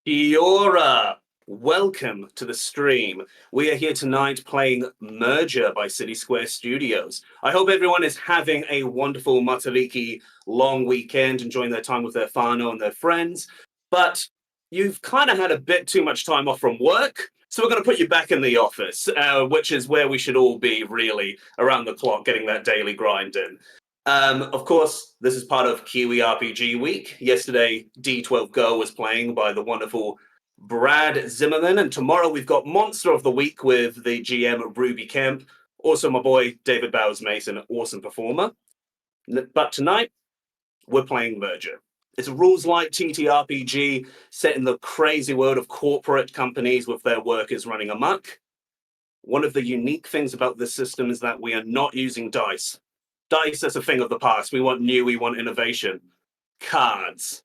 Kiora, welcome to the stream. We are here tonight playing Merger by City Square Studios. I hope everyone is having a wonderful Matariki long weekend, enjoying their time with their whānau and their friends. But you've kind of had a bit too much time off from work, so we're going to put you back in the office, which is where we should all be, really, around the clock, getting that daily grind in. Of course, this is part of Kiwi RPG Week. Yesterday, D12 Go was playing by the wonderful Brad Zimmerman, and tomorrow we've got Monster of the Week with the GM Ruby Kemp. Also, my boy David Bowers-Mason, awesome performer. But tonight, we're playing Merger. It's a rules-light TTRPG set in the crazy world of corporate companies with their workers running amok. One of the unique things about this system is that we are not using dice. Dice is a thing of the past. We want new, we want innovation. Cards.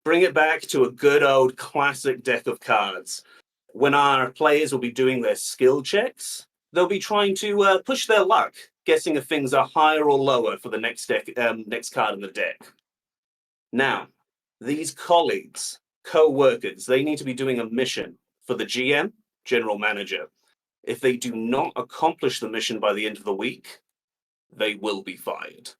Bring it back to a good old classic deck of cards. When our players will be doing their skill checks, they'll be trying to push their luck, guessing if things are higher or lower for the next card in the deck. Now, these colleagues, co-workers, they need to be doing a mission for the GM, General Manager. If they do not accomplish the mission by the end of the week, they will be fired.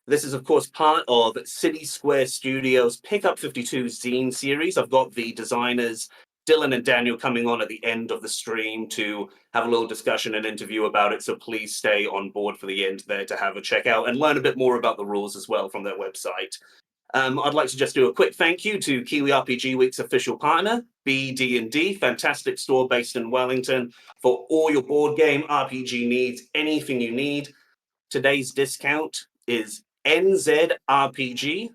This is, of course, part of City Square Studios Pickup 52 zine series. I've got the designers, Dylan and Daniel, coming on at the end of the stream to have a little discussion and interview about it, so please stay on board for the end there to have a check out and learn a bit more about the rules as well from their website. I'd like to just do a quick thank you to Kiwi RPG Week's official partner, BD&D, fantastic store based in Wellington, for all your board game RPG needs, anything you need. Today's discount is NZRPG.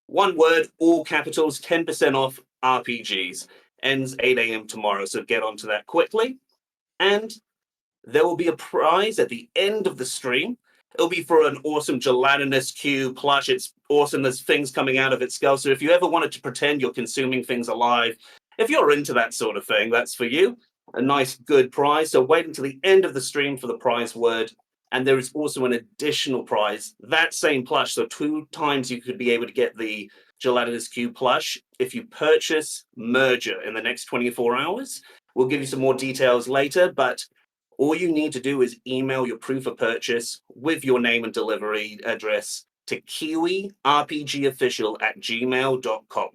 One word, all capitals, 10% off RPGs. Ends 8 a.m. tomorrow, so get onto that quickly. And there will be a prize at the end of the stream. It'll be for an awesome gelatinous cube plush. It's awesome. There's things coming out of its skull. So if you ever wanted to pretend you're consuming things alive, if you're into that sort of thing, that's for you. A nice, good prize. So wait until the end of the stream for the prize word. And there is also an additional prize, that same plush. So 2 times you could be able to get the gelatinous cube plush if you purchase Merger in the next 24 hours. We'll give you some more details later, but all you need to do is email your proof of purchase with your name and delivery address to kiwirpgofficial@gmail.com.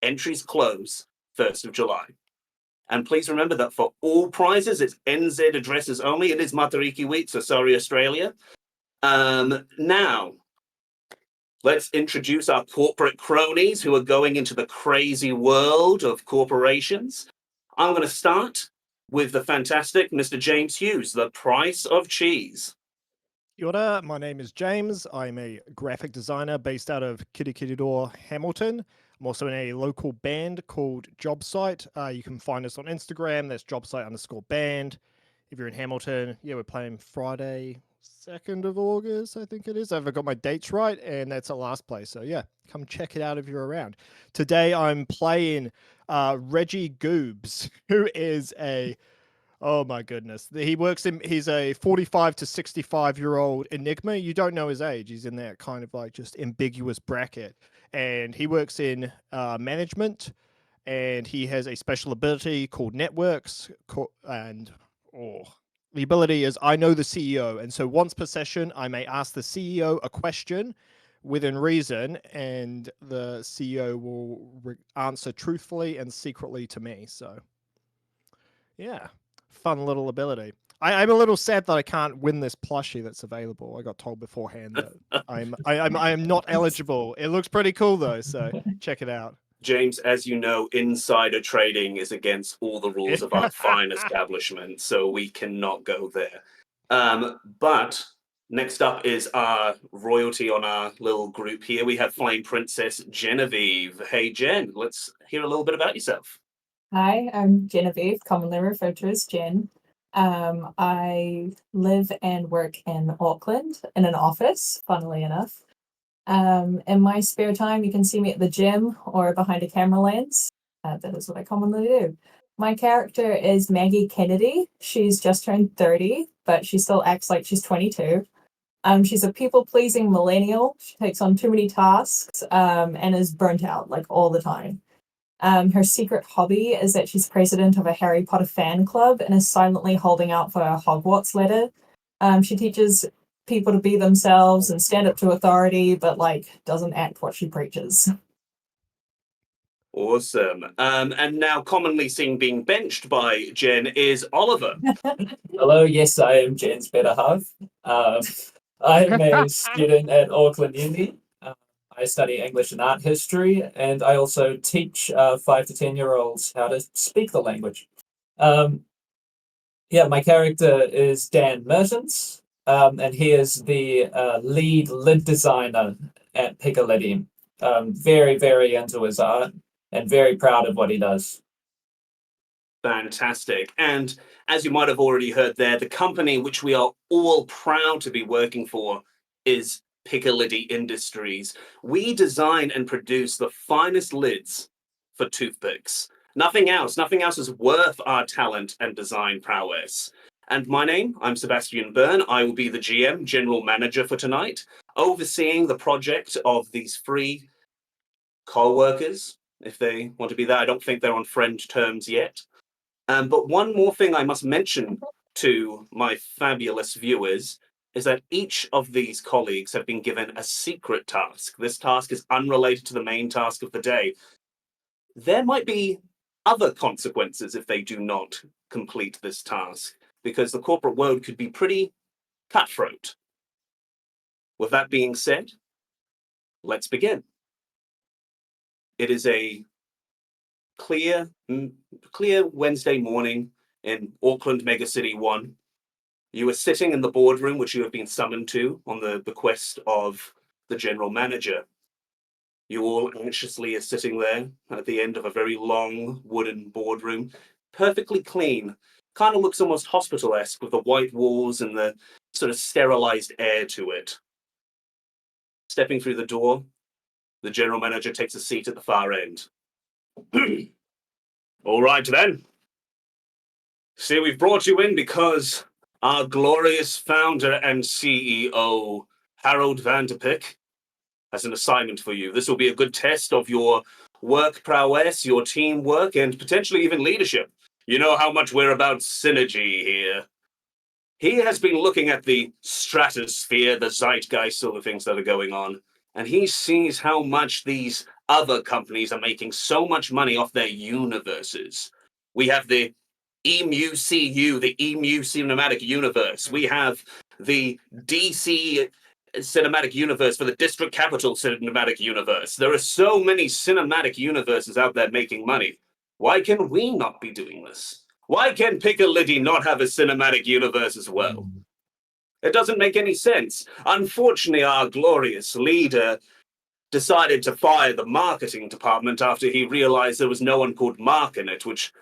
Entries close 1st of July. And please remember that for all prizes, it's NZ addresses only. It is Matariki Week, so sorry, Australia. Now, let's introduce our corporate cronies who are going into the crazy world of corporations. I'm going to start with the fantastic Mr. James Hughes, the price of cheese. Kia ora, my name is James. I'm a graphic designer based out of Kirikiriroa, Hamilton. I'm also in a local band called Jobsite. You can find us on Instagram. That's jobsite_band. If you're in Hamilton, yeah, we're playing Friday, 2nd of August, I think it is. I've got my dates right, and that's our last place. So yeah, come check it out if you're around. Today I'm playing Reggie Goobs, who is oh my goodness. He's a 45 to 65-year-old enigma. You don't know his age. He's in that kind of like just ambiguous bracket. And he works in management, and he has a special ability called networks. The ability is I know the CEO. And so once per session, I may ask the CEO a question within reason, and the CEO will answer truthfully and secretly to me. So yeah, fun little ability. I'm a little sad that I can't win this plushie that's available. I got told beforehand that I am not eligible. It looks pretty cool though, so check it out. James, as you know, insider trading is against all the rules of our fine establishment, so we cannot go there. But next up is our royalty on our little group here. We have Flame Princess Genevieve. Hey, Jen, let's hear a little bit about yourself. Hi, I'm Genevieve, commonly referred to as Jen. I live and work in Auckland in an office, funnily enough. In my spare time, you can see me at the gym or behind a camera lens. That is what I commonly do. My character is Maggie Kennedy. She's just turned 30, but she still acts like she's 22. She's a people-pleasing millennial. She takes on too many tasks and is burnt out like all the time. Her secret hobby is that she's president of a Harry Potter fan club and is silently holding out for a Hogwarts letter. She teaches people to be themselves and stand up to authority, but doesn't act what she preaches. Awesome. And now commonly seen being benched by Jen is Oliver. Hello, yes, I am Jen's better half. I'm a student at Auckland Uni. I study English and art history, and I also teach 5 to 10-year-olds how to speak the language. My character is Dan Mertens, and he is the lead lid designer at Piccadilly. Very, very into his art and very proud of what he does. Fantastic. And as you might have already heard there, the company which we are all proud to be working for is Piccadilly Industries. We design and produce the finest lids for toothpicks. Nothing else is worth our talent and design prowess. And my name, I'm Sebastian Byrne. I will be the GM, General Manager for tonight, overseeing the project of these free co-workers, if they want to be that. I don't think they're on friend terms yet. But one more thing I must mention to my fabulous viewers is that each of these colleagues have been given a secret task. This task is unrelated to the main task of the day. There might be other consequences if they do not complete this task, because the corporate world could be pretty cutthroat. With that being said, let's begin. It is a clear Wednesday morning in Auckland Megacity 1. You are sitting in the boardroom which you have been summoned to on the bequest of the general manager. You all anxiously are sitting there at the end of a very long wooden boardroom, perfectly clean. Kind of looks almost hospital-esque with the white walls and the sort of sterilized air to it. Stepping through the door, the general manager takes a seat at the far end. All right then. See, we've brought you in because our glorious founder and CEO, Harold Vanderpick, has an assignment for you. This will be a good test of your work prowess, your teamwork, and potentially even leadership. You know how much we're about synergy here. He has been looking at the stratosphere, the zeitgeist, all the things that are going on, and he sees how much these other companies are making so much money off their universes. We have the EMU-CU, the EMU Cinematic Universe. We have the DC Cinematic Universe for the District Capital Cinematic Universe. There are so many cinematic universes out there making money. Why can we not be doing this? Why can Piccadilly not have a cinematic universe as well? It doesn't make any sense. Unfortunately, our glorious leader decided to fire the marketing department after he realized there was no one called Mark in it, which,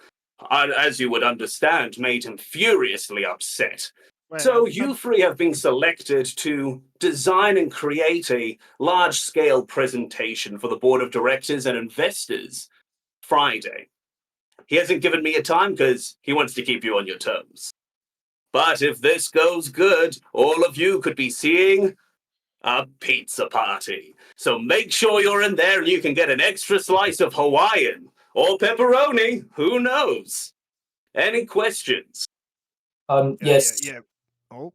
as you would understand, made him furiously upset. So you three have been selected to design and create a large-scale presentation for the board of directors and investors Friday. He hasn't given me a time because he wants to keep you on your toes. But if this goes good, all of you could be seeing a pizza party. So make sure you're in there and you can get an extra slice of Hawaiian or pepperoni, who knows? Any questions? Yes. Yeah. Oh.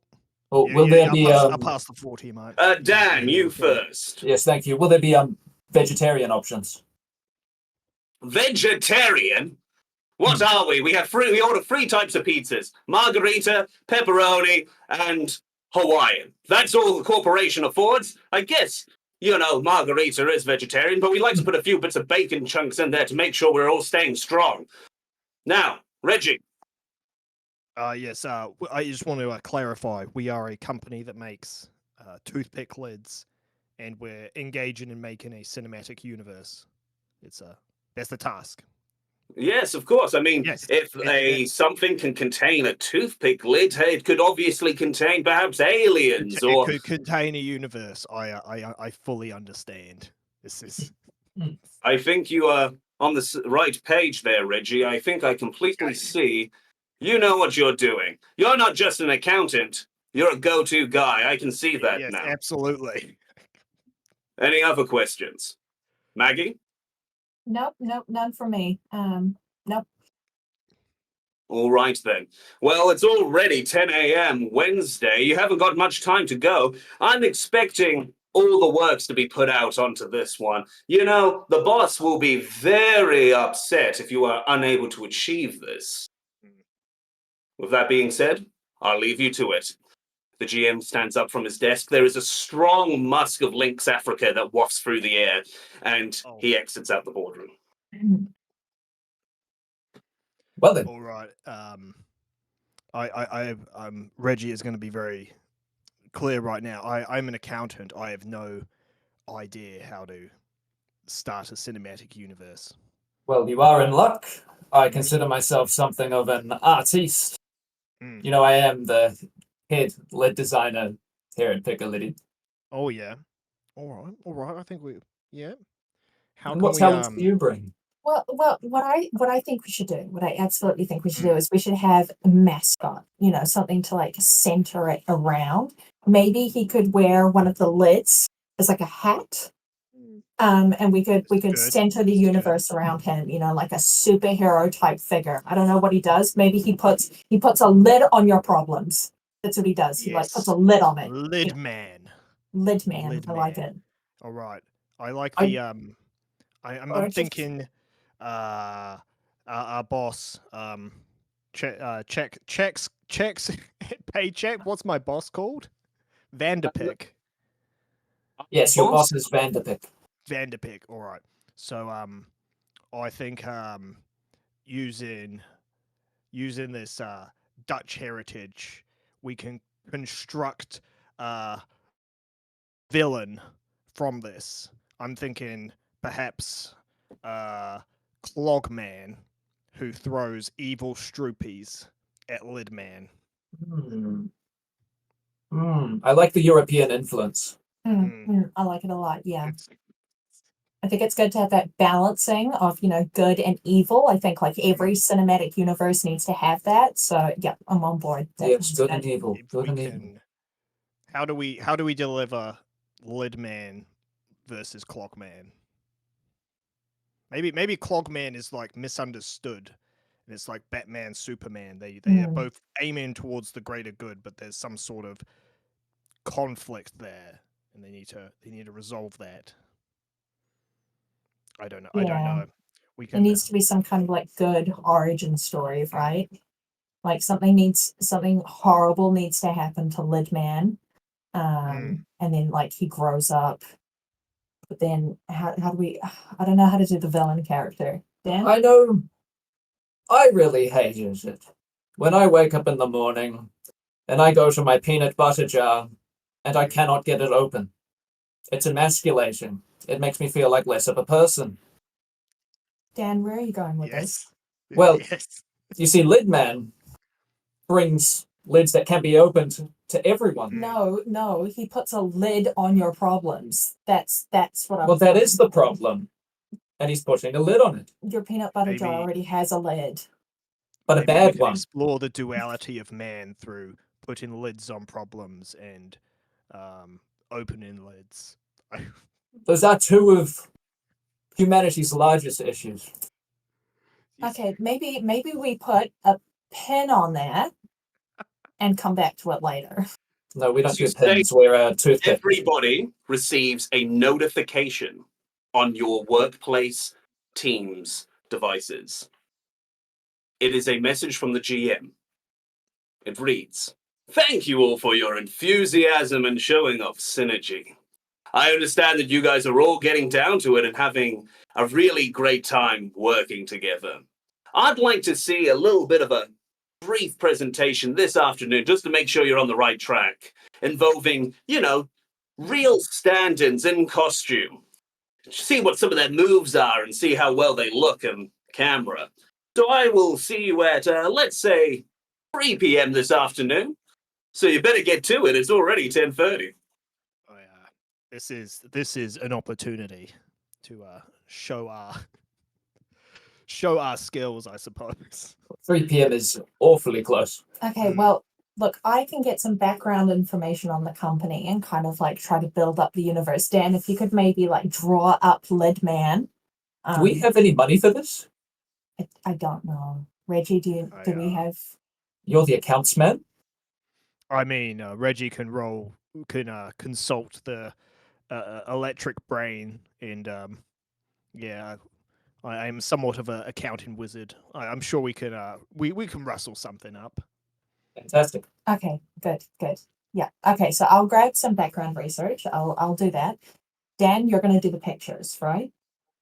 Will there be I'll pass the floor to you, mate. Dan, you first. Yes, thank you. Will there be vegetarian options? Vegetarian? What are we? We order 3 types of pizzas: margarita, pepperoni, and Hawaiian. That's all the corporation affords. I guess, margarita is vegetarian, but we like to put a few bits of bacon chunks in there to make sure we're all staying strong. Now, Reggie. Yes, I just want to clarify. We are a company that makes toothpick lids, and we're engaging in making a cinematic universe. That's the task. Yes, of course. I mean, Yes. if something can contain a toothpick lid, it could obviously contain perhaps aliens It could contain a universe. I fully understand. This is. I think you are on the right page there, Reggie. I think I completely see. You know what you're doing. You're not just an accountant. You're a go-to guy. I can see that Yes, now. absolutely. Any other questions? Maggie? Nope, none for me. Nope. All right then. Well, it's already 10 a.m. Wednesday. You haven't got much time to go. I'm expecting all the works to be put out onto this one. You know, the boss will be very upset if you are unable to achieve this. With that being said, I'll leave you to it. The GM stands up from his desk. There is a strong musk of Lynx Africa that wafts through the air, and he exits out the boardroom. Well then, All right. Reggie is going to be very clear right now. I'm an accountant. I have no idea how to start a cinematic universe. well, you are in luck. I consider myself something of an artiste. Mm. You know, I am the head lead designer here at Piccadilly. Oh yeah. All right. I think yeah. How And can what we talents do you bring? Well, what I think we should do, what I absolutely think we should Mm. do is we should have a mascot, you know, something to like center it around. Maybe he could wear one of the lids as like a hat. And we could Good. center the This is good. universe around him, you know, like a superhero type figure. I don't know what he does. Maybe he puts a lid on your problems. That's what he does. He like puts a Yes. lid on it. Lid man. Lid man. Lid I like man. it. All right. I like I- the I I'm just- thinking our boss checks paycheck. What's my boss called? Vanderpick. Yes, your Boss? boss is Vanderpick. Vanderpick. All right. So I think using this Dutch heritage, we can construct a villain from this. I'm thinking perhaps Clogman, who throws evil stroopies at Lidman. I like the European influence. I like it a lot. Yeah. It's- I think it's good to have that balancing of, you know, good and evil. I think like every cinematic universe needs to have that. So yeah, I'm on board. That Yes, sounds good and evil. if Good we and evil. can, how do we deliver Lidman versus Clogman? Maybe Clogman is like misunderstood, and it's like Batman, Superman. They are both aiming towards the greater good, but there's some sort of conflict there, and they need to resolve that. I don't know. I don't Yeah. know. We There can. needs to be some kind of like good origin story, right? Like something horrible needs to happen to Lidman. And then like he grows up. But then how do we I don't know how to do the villain character. Dan? I know. I really hated it. When I wake up in the morning and I go to my peanut butter jar and I cannot get it open. It's emasculating. It makes me feel like less of a person. Dan, where are you going with this? Yes. Well, yes. You see, Lidman brings lids that can be opened to everyone. No, he puts a lid on your problems. That's what I Well, was that is the looking for. problem. And he's putting a lid on it. Your peanut butter jar Maybe- already has a lid. But a Maybe we bad can one. explore the duality of man through putting lids on problems and opening lids. Those are two of humanity's largest issues. Okay, maybe we put a pin on that and come back to it later. No, we don't So you do pins. say We're toothpicks. Everybody receives a notification on your workplace Teams devices. It is a message from the GM. It reads, "Thank you all for your enthusiasm and showing of synergy. I understand that you guys are all getting down to it and having a really great time working together. I'd like to see a little bit of a brief presentation this afternoon just to make sure you're on the right track, involving, real stand-ins in costume. See what some of their moves are and see how well they look on camera. So I will see you at, let's say, 3 p.m. this afternoon. So you better get to it. It's already 10:30. Oh, yeah. This is an opportunity to show our skills, I suppose. 3 p.m. is awfully close. Okay, well, look, I can get some background information on the company and kind of like try to build up the universe. Dan, if you could maybe like draw up Lidman Do we have any money for this? I don't know. Reggie, do we have? You're the accounts man. I mean, Reggie can consult the electric brain, and yeah, I am somewhat of an accounting wizard. I'm sure we can rustle something up. Fantastic. Okay, good. Yeah. Okay, so I'll grab some background research. I'll do that. Dan, you're going to do the pictures, right?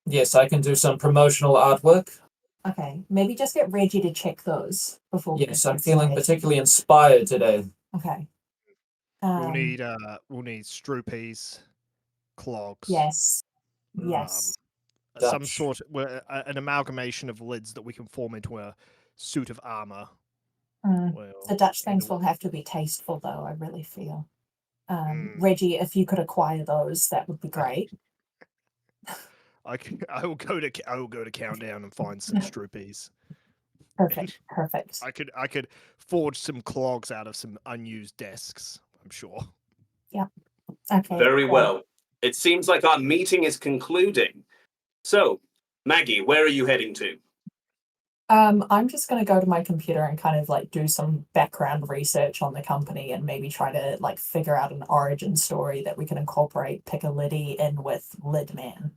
Yes, I can do some promotional artwork. Okay, maybe just get Reggie to check those before. Yes, I'm feeling particularly inspired today. Okay. We'll need stroopies, clogs. Yes. Yes. Some Dutch. sort an amalgamation of lids that we can form into a suit of armor. The Dutch things will have to be tasteful, though. I really feel. Reggie, if you could acquire those, that would be great. I will go to Countdown and find some stroopies. Perfect. I could forge some clogs out of some unused desks, I'm sure. Yeah. Okay. Very well. It seems like our meeting is concluding. So, Maggie, where are you heading to? I'm just going to go to my computer and kind of like do some background research on the company and maybe try to like figure out an origin story that we can incorporate Piccaliddy in with Lidman.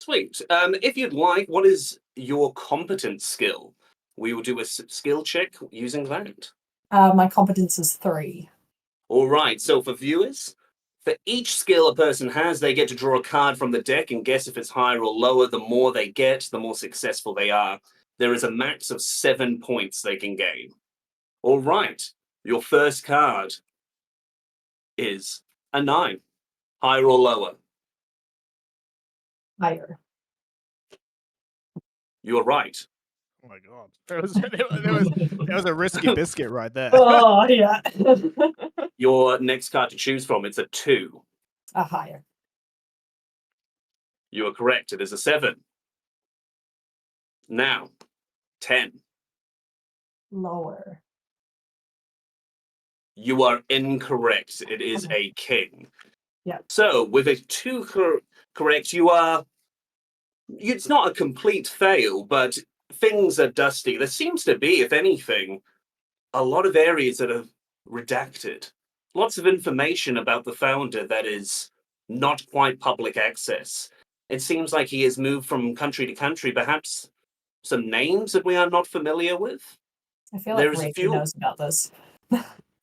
Sweet. If you'd like, what is your competence skill? We will do a skill check using that. My competence is 3. All right. So for viewers, for each skill a person has, they get to draw a card from the deck and guess if it's higher or lower. The more they get, the more successful they are. There is a max of 7 points they can gain. All right. Your first card is a 9. Higher or lower? Higher. You're right. Oh my god, there was a risky biscuit right there. Oh yeah. Your next card to choose from, it's a 2. A higher. You are correct. It is a 7. Now, 10. Lower. You are incorrect. It is a king. Yeah. So, with a 2 correct, you are. It's not a complete fail, but things are dusty. There seems to be, if anything, a lot of areas that are redacted. Lots of information about the founder that is not quite public access. It seems like he has moved from country to country, perhaps some names that we are not familiar with. I feel like Reggie knows about this.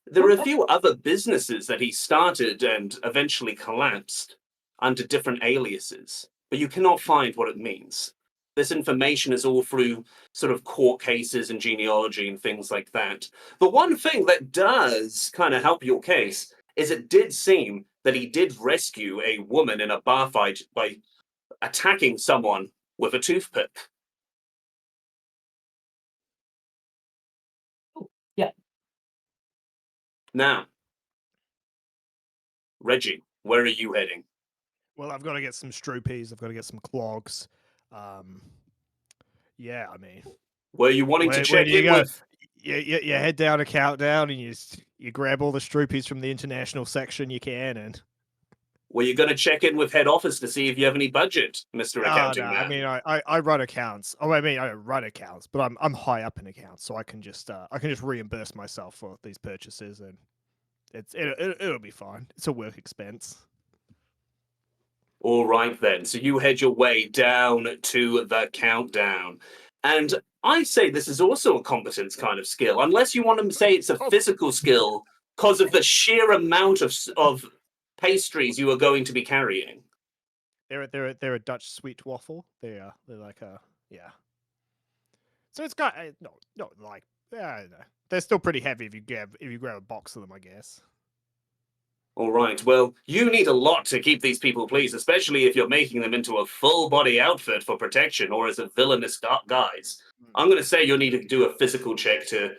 There are a few other businesses that he started and eventually collapsed under different aliases, but you cannot find what it means. This information is all through sort of court cases and genealogy and things like that. The one thing that does kind of help your case is it did seem that he did rescue a woman in a bar fight by attacking someone with a toothpick. Yeah. Now, Reggie, where are you heading? Well, I've got to get some stroopies. I've got to get some clogs. Yeah, I mean, Were you wanting to where check do you in go? with? You head down to Countdown and you grab all the stroopies from the international section you can, and Were you going to check in with head office to see if you have any budget, Mr. Accounting Man? I mean, I run accounts. Oh, I mean, I don't run accounts, but I'm high up in accounts, so I can just reimburse myself for these purchases, and it'll be fine. It's a work expense. All right, then. So you head your way down to the countdown. And I say this is also a competence kind of skill, unless you want to say it's a physical skill because of the sheer amount of pastries you are going to be carrying. They're a Dutch sweet waffle. They're like a yeah. So it's got no like I don't know. They're still pretty heavy if you grab a box of them, I guess. All right. Well, you need a lot to keep these people pleased, especially if you're making them into a full body outfit for protection or as a villainous guise. I'm going to say you'll need to do a physical check to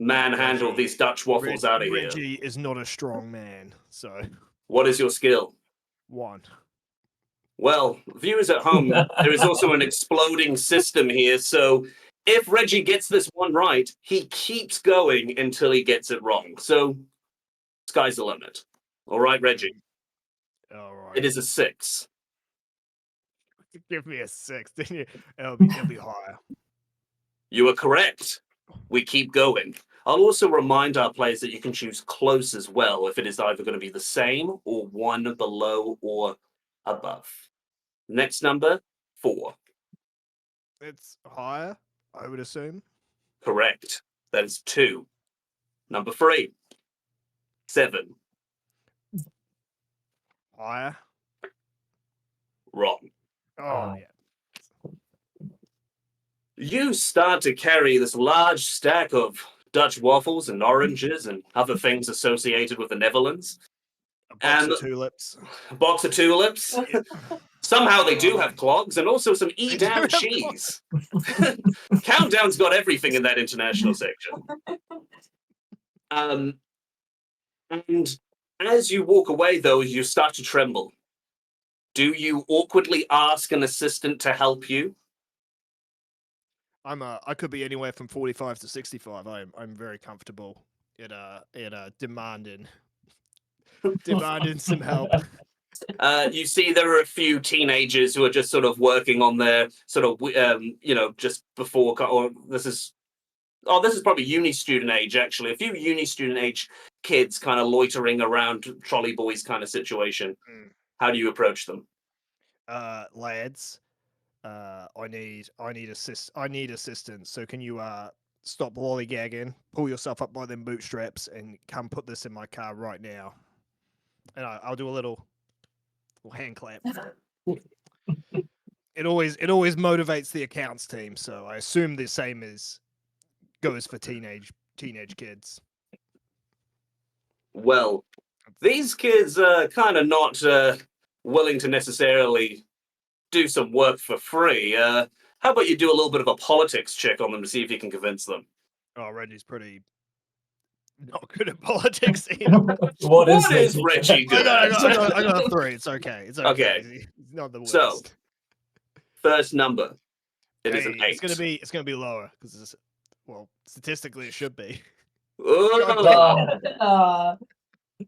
manhandle these Dutch waffles out of here. Reggie is not a strong man, so What is your skill? 1. Well, viewers at home, there is also an exploding system here. So if Reggie gets this one right, he keeps going until he gets it wrong. So sky's the limit. All right, Reggie. All right. It is a 6. Give me a 6, didn't you? It'll be higher. You are correct. We keep going. I'll also remind our players that you can choose close as well if it is either going to be the same or one below or above. Next number, 4. It's higher, I would assume. Correct. That is 2. Number 3, 7. Higher. Wrong. Oh, yeah. You start to carry this large stack of Dutch waffles and oranges and other things associated with the Netherlands. A box And of tulips. a box of tulips. Somehow they do have clogs and also some Edam cheese. Countdown's got everything in that international section. And as you walk away, though, you start to tremble. Do you awkwardly ask an assistant to help you? I could be anywhere from 45 to 65. I'm very comfortable in demanding some help. You see there are a few teenagers who are just sort of working on their sort of, just before, or this is probably uni student age, actually. A few uni student age kids kind of loitering around trolley boys kind of situation. How do you approach them? Lads, I need assistance. So can you stop lollygagging, pull yourself up by them bootstraps, and come put this in my car right now? And I'll do a little hand clap. It always motivates the accounts team, so I assume the same goes for teenage kids. Well, these kids are kind of not willing to necessarily do some work for free. How about you do a little bit of a politics check on them to see if you can convince them? Oh, Reggie's pretty not good at politics either. What is Reggie good I at? got a 3. It's okay. It's okay. Okay. He's not the worst. So, first number. It is Hey, an 8. It's gonna be lower because statistically it should be. Oh,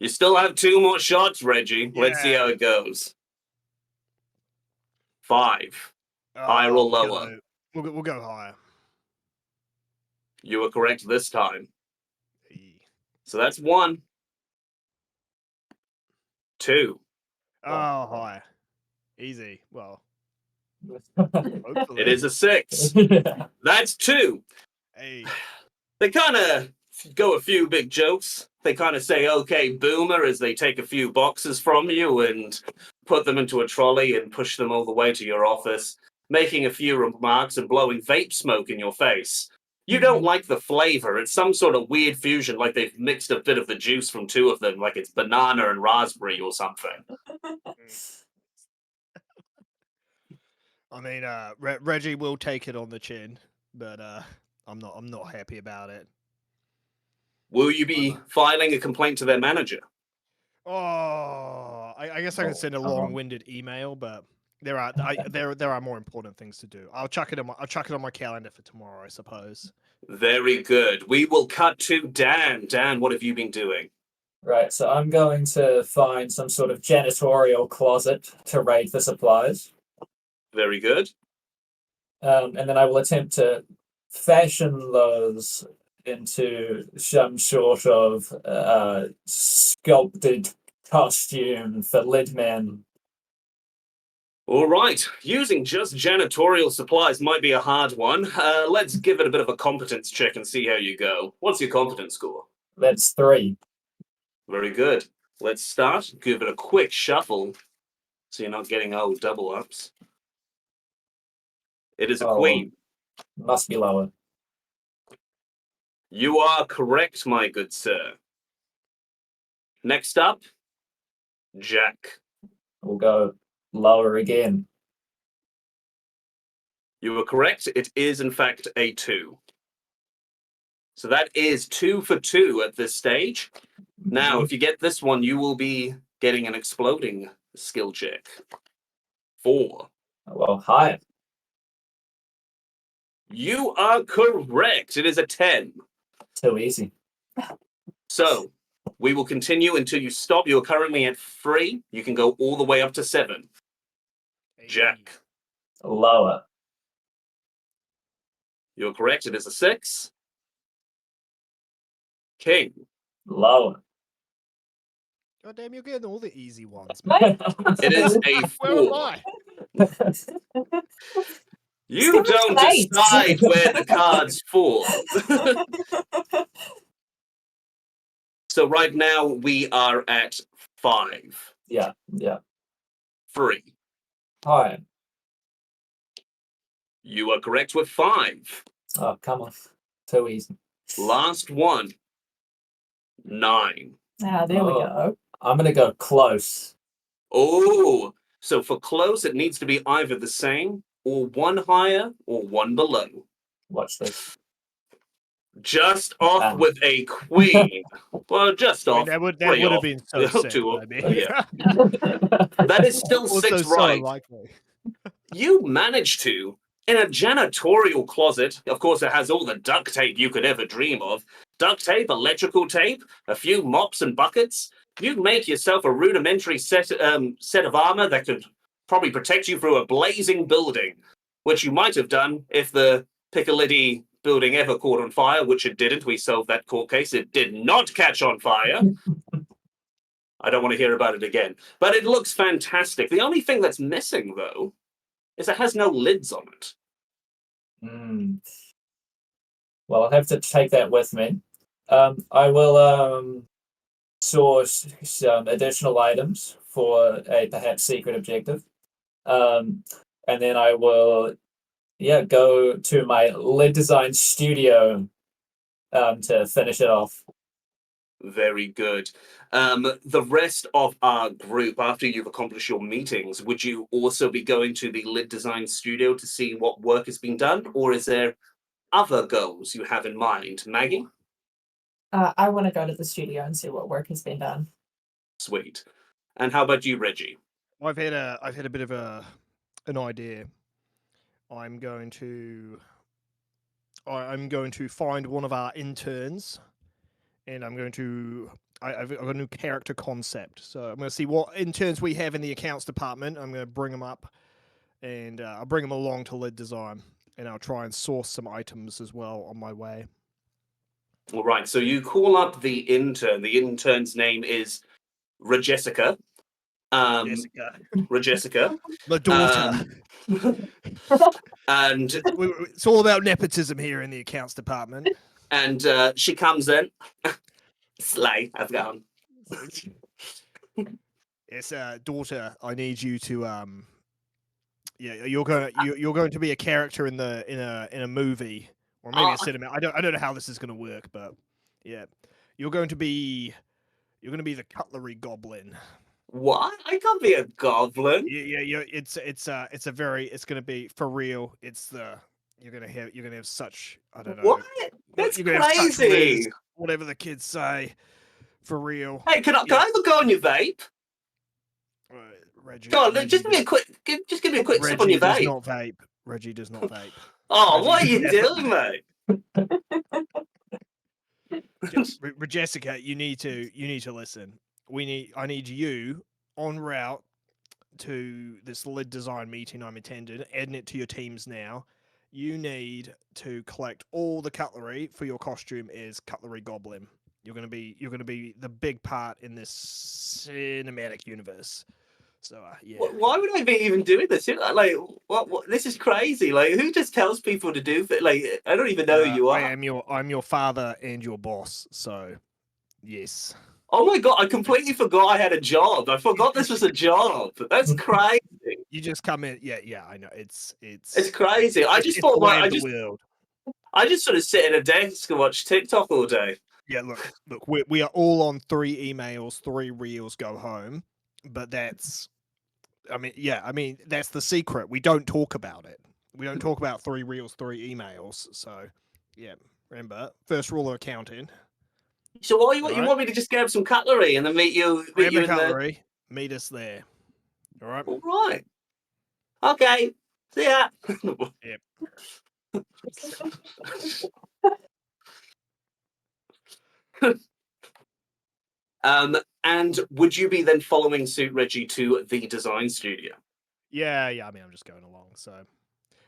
you still have 2 more shots, Reggie. Let's see Yeah. how it goes. 5. Higher or lower? We'll go higher. You were correct this time. Hey. So that's 1. 2. Oh, higher. Easy. Well, hopefully. It is a 6. That's 2. Hey. They kind of go a few big jokes. They kind of say, okay, boomer, as they take a few boxes from you and put them into a trolley and push them all the way to your office, making a few remarks and blowing vape smoke in your face. You don't like the flavor. It's some sort of weird fusion, like they've mixed a bit of the juice from 2 of them, like it's banana and raspberry or something. I mean, Reggie will take it on the chin, but I'm not happy about it. Will you be filing a complaint to their manager? Oh, I guess I can send a long-winded email, but there are more important things to do. I'll chuck it on my calendar for tomorrow, I suppose. Very good. We will cut to Dan. Dan, what have you been doing? Right, so I'm going to find some sort of janitorial closet to raid for supplies. Very good. And then I will attempt to fashion those into some sort of sculpted costume for Lidman. All right. Using just janitorial supplies might be a hard one. Let's give it a bit of a competence check and see how you go. What's your competence score? That's 3. Very good. Let's start. Give it a quick shuffle so you're not getting double ups. It is a queen. Must be lower. You are correct, my good sir. Next up, Jack. We'll go lower again. You were correct. It is, in fact, a 2. So that is 2 for 2 at this stage. Now, if you get this one, you will be getting an exploding skill check. 4. Well, high. You are correct. It is a 10. Too easy. So we will continue until you stop. You're currently at 3. You can go all the way up to 7. Jack, Lower. You're correct. It is a 6. King. Lower. God damn, you're getting all the easy ones. It is a Where am 4. I? You Still don't right. decide where the cards fall. So right now we are at 5. Yeah. 3. Hi. You are correct with 5. Oh, come on. Too easy. Last one. 9. Ah, there we Oh. go. I'm gonna go close. Oh, so for close, it needs to be either the same, or one higher, or one below. Watch this. Just off Ah. with a queen. Well, just I mean, off. that would 3 have off. been so sick. 2 off. I mean, Yeah. That is still also 6 so right. unlikely. You managed to, in a janitorial closet, of course it has all the duct tape you could ever dream of, duct tape, electrical tape, a few mops and buckets, you'd make yourself a rudimentary set of armor that could probably protect you through a blazing building, which you might have done if the Piccalilli building ever caught on fire, which it didn't. We solved that court case. It did not catch on fire. I don't want to hear about it again. But it looks fantastic. The only thing that's missing, though, is it has no lids on it. Well, I'll have to take that with me. I will source some additional items for a perhaps secret objective. And then I will, go to my lead design studio to finish it off. Very good. The rest of our group, after you've accomplished your meetings, would you also be going to the lid design studio to see what work has been done? Or is there other goals you have in mind? Maggie? I want to go to the studio and see what work has been done. Sweet. And how about you, Reggie? I've had a bit of an idea. I'm going to find one of our interns, and I'm going to. I've got a new character concept, so I'm going to see what interns we have in the accounts department. I'm going to bring them up, and I'll bring them along to lead design, and I'll try and source some items as well on my way. All right, so you call up the intern. The intern's name is Regessica. Jessica, Regessica. my daughter. And It's all about nepotism here in the accounts department. she comes in. Slay, I've gone. Yes, daughter. I need you to you're going to be a character in a movie or maybe a cinema. I don't know how this is going to work, but yeah, you're going to be the cutlery goblin. What? I can't be a goblin. Yeah. It's going to be for real. You're gonna have such, I don't know. What? That's you're gonna have such crazy. riz, whatever the kids say, for real. Hey, can I have a go on your vape? Reggie, Go on, Reggie just give me a quick sip on Reggie your does vape. not vape. Reggie does not vape. Oh, Reggie what are you never doing, mate? Jessica, you need to listen. I need you en route to this lead design meeting I'm attending, adding it to your teams now. You need to collect all the cutlery for your costume as Cutlery Goblin. You're gonna be the big part in this cinematic universe. So yeah. Why would I be even doing this? Like, what? This is crazy. Like, who just tells people to do things? Like, I don't even know who you are. I'm your father and your boss. So yes. Oh my god, I completely forgot I had a job. I forgot this was a job. That's crazy. You just come in. Yeah. I know. It's crazy. I just thought, world. I just sort of sit at a desk and watch TikTok all day. Yeah, look, we are all on 3 emails, 3 reels go home, but that's the secret. We don't talk about it. We don't talk about 3 reels, 3 emails. So, yeah, remember, first rule of accounting. So you want me to just grab some cutlery and then meet you in cutlery, meet us there. All right. All right. Okay. See ya. Yep. And would you be then following suit, Reggie, to the design studio? Yeah, yeah. I mean, I'm just going along, so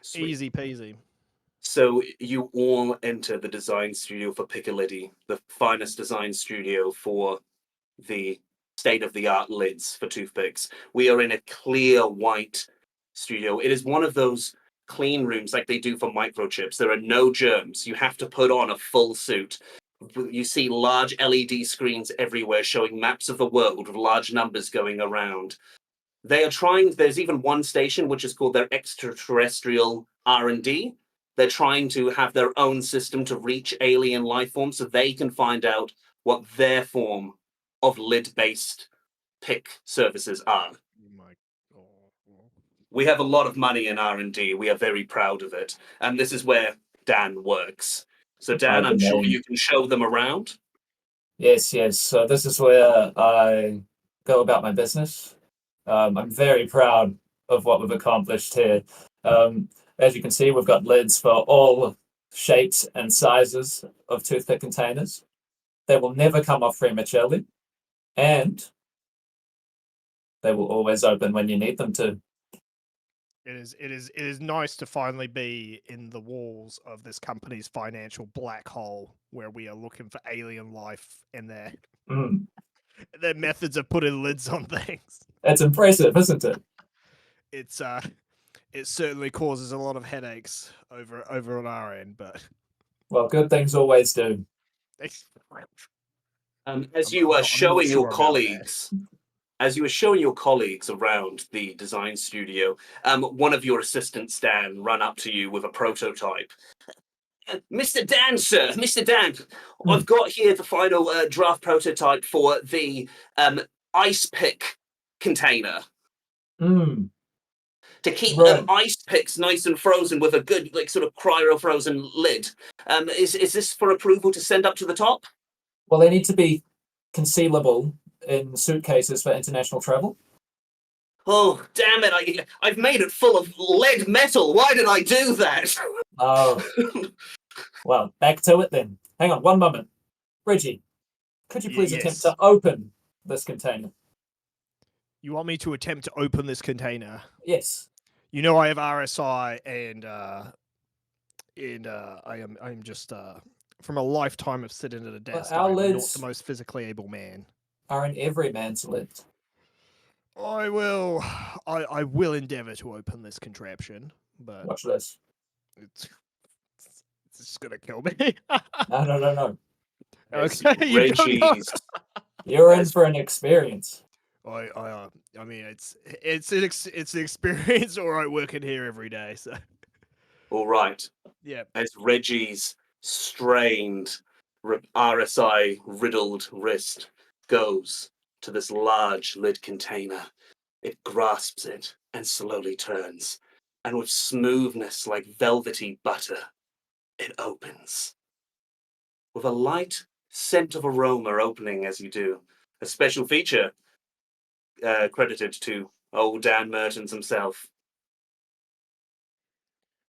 Sweet. easy peasy. So you all enter the design studio for Piccadilly, the finest design studio for the state-of-the-art lids for toothpicks. We are in a clear white studio. It is one of those clean rooms like they do for microchips. There are no germs. You have to put on a full suit. You see large LED screens everywhere showing maps of the world with large numbers going around. They are trying, there's even one station which is called their extraterrestrial R&D. They're trying to have their own system to reach alien life forms so they can find out what their form of lid-based pick services are. Oh my God. We have a lot of money in R&D. We are very proud of it. And this is where Dan works. So Dan, I'm sure you can show them around. Yes, yes. So this is where I go about my business. I'm very proud of what we've accomplished here. As you can see, we've got lids for all shapes and sizes of toothpick containers. They will never come off prematurely, and they will always open when you need them to. It is nice to finally be in the walls of this company's financial black hole where we are looking for alien life and Mm. their methods of putting lids on things. It's impressive, isn't it? It's it certainly causes a lot of headaches over on our end, but Well, good things always do. As you are I'm not showing your sure about that. colleagues, as you were showing your colleagues around the design studio, one of your assistants, Dan, ran up to you with a prototype. Mr. Dan, sir, Mr. Dan, I've got here the final draft prototype for the ice pick container. Mm. To keep Right. ice picks nice and frozen with a good, like, sort of cryo-frozen lid. Is this for approval to send up to the top? Well, they need to be concealable in suitcases for international travel. Oh, damn it, I've made it full of lead metal. Why did I do that? Oh, well, back to it then. Hang on one moment. Reggie, could you please attempt Yes. to open this container? You want me to attempt to open this container? Yes. You know I have RSI and I'm just from a lifetime of sitting at a desk. our I'm not lids the most physically able man. are in every man's lid. I will endeavor to open this contraption, but Watch this. it's just gonna kill me. No, no, no, no. As Okay, you don't know. Reggie's You're in for an experience. I mean, it's an experience. All right, working here every day. So all right. yeah, As Reggie's strained RSI riddled wrist goes to this large lid container, it grasps it and slowly turns, and with smoothness like velvety butter, it opens. With a light scent of aroma opening as you do, a special feature credited to old Dan Mertens himself.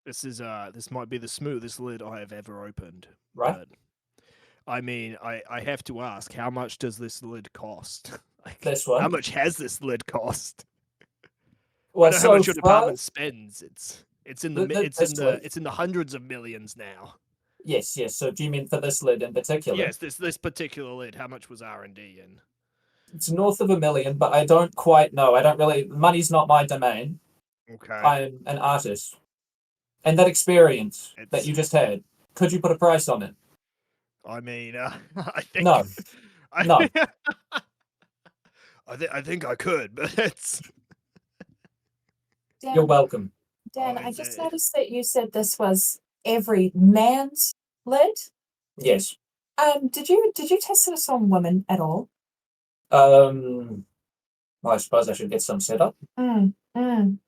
this might be the smoothest lid I have ever opened. Right. But I mean, I have to ask, how much does this lid cost? Like, This how one. much has this lid cost? I Well, know how so much your far, department spends. It's in the lid. it's in the hundreds of millions now. Yes, yes. So do you mean for this lid in particular? Yes, this particular lid. How much was R&D in? It's north of $1 million, but I don't quite know. I don't really. Money's not my domain. Okay. I'm an artist. And that experience that It's- you just had, could you put a price on it? I mean, I think No. I, No. I think I could, but it's You're Dan, welcome. Dan, Oh, I it's just a- noticed that you said this was every man's lid. Yes. Did you test this on women at all? Well, I suppose I should get some set up.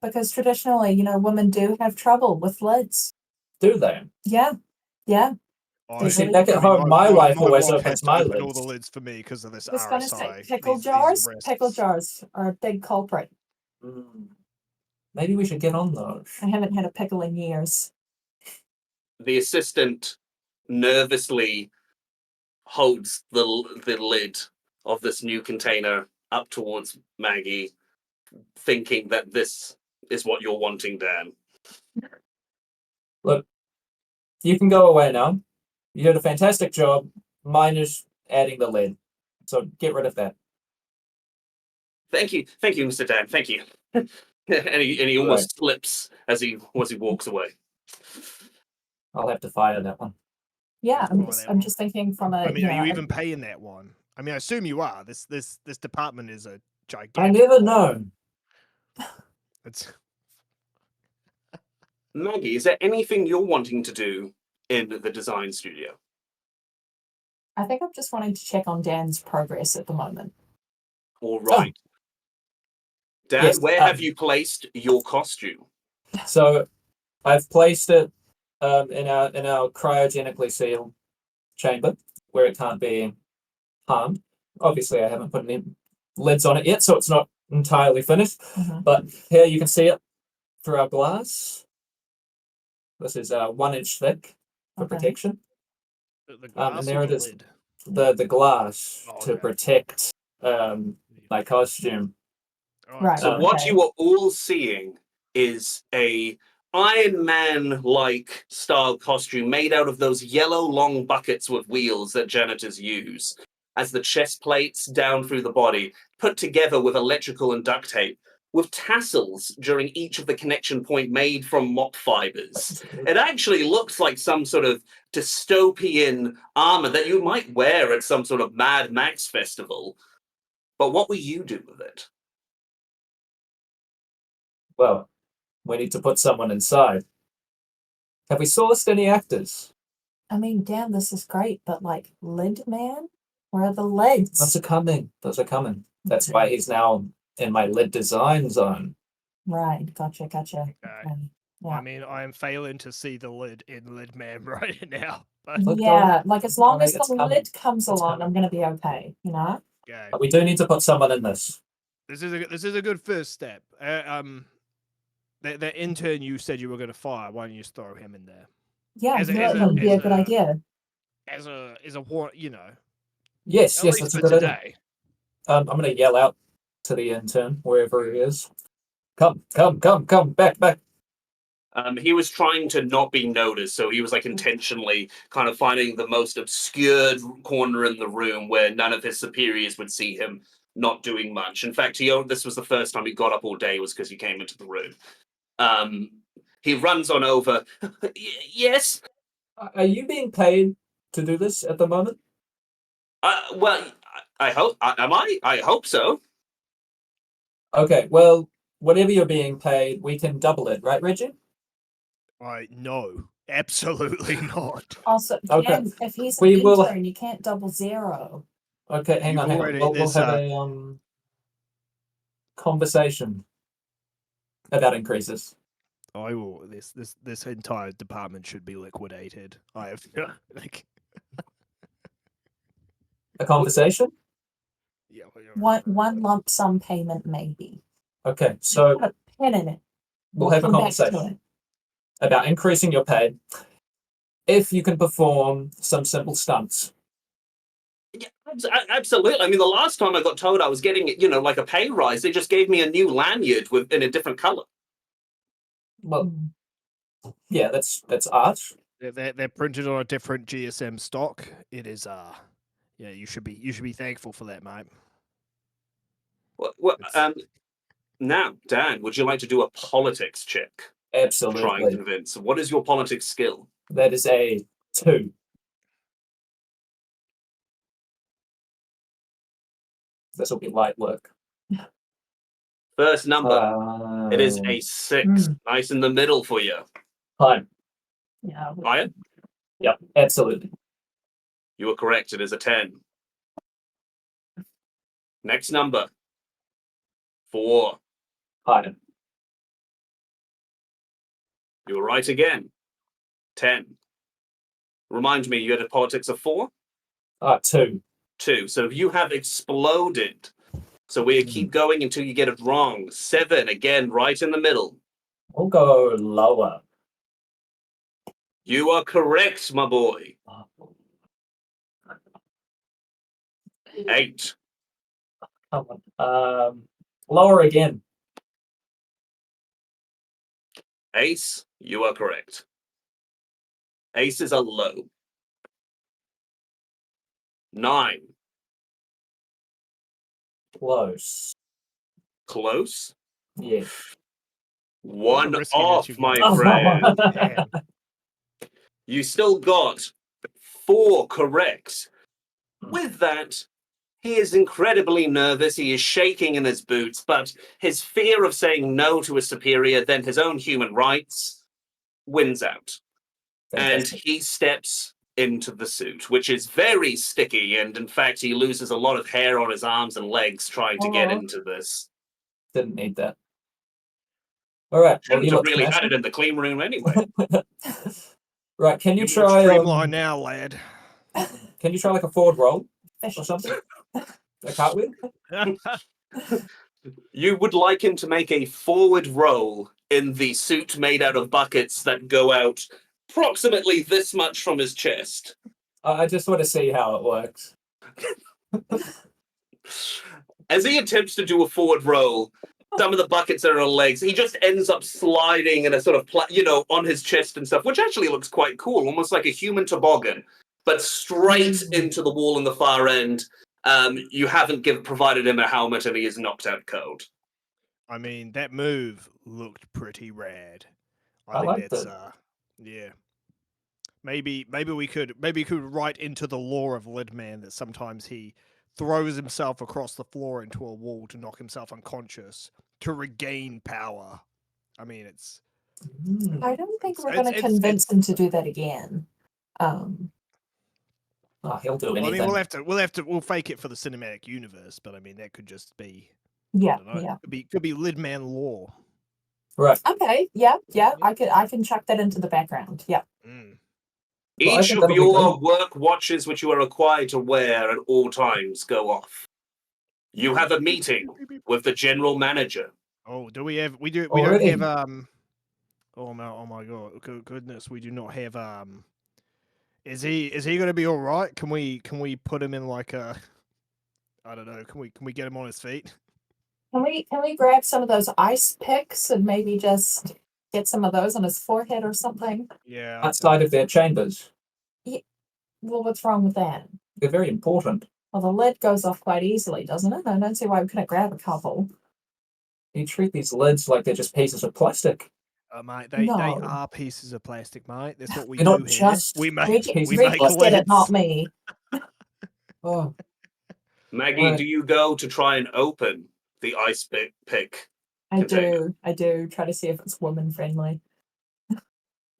Because traditionally, women do have trouble with lids. Do they? Yeah, yeah. I- see, really back at do. home, my wife always has opens to my open all the lids. lids for me because of this I was gonna say RSI. pickle these jars. risks. Pickle jars are a big culprit. Maybe we should get on those. I haven't had a pickle in years. The assistant nervously holds the lid of this new container up towards Maggie, thinking that this is what you're wanting, Dan. Look, you can go away now. You did a fantastic job. Mine is adding the lead. So get rid of that. Thank you, Mr. Dan. Thank you. and he almost slips as he walks away. I'll have to fire that one. Yeah, Oh, that I'm one. just thinking from a. I mean, are you a- even paying that one? I mean, I assume you are. This department is a gigantic. I never one. know. It's Maggie, is there anything you're wanting to do in the design studio? I think I'm just wanting to check on Dan's progress at the moment. All right. Dan, Yes, where have you placed your costume? So I've placed it in our cryogenically sealed chamber where it can't be harmed. Obviously, I haven't put any lids on it yet, so it's not entirely finished. Mhm. But here you can see it through our glass. This is 1 inch thick for Okay. protection. the glass and there or it the is. lid? The glass Oh, to okay. protect my costume. Right. So Um, what Okay. you are all seeing is a Iron Man-like style costume made out of those yellow long buckets with wheels that janitors use, as the chest plates down through the body, put together with electrical and duct tape, with tassels during each of the connection point made from mop fibers. It actually looks like some sort of dystopian armor that you might wear at some sort of Mad Max festival. But what will you do with it? Well, we need to put someone inside. Have we sourced any actors? I mean, damn, this is great, but like, lid man, where are the legs? Those are coming. Those are coming. That's why he's now in my lid design zone. Right. Gotcha. Okay. Yeah. I mean, I am failing to see the lid in Lid Man right now. But Look, Yeah, like as long as it's the coming. lid comes It's along, coming. I'm gonna be okay, you know? okay. But we do need to put someone in this. This is a good first step. The intern you said you were going to fire. Why don't you just throw him in there? Yeah, As I a- feel as like a- that would be as a good a- idea. As a warrant, you know. Yes, At yes, least that's a for good idea. today. I'm going to yell out to the intern, wherever he is. Come, back. He was trying to not be noticed, so he was like intentionally kind of finding the most obscured corner in the room where none of his superiors would see him, not doing much. In fact, this was the first time he got up all day was because he came into the room. He runs on over. Yes. Are you being paid to do this at the moment? Well, I hope. Am I? I hope so. Okay, well, whatever you're being paid, we can double it, right, Reggie? No, absolutely not. Also, Okay. Dan, if he's an We will- intern, you can't double zero. Okay, hang You've on. already- We'll this, have a conversation about increases. I will. This entire department should be liquidated. I have like. A conversation? Yeah. One lump sum payment, maybe. Okay, so Put a pin in it. we'll have a come back to conversation it. about increasing your pay if you can perform some simple stunts. Yeah, absolutely. I mean, the last time I got told I was getting, like a pay rise, they just gave me a new lanyard in a different color. Well, Mm. yeah, that's art. They're printed on a different GSM stock. It is yeah. You should be thankful for that, mate. Well, It's- now, Dan, would you like to do a politics check to try and Absolutely. convince? What is your politics skill? That is a 2. This will be light work. First number. It is a 6. Mm. Nice in the middle for you. Fine. Yeah. Ryan, Yep, absolutely. you are correct. It is a 10. Next number. 4. Fine. You were right again. 10. Remind me, you had a politics of 4? 2. 2. So you have exploded. So we keep going until you get it wrong. 7, again, right in the middle. We'll go lower. You are correct, my boy. 8. Come on. Lower again. Ace, you are correct. Aces are low. 9. Close. Close. Yeah. What a 1 riskiness off, you've my got. friend. Damn. You still got 4 correct. With that, he is incredibly nervous. He is shaking in his boots, but his fear of saying no to a superior than his own human rights wins out. And Fantastic. he steps into the suit, which is very sticky. And in fact, he loses a lot of hair on his arms and legs trying to get Aw. into this. Didn't need that. All right. Well, Shouldn't you have look really had smashing. it in the clean room anyway. Right. Can you You try? streamline now, lad. Can you try like a forward roll or Fish. something? A cartwheel? You would like him to make a forward roll in the suit made out of buckets that go out approximately this much from his chest. I just want to see how it works. As he attempts to do a forward roll, some of the buckets that are on legs, he just ends up sliding in a sort of, on his chest and stuff, which actually looks quite cool, almost like a human toboggan, but straight into the wall in the far end. You haven't provided him a helmet, and he is knocked out cold. I mean, that move looked pretty rad. I think liked that's it. yeah. Maybe we could write into the lore of Lidman that sometimes he throws himself across the floor into a wall to knock himself unconscious to regain power. I mean, it's I don't think we're It's- going to it's- convince him to do that again. Oh, he'll do I anything. mean, we'll fake it for the cinematic universe, but I mean, that could just be I Yeah, don't know. yeah. Could be Lidman lore. Right. Okay, yeah. I can chuck that into the background. Yeah. Mm. Well, I Each think of that'll be your good. work watches, which you are required to wear at all times, go off. You have a meeting with the general manager. Oh, do we have? We don't Already? have Oh my god! Goodness, we do not have Is he going to be all right? Can we put him in like a? I don't know. Can we get him on his feet? Can we grab some of those ice picks and maybe just get some of those on his forehead or something? Yeah. Outside of their chambers. Well, what's wrong with that? They're very important. Well, the lid goes off quite easily, doesn't it? I don't see why we couldn't grab a couple. You treat these lids like they're just pieces of plastic. Mate, they No. are pieces of plastic, mate. That's what we They're do not here. just We make Regis pieces we of make did it, lids. not me. Oh, Maggie, Right. do you go to try and open the ice pick container? I do. Try to see if it's woman friendly.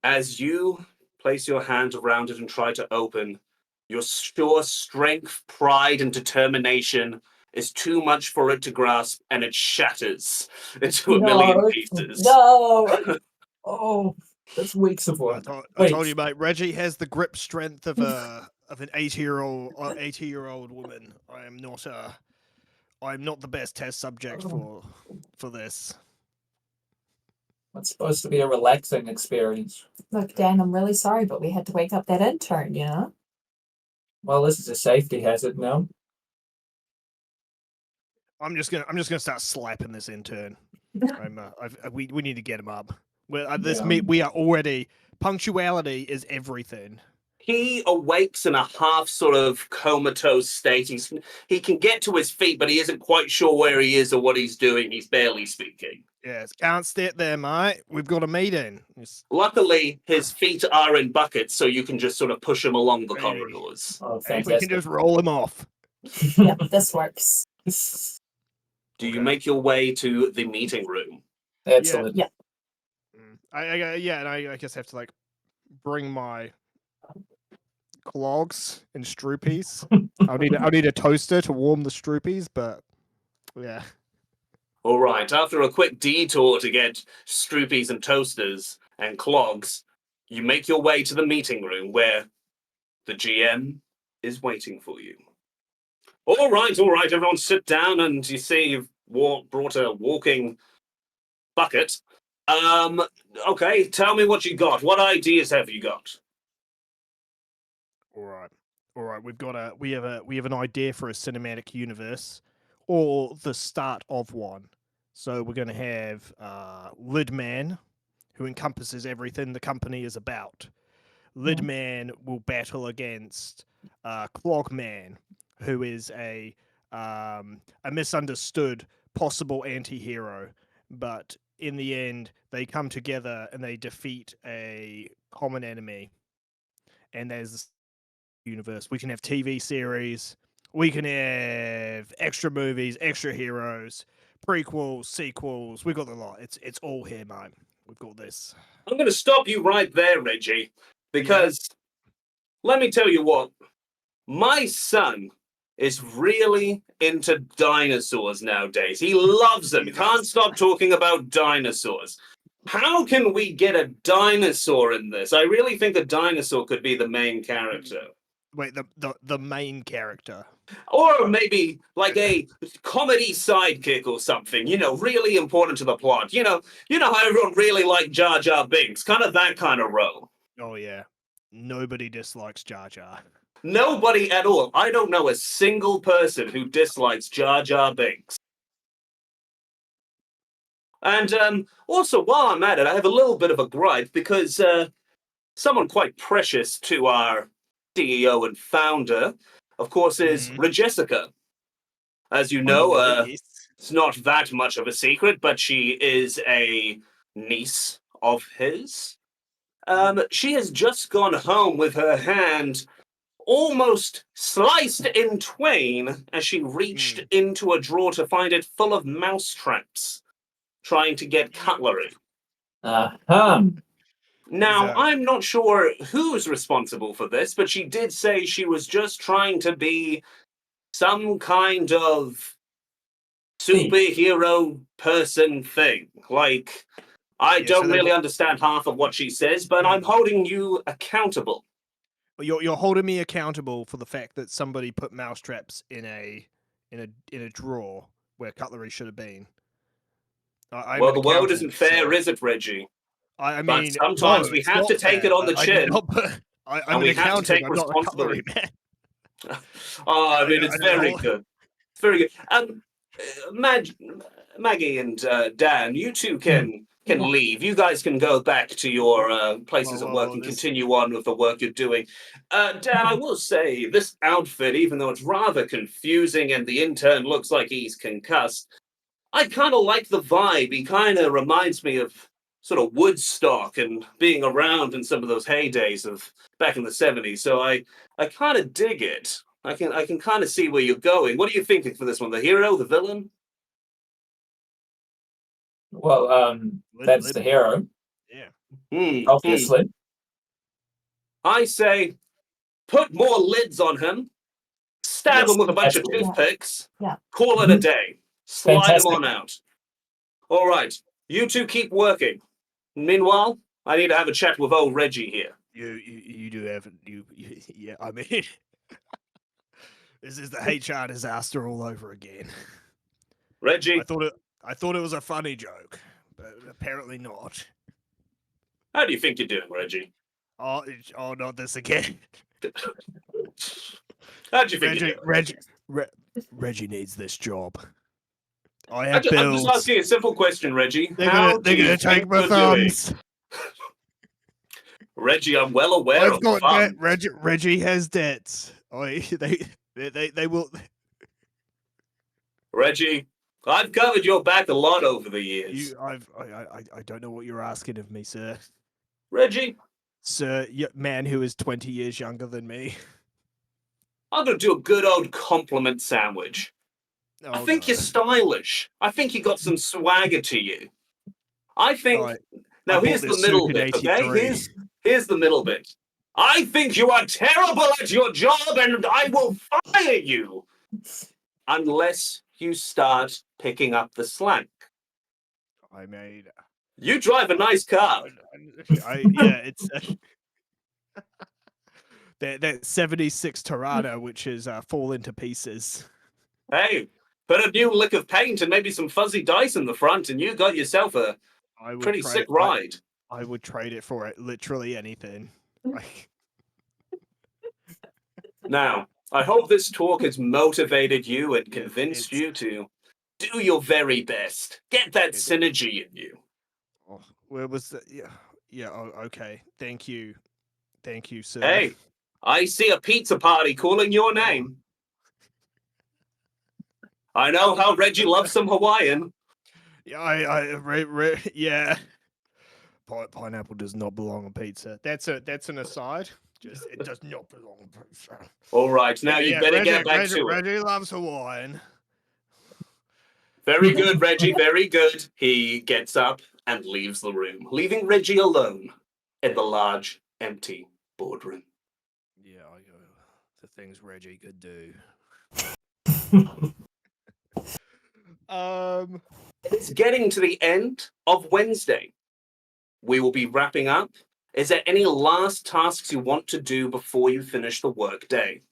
As you place your hand around it and try to open, your sure strength, pride, and determination is too much for it to grasp, and it shatters into a million pieces. No. oh, that's weeks of work. I told you, mate. Reggie has the grip strength of an 80-year-old woman. I'm not the best test subject for this. It's supposed to be a relaxing experience. Look, Dan, I'm really sorry, but we had to wake up that intern, you know? Well, this is a safety hazard now. I'm just gonna start slapping this intern. We need to get him up. Yeah. We are already punctuality is everything. He awakes in a half sort of comatose state. He can get to his feet, but he isn't quite sure where he is or what he's doing. He's barely speaking. Yes, can't sit there, mate. We've got a meeting. Luckily, his feet are in buckets, so you can just sort of push him along the Hey. corridors. Oh, Hey, we can fantastic. just roll him off. Yeah, this works. Do you Okay. make your way to the meeting room? Excellent. Yeah. And I guess I have to like bring my clogs and stroopies. I'll need a toaster to warm the stroopies, but yeah. All right, after a quick detour to get stroopies and toasters and clogs, you make your way to the meeting room where the GM is waiting for you. All right, everyone sit down, and you see you've brought a walking bucket. Okay, tell me what you got. What ideas have you got? All right. We have an idea for a cinematic universe, or the start of one. So we're gonna have Lidman, who encompasses everything the company is about. Yeah. Lidman will battle against Clogman, who is a misunderstood possible anti-hero, but in the end they come together and they defeat a common enemy. And there's this universe. We can have TV series, we can have extra movies, extra heroes, prequels, sequels. We got the lot. It's all here, mate. We've got this. I'm going to stop you right there, Reggie, because let me tell you what, my son is really into dinosaurs nowadays. He loves them. Jesus. Can't stop talking about dinosaurs. How can we get a dinosaur in this? I really think a dinosaur could be the main character. Wait, the main character. Or maybe like a comedy sidekick or something, really important to the plot. You know how everyone really liked Jar Jar Binks, kind of that kind of role. Oh yeah. Nobody dislikes Jar Jar. Nobody at all. I don't know a single person who dislikes Jar Jar Binks. And also, while I'm at it, I have a little bit of a gripe because someone quite precious to our CEO and founder, of course, is Regessica. As you know, Yes. it's not that much of a secret, but she is a niece of his. She has just gone home with her hand almost sliced in twain as she reached into a drawer to find it full of mouse traps, trying to get cutlery. Uh-huh. Now, I'm not sure who's responsible for this, but she did say she was just trying to be some kind of superhero person thing. Like, I don't really understand half of what she says, but I'm holding you accountable. You're holding me accountable for the fact that somebody put mousetraps in a drawer where cutlery should have been. Well, the world isn't fair, is it, Reggie? I But mean, sometimes no, we it's have not to take fair. it on the I did chin. not put- I'm And an we have to accountant. take I'm not a cutlery responsibility. man. Oh, I mean, it's I don't very know. good. It's very good. Maggie and Dan, you two can leave. You guys can go back to your places of work and continue on with the work you're doing. Dan, I will say, this outfit, even though it's rather confusing and the intern looks like he's concussed, I kind of like the vibe. He kind of reminds me of sort of Woodstock and being around in some of those heydays of back in the 70s. So I kind of dig it. I can kind of see where you're going. What are you thinking for this one? The hero, the villain? Well, that's the hero, Yeah. obviously. I say put more lids on him, stab Yes, him with a bunch of absolutely. toothpicks, Yeah. call it a day, slide Fantastic. him on out. All right, you two keep working. Meanwhile, I need to have a chat with old Reggie here. You do have yeah. I mean, this is the HR disaster all over again. Reggie, I thought it was a funny joke, but apparently not. how do you think you're doing, Reggie? Oh, not this again. How do you think you're doing? Reggie needs this job. I I'm have just bills. asking a simple question, Reggie. They're How gonna do you take think my you're doing? thumbs. Reggie, I'm well aware I've of got fun. debt. Reggie has debts. They will. Reggie, I've covered your back a lot over the years. I don't know what you're asking of me, sir. Reggie, Sir, man who is 20 years younger than me. I'm going to do a good old compliment sandwich. I think you're stylish. I think you got some swagger to you. I think... Now, here's the middle bit, okay? Here's the middle bit. I think you are terrible at your job and I will fire you unless you start picking up the slack. I made. You drive a nice car. Yeah, it's that 76 Tirana, which is fall into pieces. Hey, put a new lick of paint and maybe some fuzzy dice in the front, and you got yourself a pretty sick ride. I would trade it for literally anything. Now, I hope this talk has motivated you and convinced you to do your very best. Get that synergy in you. Where was the? Yeah. Yeah. Oh, okay. Thank you. Thank you, sir. Hey, I see a pizza party calling your Oh. name. I know how Reggie loves some Hawaiian. Yeah. Yeah. Pineapple does not belong on pizza. That's an aside. Just it does not belong on pizza. All right, now you better get back to it. Reggie loves Hawaiian. Very good, Reggie, very good. He gets up and leaves the room, leaving Reggie alone in the large, empty boardroom. Yeah, I go. The things Reggie could do. It's getting to the end of Wednesday. We will be wrapping up. Is there any last tasks you want to do before you finish the work day?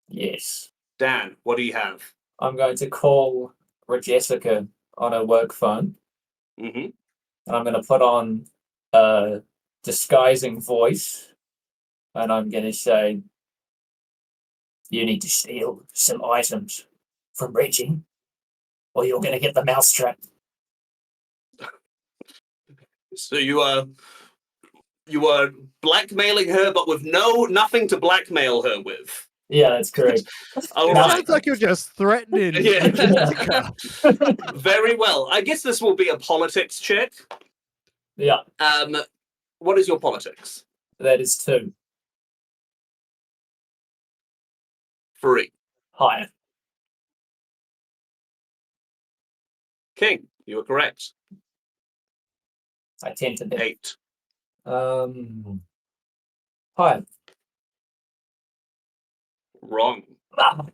Yes. Dan, what do you have? I'm going to call Jessica on her work phone, Mm-hmm. and I'm going to put on a disguising voice, and I'm going to say, "You need to steal some items from Reggie, or you're going to get the mousetrap." So you are blackmailing her, but with nothing to blackmail her with. Yeah, that's correct. All It right. sounds like you're just threatening Yeah. Jessica. Very well. I guess this will be a politics check. Yeah, What is your politics? that is 2. 3. Higher. King, you are correct. I tend to be. 8. Higher. Wrong. Ah,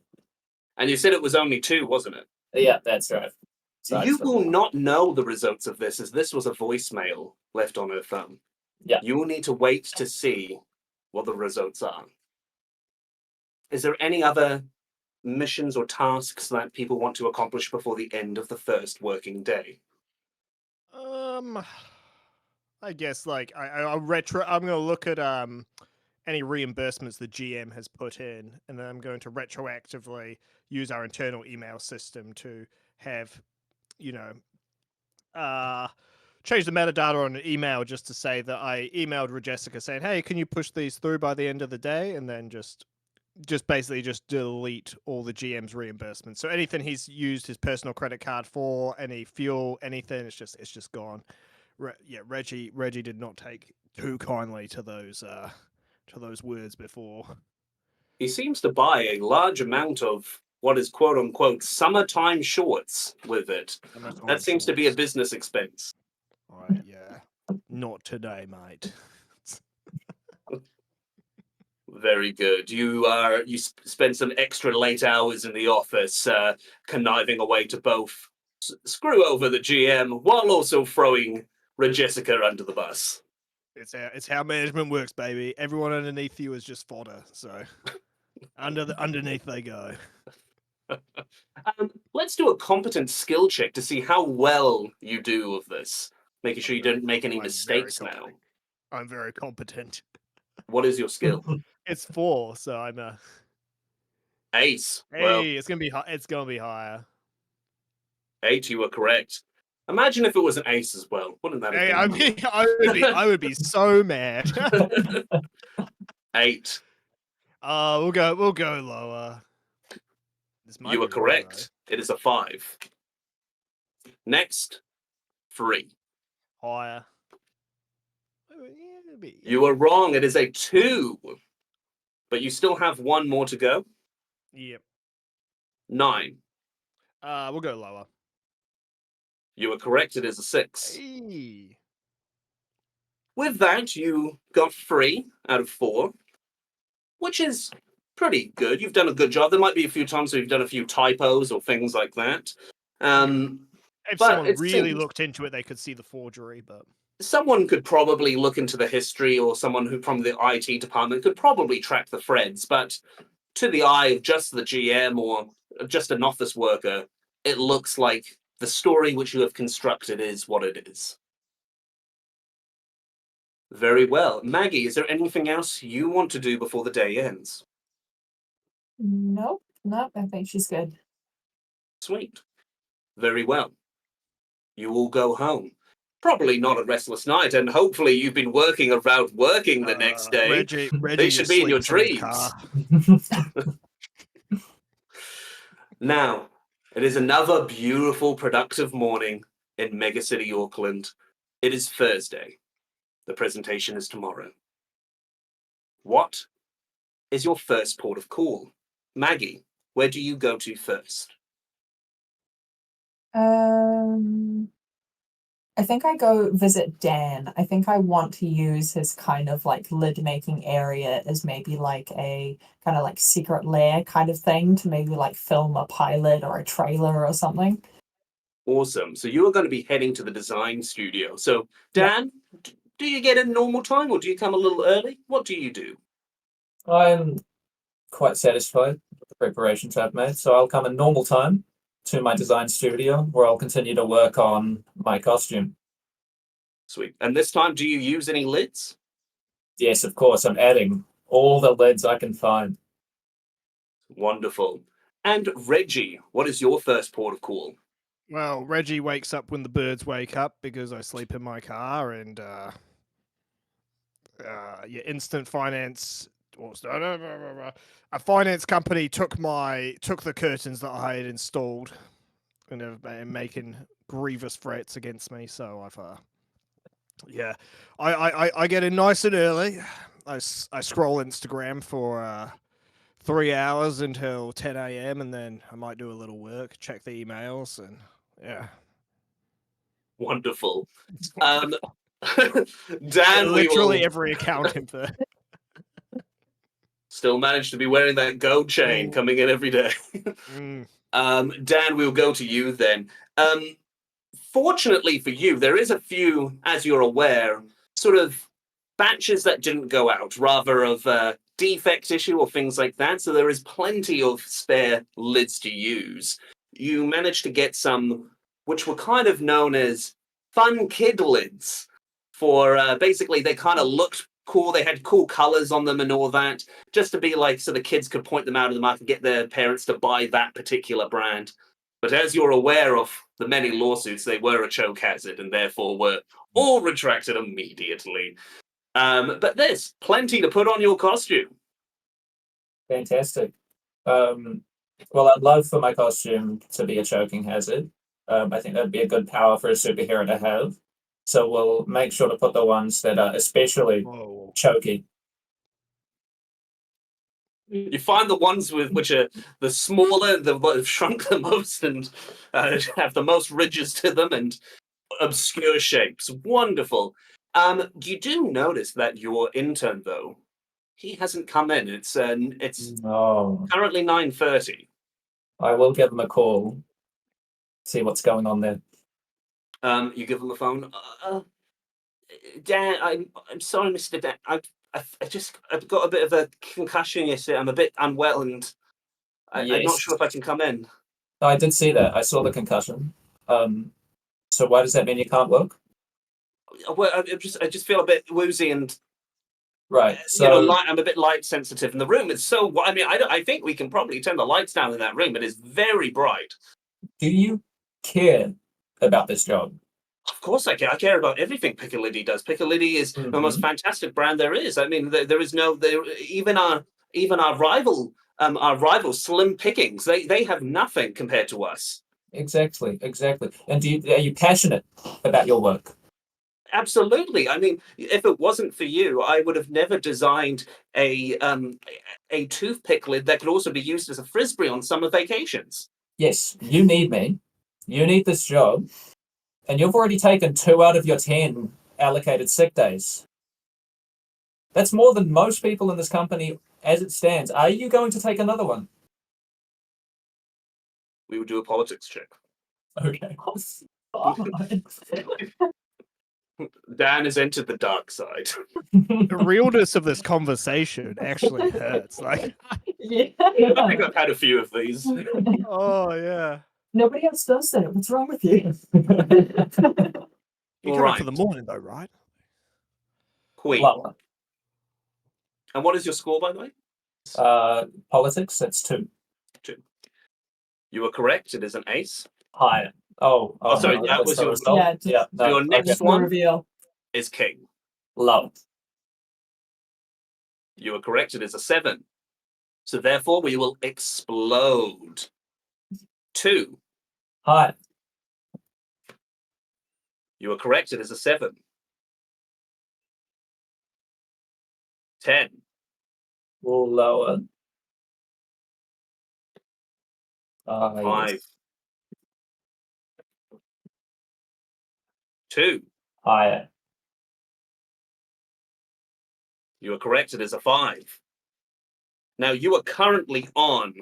And you said it was only 2, wasn't it? yeah, that's right. So You will not know the results of this, as this was a voicemail left on her phone. Yeah. You will need to wait to see what the results are. Is there any other missions or tasks that people want to accomplish before the end of the first working day? I guess like I'm gonna look at any reimbursements the GM has put in, and then I'm going to retroactively use our internal email system to have, you know, change the metadata on an email just to say that I emailed Jessica saying, "Hey, can you push these through by the end of the day?" And then just basically just delete all the GM's reimbursements. So anything he's used his personal credit card for, any fuel, anything, it's just gone. Reggie did not take too kindly to those words before. He seems to buy a large amount of what is quote unquote summertime shorts with it. That seems to be a business expense. Right, yeah. Not today, mate. Very good. You spend some extra late hours in the office, conniving away to both screw over the GM while also throwing Jessica under the bus. It's how management works, baby. Everyone underneath you is just fodder. So underneath they go. Let's do a competent skill check to see how well you do of this, making sure you don't make any mistakes now. I'm very competent. What is your skill? It's 4, so I'm a Ace. hey. Well, It's gonna be higher. 8, you were correct. Imagine if it was an ace as well. Wouldn't that have Hey, been? I would be so mad. 8. We'll go lower. This might You were be wrong, correct. It is a 5. Next, 3. though. Higher. You were wrong. It is a 2. But you still have 1 more to go. Yep. 9. We'll go lower. You were correct. It is a 6. Hey. With that, you got 3 out of 4, which is pretty good. You've done a good job. There might be a few times where you've done a few typos or things like that. If But someone it really seems- looked into it, they could see the forgery. But someone could probably look into the history, or someone who from the IT department could probably track the threads. But to the eye of just the GM or just an office worker, it looks like the story which you have constructed is what it is. Very well. Maggie, is there anything else you want to do before the day ends? Nope, I think she's good. Sweet. Very well. You all go home. Probably not a restless night, and hopefully you've been working around working the next day. Reggie They should is be in your sleeps in his dreams. car. Now, it is another beautiful, productive morning in megacity Auckland. It is Thursday. The presentation is tomorrow. What is your first port of call? Maggie, where do you go to first? I think I go visit Dan. I think I want to use his kind of like lid making area as maybe like a kind of like secret lair kind of thing to maybe like film a pilot or a trailer or something. Awesome. So you are going to be heading to the design studio. So, Yeah. Dan, do you get in normal time or do you come a little early? What do you do? I'm quite satisfied with the preparations I've made, so I'll come in normal time to my design studio where I'll continue to work on my costume. Sweet. And this time, do you use any lids? Yes, of course, I'm adding all the lids I can find. Wonderful. And Reggie, what is your first port of call? Well, Reggie wakes up when the birds wake up because I sleep in my car, and yeah, instant finance. A finance company took the curtains that I had installed, and have been making grievous threats against me. So I've yeah, I get in nice and early. I scroll Instagram for 3 hours until 10 a.m. and then I might do a little work, check the emails, and yeah. Wonderful. It's Dan, literally we will every account in there. still manage to be wearing that gold chain coming in every day. Mm. Dan, we'll go to you then. Fortunately for you, there is a few, as you're aware, sort of batches that didn't go out, rather of defect issue or things like that. So there is plenty of spare lids to use. You managed to get some, which were kind of known as fun kid lids. For basically, they kind of looked cool. They had cool colors on them and all that, just to be like so the kids could point them out of the market and get their parents to buy that particular brand. But as you're aware of the many lawsuits, they were a choke hazard and therefore were all retracted immediately. But there's plenty to put on your costume. Fantastic. Well, I'd love for my costume to be a choking hazard. I think that'd be a good power for a superhero to have. So we'll make sure to put the ones that are especially Whoa. choky. You find the ones with which are the smaller, the have shrunk the most, and have the most ridges to them and obscure shapes. Wonderful. You do notice that your intern, though, he hasn't come in. It's Oh, currently 9:30. I will give them a call. See what's going on there. You give him the phone. Dan, I'm sorry, Mr. Dan. I've got a bit of a concussion yesterday. I'm a bit unwell, and I'm not Yes. sure if I can come in. I did see that. I saw the concussion. So why does that mean you can't work? Well, I just feel a bit woozy, and Right. So I'm a bit light sensitive. And the room is so. I mean, I think we can probably turn the lights down in that room. It is very bright. do you care about this job? Of course, I care. I care about everything Piccalilli does. Piccalilli is the most fantastic brand there is. I mean, there is no even our rival Slim Pickings. They have nothing compared to us. Exactly. And are you passionate about your work? Absolutely. I mean, if it wasn't for you, I would have never designed a toothpick lid that could also be used as a frisbee on summer vacations. Yes, you need me. You need this job. And you've already taken 2 out of your 10 allocated sick days. That's more than most people in this company as it stands. Are you going to take another one? We would do a politics check. Okay. Dan has entered the dark side. The realness of this conversation actually hurts. Like, Yeah. I think I've had a few of these. oh yeah. Nobody else does that. What's wrong with you? You're All coming right. for the morning though, right? Queen. Lower. And what is your score, by the way? Politics, that's 2. 2. You are correct. It is an ace. Higher. Oh, sorry, no, that that's was the your- result. Yeah, just- Yeah, So no, your okay. next Just the one reveal. is king. Low. You are correct. It is a 7. So therefore, we will explode. 2. High. You are correct. It is a 7. 10. Lower. 5. Yes. 2. Higher. You are correct. It is a 5. Now you are currently on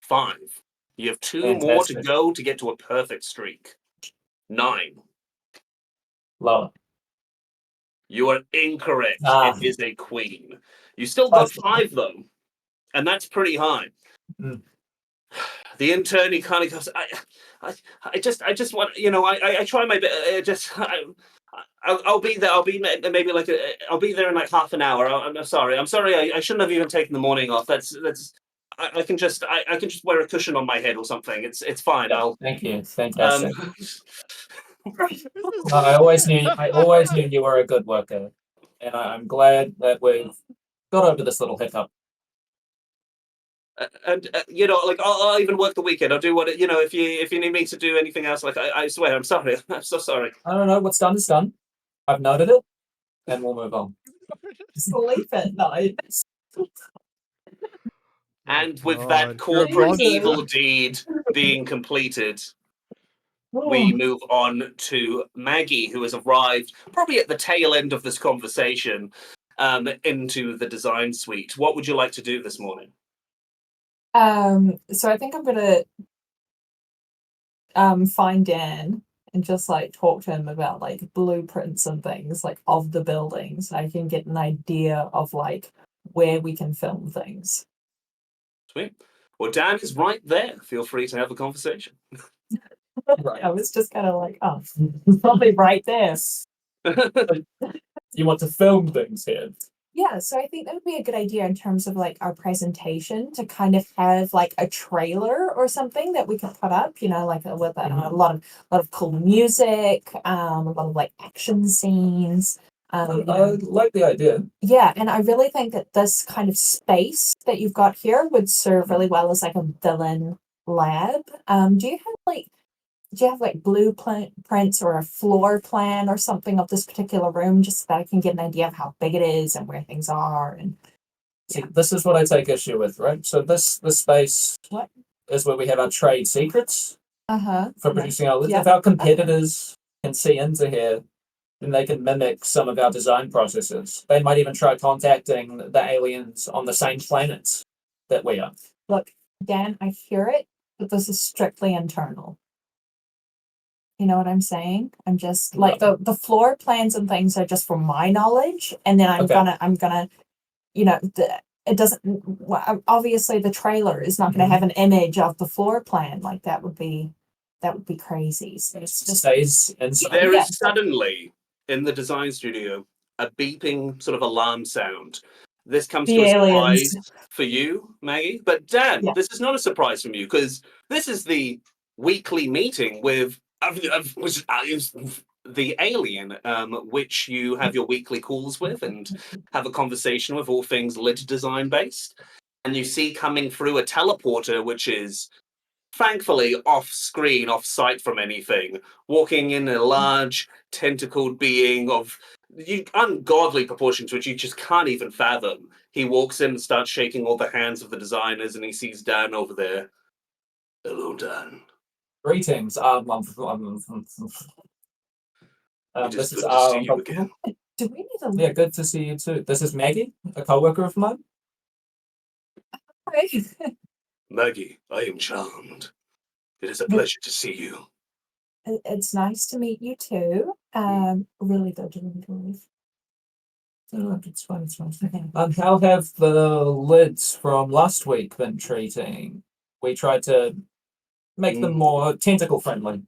5. You have 2 more to Fantastic. go to get to a perfect streak. 9. Lower. You are incorrect. Ah. It is a queen. You still got Okay. 5 though, and that's pretty high. Mm. The intern, he kind of goes, I just want, I try my best. I'll be there. I'll be maybe like I'll be there in like half an hour. I'm sorry. I shouldn't have even taken the morning off. I can just wear a cushion on my head or something. It's fine. Yeah, I'll thank you. um. Fantastic. I always knew you were a good worker, and I'm glad that we've got over this little hiccup. And like I'll even work the weekend. I'll do what if you need me to do anything else. Like I swear, I'm sorry. I'm so sorry. I don't know. What's done is done. I've noted it, and we'll move on. Sleep at night. And with that God, you're a corporate monster. evil deed being completed, we move on to Maggie, who has arrived probably at the tail end of this conversation into the design suite. What would you like to do this morning? So I think I'm gonna find Dan and just like talk to him about like blueprints and things like of the buildings. I can get an idea of like where we can film things. Sweet. Well, Dan is right there. Feel free to have a conversation. Right. I was just kind of like, oh, probably right there. You want to film things here? Yeah, so I think that would be a good idea in terms of like our presentation to kind of have like a trailer or something that we can put up, like with a lot of cool music, a lot of like action scenes. I like the idea. Yeah, and I really think that this kind of space that you've got here would serve really well as like a villain lab. Do you have like blueprints or a floor plan or something of this particular room, just so that I can get an idea of how big it is and where things are? And See, this is what I take issue with, right? So this space What? is where we have our trade secrets for Yeah. producing our lids. Yeah. If our competitors can see into here, then they can mimic some of our design processes. They might even try contacting the aliens on the same planets that we are. Look, Dan, I hear it, but this is strictly internal. You know what I'm saying? I'm just like the floor plans and things are just for my knowledge, and then I'm Okay. gonna it doesn't obviously the trailer is not going to have an image of the floor plan. Like that would be crazy. So it's just Stays inside. There Yeah. is suddenly in the design studio a beeping sort of alarm sound. This comes The to a aliens. surprise for you, Maggie. But Dan, Yeah. this is not a surprise from you because this is the weekly meeting with the alien, which you have your weekly calls with and have a conversation with, all things lid design based. And you see coming through a teleporter, which is thankfully off screen, off sight from anything, walking in a large tentacled being of ungodly proportions, which you just can't even fathom. He walks in and starts shaking all the hands of the designers, and he sees Dan over there. Hello, Dan. Greetings. It is This is good to see you again. Do we need a Yeah, good to see you too. This is Maggie, a coworker of mine. Maggie, I am charmed. It is a pleasure to see you. It's nice to meet you too. Really though, do we need to leave? Oh, it's fine, it's fine. And how have the lids from last week been treating? We tried to make them more tentacle friendly.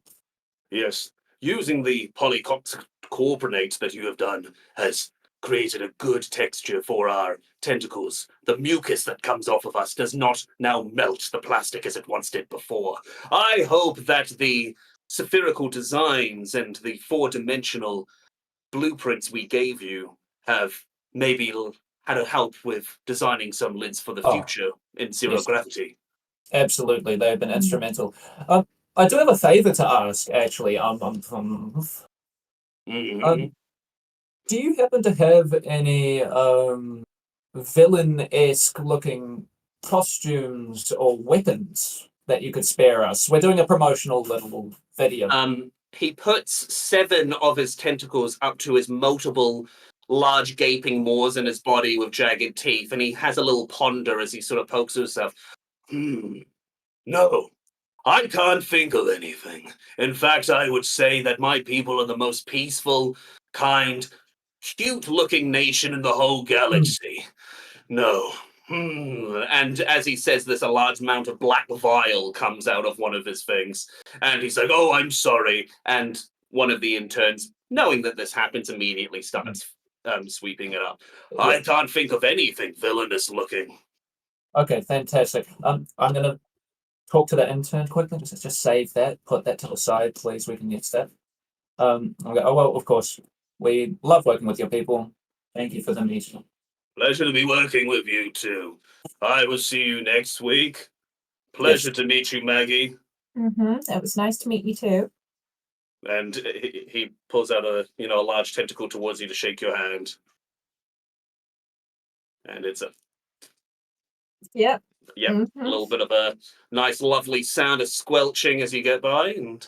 Yes, using the polycarbonate that you have done has created a good texture for our tentacles. The mucus that comes off of us does not now melt the plastic as it once did before. I hope that the spherical designs and the four-dimensional blueprints we gave you have maybe had a help with designing some lids for the Oh, future in zero yes. gravity. Absolutely, they've been instrumental. I do have a favor to ask, actually. Mhm. Do you happen to have any villain-esque looking costumes or weapons that you could spare us? We're doing a promotional little video. He puts 7 of his tentacles up to his multiple large gaping maws in his body with jagged teeth, and he has a little ponder as he sort of pokes himself. No, I can't think of anything. In fact, I would say that my people are the most peaceful, kind, cute-looking nation in the whole galaxy. No. And as he says this, a large amount of black vial comes out of one of his things. And he's like, oh, I'm sorry. And one of the interns, knowing that this happens, immediately starts sweeping it up. I can't think of anything villainous looking. Okay, fantastic. I'm gonna talk to that intern quickly. Just save that. Put that to the side, please. We can get that. I'll go, oh well, of course. We love working with your people. Thank you for the meeting. Pleasure to be working with you too. I will see you next week. Pleasure to meet you, Maggie. It was nice to meet you too. And he pulls out a large tentacle towards you to shake your hand. And it's a Yep. a little bit of a nice, lovely sound of squelching as you get by, and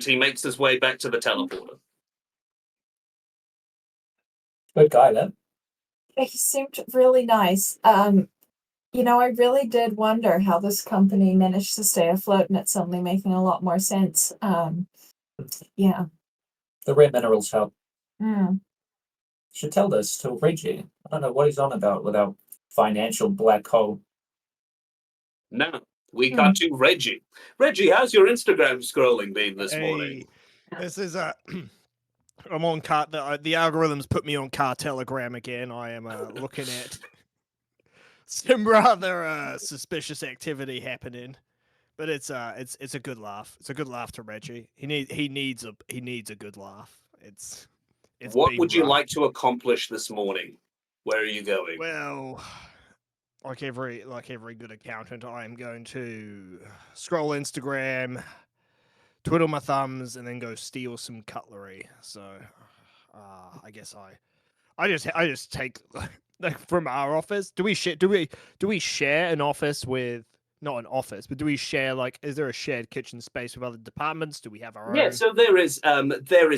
he makes his way back to the teleporter. Good guy, then. He seemed really nice. I really did wonder how this company managed to stay afloat, and it's suddenly making a lot more sense. Yeah. The rare minerals help. Mm. Should tell this to Reggie. I don't know what he's on about without financial black hole. Now, we got to Reggie. Reggie, how's your Instagram scrolling been this morning? This is I'm on the algorithms put me on Telegram again. I am looking at some rather suspicious activity happening, but it's a good laugh. It's a good laugh to Reggie. He needs a good laugh. It's What been would you rough. like to accomplish this morning? Where are you going? Well, like every good accountant, I am going to scroll Instagram, twiddle my thumbs, and then go steal some cutlery. So, I guess I just take like from our office. Do we share an office with, not an office, but do we share, like, is there a shared kitchen space with other departments? Do we have our own? Yeah, so there is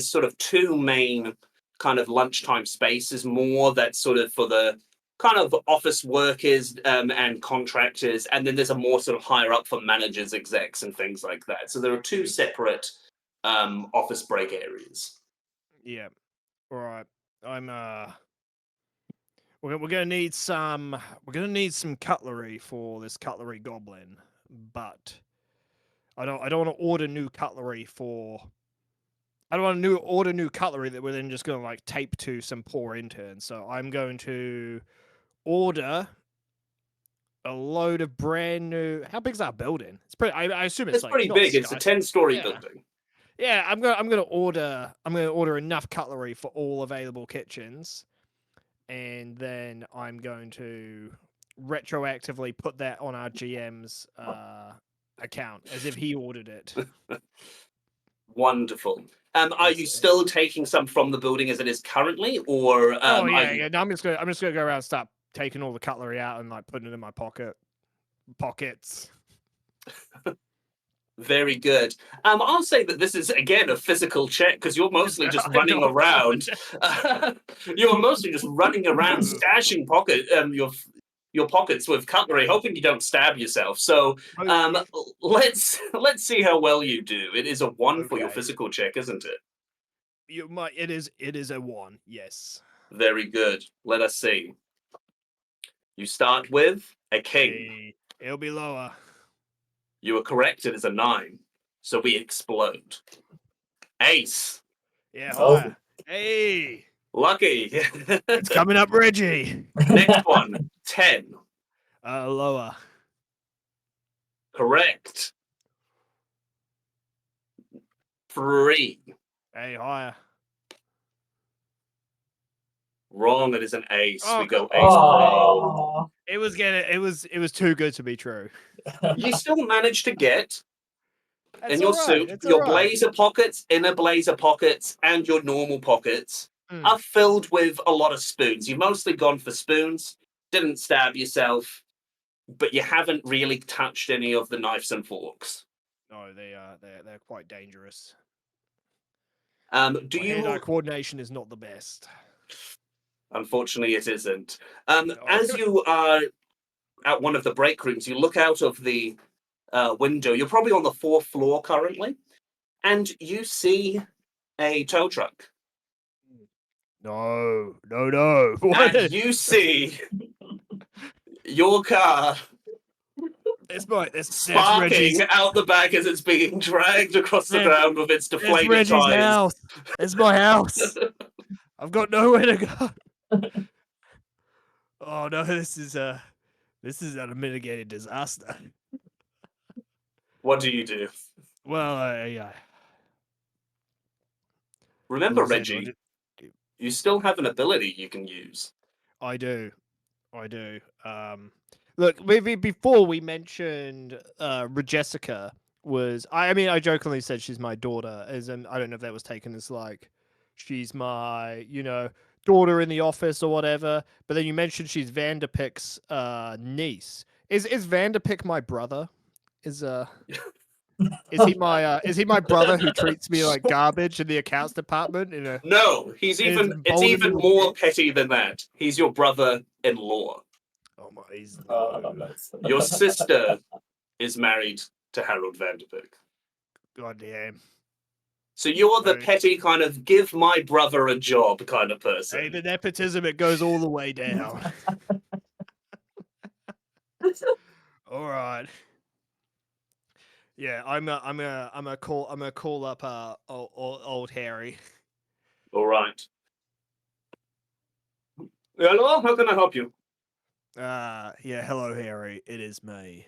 sort of 2 main kind of lunchtime spaces, more that's sort of for the kind of office workers and contractors, and then there's a more sort of higher up for managers, execs, and things like that. So there are 2 separate office break areas. Yeah. All right. I'm we're gonna need some cutlery for this cutlery goblin, but I don't want to order new cutlery for. I don't want to order new cutlery that we're then just gonna like tape to some poor intern. So I'm going to order a load of brand new. How big's our building? It's pretty. I assume it's like pretty not big. It's a 10-story yeah. building. Yeah, I'm gonna order enough cutlery for all available kitchens, and then I'm going to retroactively put that on our GM's account as if he ordered it. Wonderful. Are you still taking some from the building as it is currently, or Oh yeah. No, I'm just gonna go around and start taking all the cutlery out and like putting it in my pockets. Very good. I'll say that this is again a physical check because you're mostly just running around. You're mostly just running around, stashing your pockets with cutlery, hoping you don't stab yourself. So let's see how well you do. It is a 1 for your physical check, isn't it? It is a 1. Yes. Very good. Let us see. You start with a king. Hey, it'll be lower. You are correct. It is a 9. So we explode. Ace. Yeah. Higher. Hey. Lucky. It's coming up, Reggie. Next one. 10. 3. Hey, higher. Wrong. It is an ace. Oh, We go ace. Oh, It was too good to be true. You still managed to get That's in your all right. suit, It's your all right. blazer pockets, inner blazer pockets, and your normal pockets Mm. are filled with a lot of spoons. You've mostly gone for spoons, didn't stab yourself, but you haven't really touched any of the knives and forks. No, they're quite dangerous. Do My you? hand-eye coordination is not the best. Unfortunately, it isn't. No. As you are at one of the break rooms, you look out of the window. You're probably on the 4th floor currently, and you see a tow truck. No. What? And you see your car That's Reggie. sparking out the back as it's being dragged across the Yeah, ground with its It's deflated Reggie's tires. house. It's my house. I've got nowhere to go. Oh no, this is an unmitigated disaster. What do you do? Well, yeah. Remember, As I said, Reggie, you still have an ability you can use. I do. Look, maybe before we mentioned Jessica was. I mean, I jokingly said she's my daughter, as in I don't know if that was taken as like she's my daughter in the office or whatever. But then you mentioned she's Vanderpick's niece. Is Vanderpick my brother? Is he my brother who treats me like garbage in the accounts department? No, it's even more petty than that. He's your brother-in-law. Oh my, he's Your sister is married to Harold Vanderpick. goddamn. So you're the Right. petty kind of give my brother a job kind of person. Hey, the nepotism, it goes all the way down. All right. Yeah, I'm gonna call up old Harry. All right. Hello, how can I help you? Yeah, hello Harry. It is me.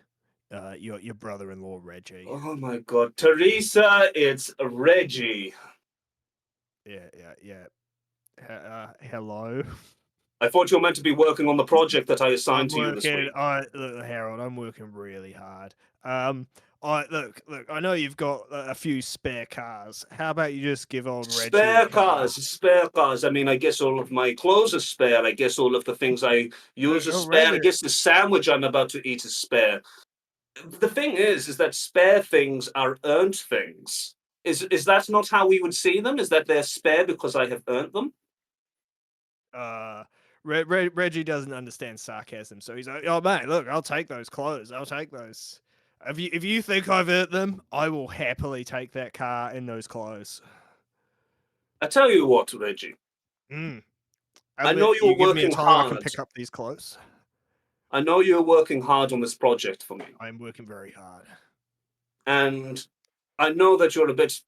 Your brother-in-law Reggie. Oh my God, Teresa, it's Reggie. Yeah. Hello. I thought you were meant to be working on the project that I assigned to you this week. Look, Harold, I'm working really hard. Look. I know you've got a few spare cars. How about you just give old Reggie Spare a car? spare cars. I mean, I guess all of my clothes are spare. I guess all of the things I use are spare. I Reggie. guess the sandwich I'm about to eat is spare. The thing is that spare things are earned things. Is that not how we would see them? Is that they're spare because I have earned them? Reggie doesn't understand sarcasm, so he's like, "Oh man, look, I'll take those clothes. I'll take those. If you think I've earned them, I will happily take that car and those clothes." I tell you what, Reggie. I know you're give me a working time I can hard. pick up these clothes. I know you're working hard on this project for me. I am working very hard. And I know that you're a bit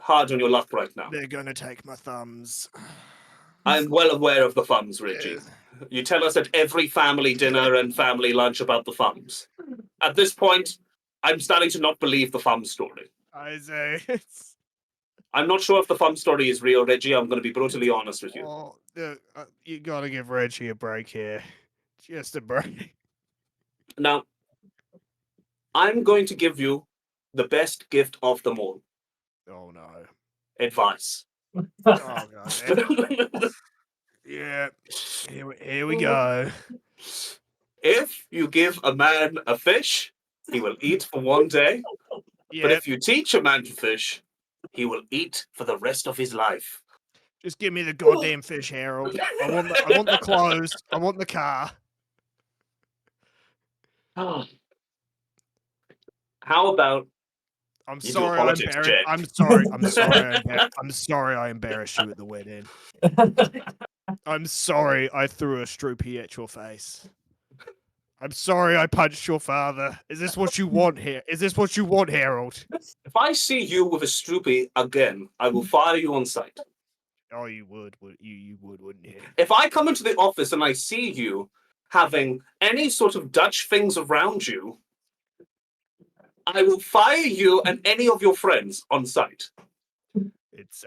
hard on your luck right now. They're gonna take my thumbs. I'm well aware of the thumbs, Reggie. Yes. You tell us at every family dinner and family lunch about the thumbs. At this point, I'm starting to not believe the thumb story. I say, I'm not sure if the thumb story is real, Reggie. I'm going to be brutally honest with you. oh, you gotta give Reggie a break here, just a break. Now, I'm going to give you the best gift of them all. Oh no. Advice. Oh god. Yeah. Here we go. If you give a man a fish, he will eat for one day. But Yeah. if you teach a man to fish, he will eat for the rest of his life. Just give me the goddamn fish, Harold. I want the clothes. I want the car. How about I'm you do sorry. politics, Jed? I'm sorry. I'm sorry. I embarrassed you at the wedding. I'm sorry. I threw a stroopy at your face. I'm sorry. I punched your father. Is this what you want here? Is this what you want, Harold? If I see you with a stroopy again, I will fire you on sight. Oh, you would you would, wouldn't you? If I come into the office and I see you having any sort of Dutch things around you, I will fire you and any of your friends on sight. It's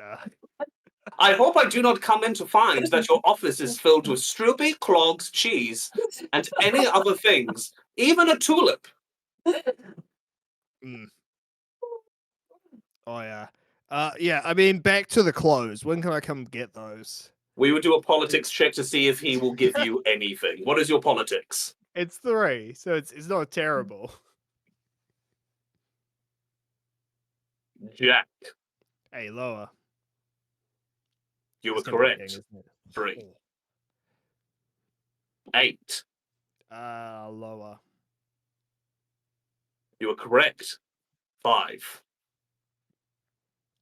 I hope I do not come in to find that your office is filled with stroopy, clogs, cheese, and any other things, even a tulip. mm. Oh yeah. Yeah, I mean, back to the clothes. When can I come get those? We would do a politics check to see if he will give you anything. What is your politics? It's 3, so it's not terrible. Jack, Hey, lower. you were That's gonna be king, correct. isn't it? 3. 8, Lower. you were correct. 5.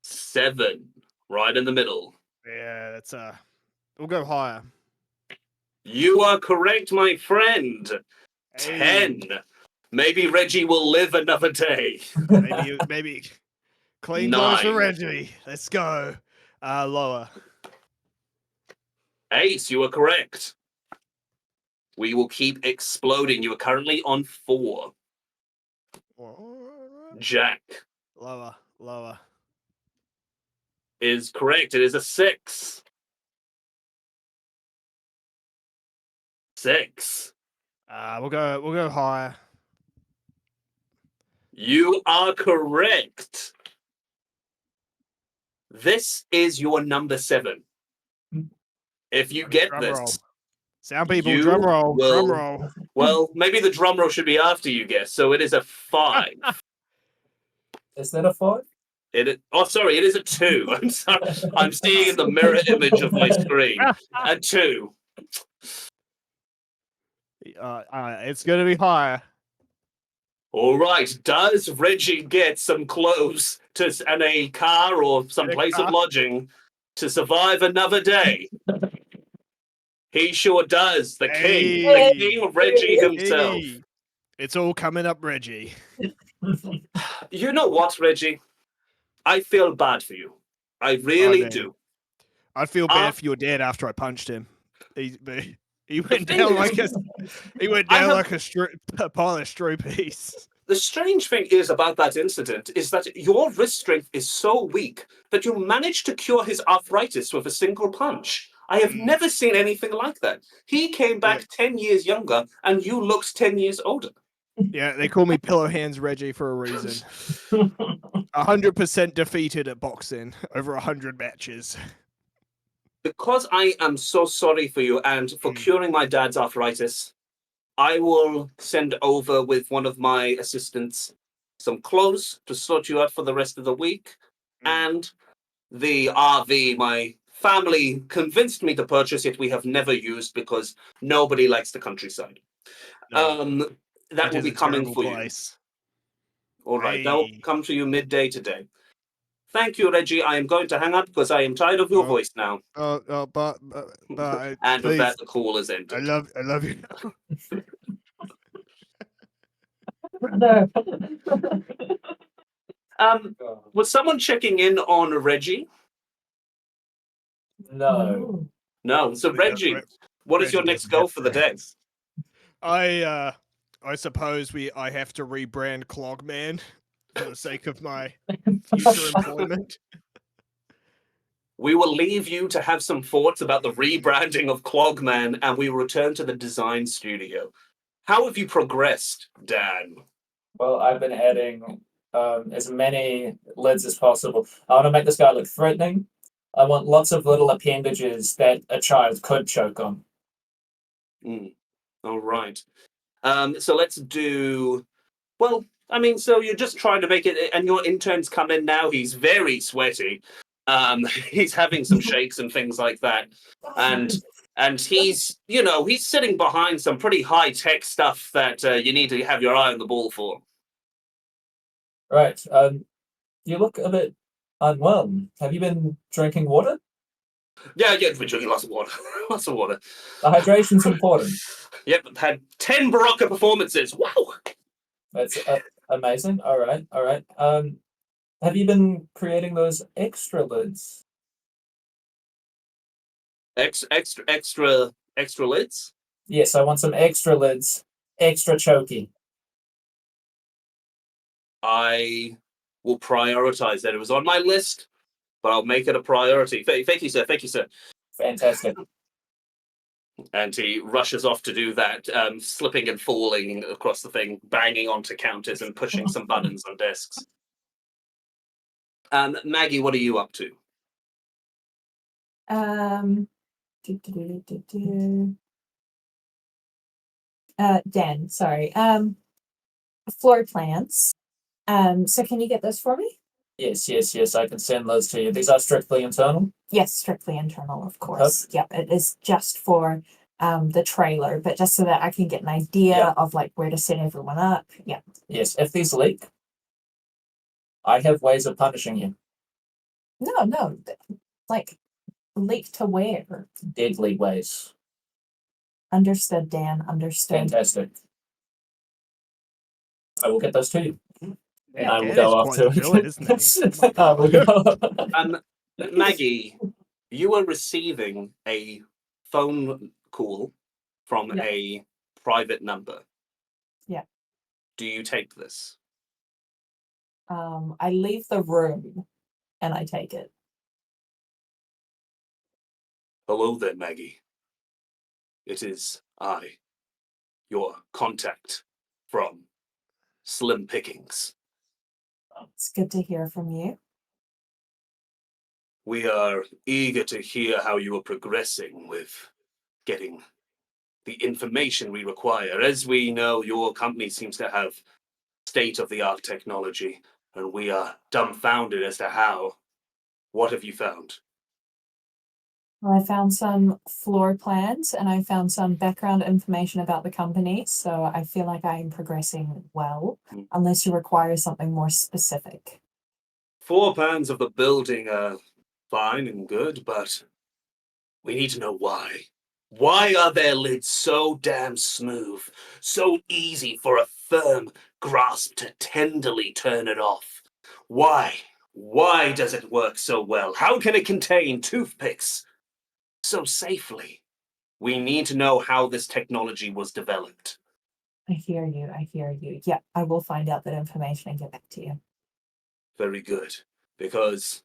7, right in the middle. Yeah, that's we'll go higher. You are correct, my friend. Hey. 10. Maybe Reggie will live another day. Maybe clean clothes for 9. Reggie. Let's go. Lower. Ace, you are correct. We will keep exploding. You are currently on 4. Jack Lower. is correct. It is a 6. 6. We'll go higher. You are correct. This is your number 7. If you get Drum this, roll. Sound people, you drum roll. will- Drum roll. well, maybe the drum roll should be after you guess. So it is a 5. Is that a 5? Sorry, it is a 2. I'm sorry. I'm seeing the mirror image of my screen. A 2. It's gonna be higher. All right. Does Reggie get some clothes and a car or some And a place of car. lodging to survive another day? He sure does. The king, Hey. the king Reggie himself. Hey. It's all coming up, Reggie. You know what, Reggie? I feel bad for you. I really man. do. I feel bad for your dad after I punched him. He went thing down is- like he went I down have- like a pile of straw peas. The strange thing is about that incident is that your wrist strength is so weak that you managed to cure his arthritis with a single punch. I have never seen anything like that. He came back 10 years younger and you looked 10 years older. Yeah, they call me Pillow Hands Reggie for a reason. 100% defeated at boxing over 100 matches. Because I am so sorry for you and for curing my dad's arthritis, I will send over with one of my assistants some clothes to sort you out for the rest of the week. And the RV my family convinced me to purchase, yet we have never used because nobody likes the countryside. No, That it will is be a coming terrible for place. you. All right, that will Hey. come to you midday today. Thank you, Reggie. I am going to hang up because I am tired of your voice now. But And with please, that, the call is ended. I love you. No. Was someone checking in on Reggie? No. No. So Reggie, what is your Reggie next doesn't goal have for the day? friends. I suppose I have to rebrand Clogman for the sake of my future employment. We will leave you to have some thoughts about the rebranding of Clogman, and we will return to the design studio. How have you progressed, Dan? Well, I've been adding as many lids as possible. I want to make this guy look threatening. I want lots of little appendages that a child could choke on. All right. So let's do. Well, I mean, so you're just trying to make it, and your intern's come in now. He's very sweaty. He's having some shakes and things like that, and he's he's sitting behind some pretty high tech stuff that you need to have your eye on the ball for. Right. You look a bit unwell. Have you been drinking water? Yeah, we're drinking lots of water. Lots of water. The hydration's important. Yep, had 10 Baraka performances. Wow. That's amazing. All right. Have you been creating those extra lids? Extra lids. Yes, I want some extra lids. Extra choky. I will prioritize that. It was on my list, but I'll make it a priority. Thank you, sir. Thank you, sir. Fantastic. And he rushes off to do that, slipping and falling across the thing, banging onto counters and pushing some buttons on desks. Maggie, what are you up to? Dan, sorry. Floor plans. So can you get those for me? Yes. I can send those to you. These are strictly internal. Yes, strictly internal, of course. Yep, it is just for the trailer, but just so that I can get an idea of like where to set everyone up. Yeah. Yes, if these leak, I have ways of punishing you. No, like leak to where? Deadly ways. Understood, Dan. Understood. Fantastic. I will get those to you. And I will Dan go is off quite to the villain, isn't he? I will go. Maggie, you are receiving a phone call from a private number. Yeah. Do you take this? I leave the room and I take it. Hello there, Maggie. It is I, your contact from Slim Pickings. It's good to hear from you. We are eager to hear how you are progressing with getting the information we require. As we know, your company seems to have state-of-the-art technology, and we are dumbfounded as to how. What have you found? Well, I found some floor plans and I found some background information about the company, so I feel like I am progressing well, unless you require something more specific. 4 plans of the building are fine and good, but we need to know why. Why are their lids so damn smooth, so easy for a firm grasp to tenderly turn it off? Why? Why does it work so well? How can it contain toothpicks so safely? We need to know how this technology was developed. I hear you. Yeah, I will find out that information and get back to you. Very good, because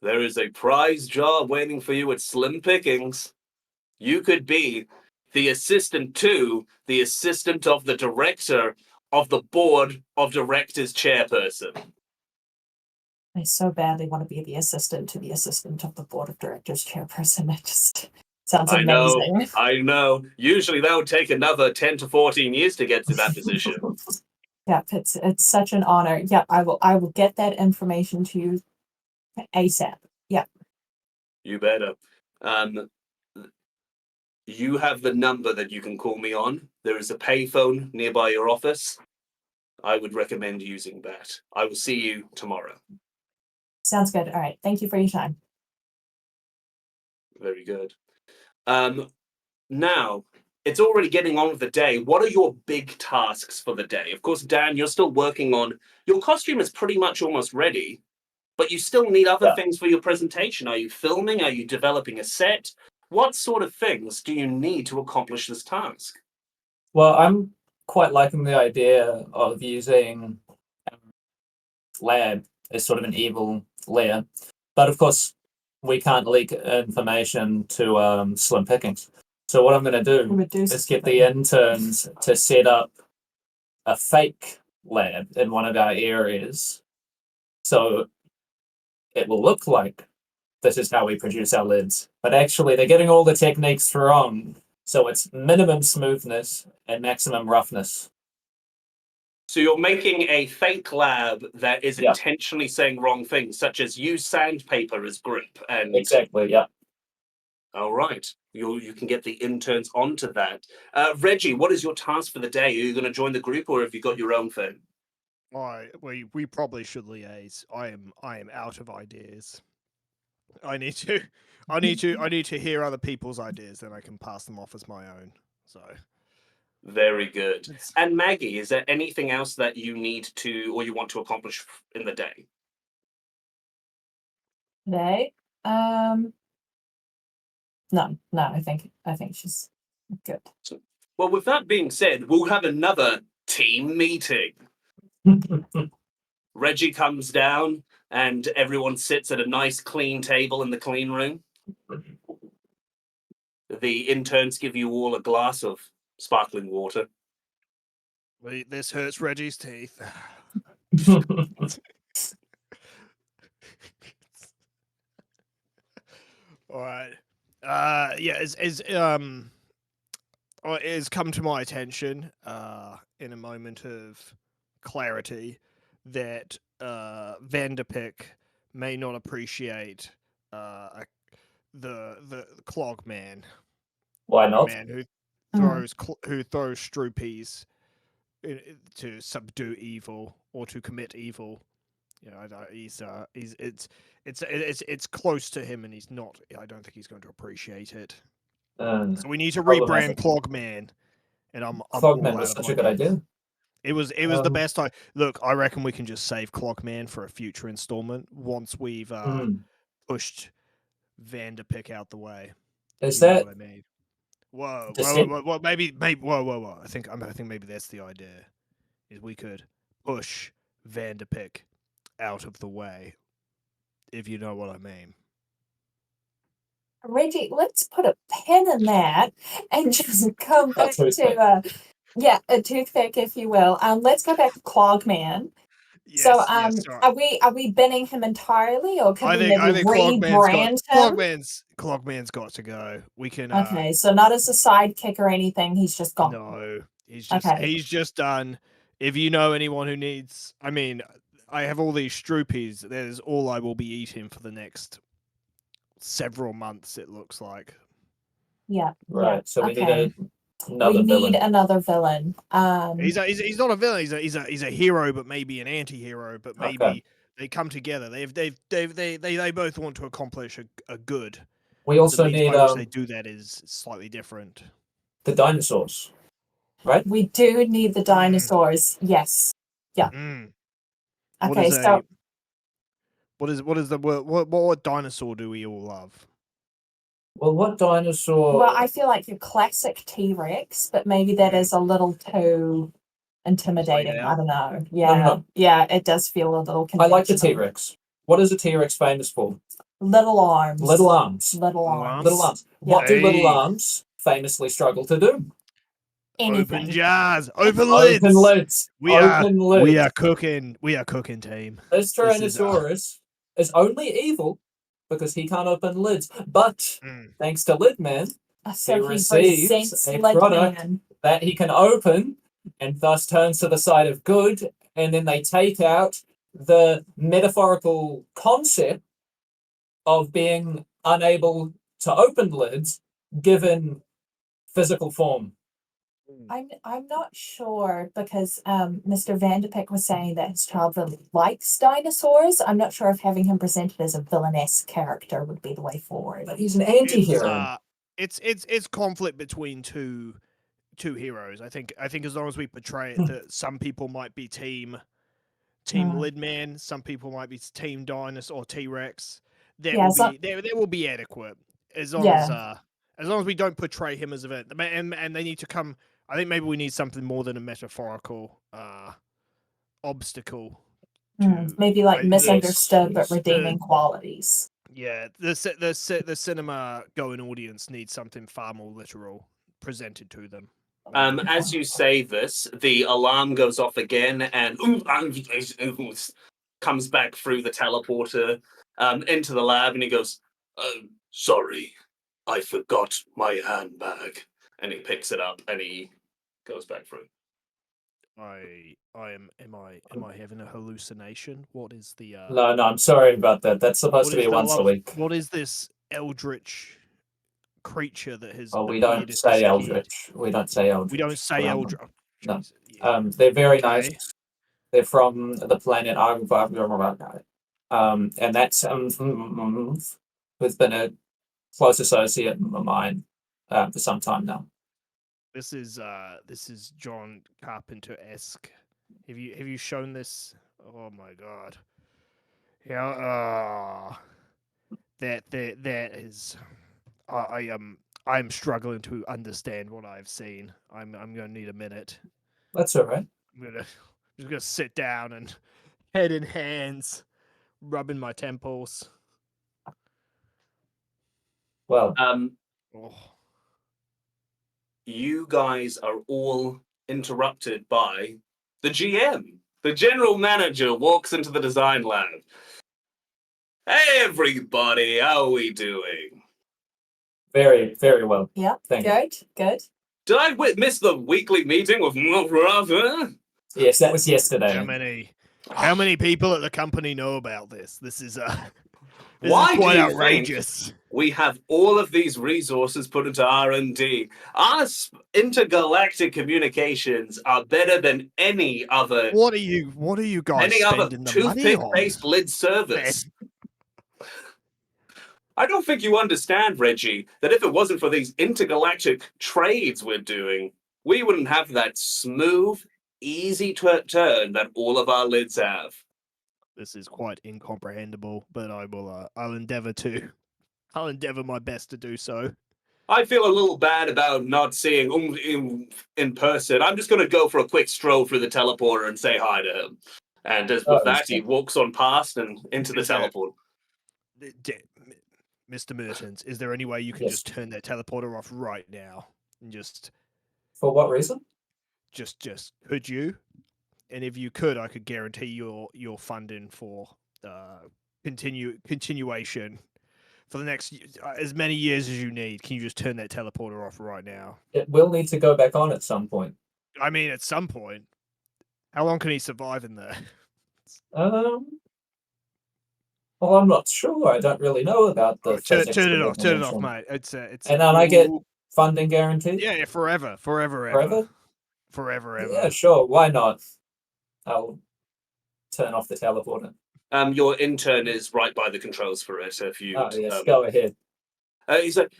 there is a prize job waiting for you at Slim Pickings. You could be the assistant to the assistant of the director of the board of directors chairperson. I so badly want to be the assistant to the assistant of the board of directors chairperson. It just sounds amazing. I know. Usually that would take another 10 to 14 years to get to that position. Yep, it's such an honor. Yep, I will get that information to you ASAP. Yep. You better. You have the number that you can call me on. There is a payphone nearby your office. I would recommend using that. I will see you tomorrow. Sounds good. All right. Thank you for your time. Very good. Now, it's already getting on with the day. What are your big tasks for the day? Of course, Dan, you're still working on... Your costume is pretty much almost ready, but you still need other things for your presentation. Are you filming? Are you developing a set? What sort of things do you need to accomplish this task? Well, I'm quite liking the idea of using lab as sort of an evil layer. But of course, we can't leak information to Slim Pickings. So what I'm going to do is get the interns to set up a fake lab in one of our areas. So it will look like this is how we produce our lids. But actually, they're getting all the techniques wrong. So it's minimum smoothness and maximum roughness. So you're making a fake lab that is intentionally saying wrong things, such as use sandpaper as grip. And exactly, yeah. All right. You can get the interns onto that. Reggie, what is your task for the day? Are you going to join the group, or have you got your own thing? We probably should liaise. I am out of ideas. I need to hear other people's ideas, then I can pass them off as my own. So very good. And Maggie, is there anything else that you need to or you want to accomplish in the day? Today? No, I think she's good. Well, with that being said, we'll have another team meeting. Reggie comes down, and everyone sits at a nice clean table in the clean room. The interns give you all a glass of sparkling water. This hurts Reggie's teeth. All right. Yeah, it has come to my attention in a moment of clarity that Vanderpick may not appreciate the clog man, Why the not? man who Mm. throws strupies to subdue evil or to commit evil. You know, it's close to him, and he's not. I don't think he's going to appreciate it. So we need to rebrand Problematic. Clogman, and I'm Clogman all was out of such a good ideas. idea. It was the Um, best. I reckon we can just save Clogman for a future installment once we've pushed Vanderpick out the way. Is You know that what I mean? Whoa, Descent? maybe, whoa. I think maybe that's the idea. Is we could push Vanderpick out of the way, if you know what I mean. Reggie, let's put a pin in that and just go back toothpick. to a toothpick, if you will. Let's go back to Clogman. So, Yes. Sorry. are we binning him entirely, or could I we think maybe rebrand him? Clogman's got to go. We can. Okay, so not as a sidekick or anything. He's just gone. No, Okay. he's just done. If you know anyone who needs, I mean, I have all these stroopies. That is all I will be eating for the next several months. It looks like. Yeah. Right. So we Okay. need another We villain. need another villain. He's not a villain. He's a hero, but maybe an anti-hero. But maybe Okay. they come together. They both want to accomplish a good. We The also means need by which they do that is slightly different. the dinosaurs, right? We do need the dinosaurs. Yes. Yeah. What Okay. is So what dinosaur do we all love? Well, what dinosaur? well, I feel like your classic T-Rex, but maybe that is a little too intimidating. I out. don't know. no. Yeah, it does feel a little I like the conventional. T-Rex. What is a T-Rex famous for? Little arms. Little arms. Little arms. Little arms. What do little Hey. arms famously struggle to do? Anything. Open jars, open lids. Open lids. We are cooking. We are cooking, team. This Tyrannosaurus is only evil because he can't open lids. But thanks to Lidman, So he receives presents a product that he can open and thus turns to the side of good. And then they take out the metaphorical concept of being unable to open lids given physical form. I'm not sure because Mr. Vanderpick was saying that his child really likes dinosaurs. I'm not sure if having him presented as a villainous character would be the way forward. But he's an anti-hero. It's conflict between two heroes. I think as long as we portray it that some people might be team Lidman, some people might be team Dinosaur or T-Rex. There will be adequate as long as we don't portray him as a villain. And they need to come. I think maybe we need something more than a metaphorical obstacle. Maybe like misunderstood but redeeming qualities. Yeah, the cinema going audience needs something far more literal presented to them. As you say this, the alarm goes off again, and comes back through the teleporter into the lab, and he goes, "Sorry, I forgot my handbag." And he picks it up, and he goes back through. Am I having a hallucination? What is the No, I'm sorry about that. That's supposed to be once a week. What is this eldritch creature that has we don't say eldritch. We don't say eldritch. We don't say eldritch. No. They're very nice. They're from the planet and that's who's been a close associate of mine for some time now. This is John Carpenter-esque. Have you shown this? Oh my god. Yeah, that is I'm struggling to understand what I've seen. I'm gonna need a minute. That's all right. I'm just gonna sit down and head in hands rubbing my temples. Well, Oh. You guys are all interrupted by the GM. The general manager walks into the design lab. Hey, everybody, how are we doing? very, very well. Yeah, Thank you. good. Did I miss the weekly meeting with my brother? Yes, that was yesterday. How many people at the company know about this? This is this Why is quite do you outrageous. think we have all of these resources put into R&D? Our intergalactic communications are better than any other What are you guys spending the money on? toothpick-based lid service. I don't think you understand, Reggie, that if it wasn't for these intergalactic trades we're doing, we wouldn't have that smooth, easy turn that all of our lids have. This is quite incomprehensible, but I'll endeavor my best to do so. I feel a little bad about not seeing in person. I'm just going to go for a quick stroll through the teleporter and say hi to him. And as with that, he walks on past and into the teleport. Mr. Mertens, is there any way you can just turn that teleporter off right now? And just For what reason? Just could you? And if you could, I could guarantee your funding for continuation for the next as many years as you need. Can you just turn that teleporter off right now? It will need to go back on at some point. I mean, at some point. How long can he survive in there? Well, I'm not sure. I don't really know about the physics. Turn it off, mate. It's and then I get funding guaranteed. Yeah, forever. Forever. Forever. Yeah, sure. Why not? I'll turn off the teleporter. Your intern is right by the controls for it. If you, yes, go ahead. He's like,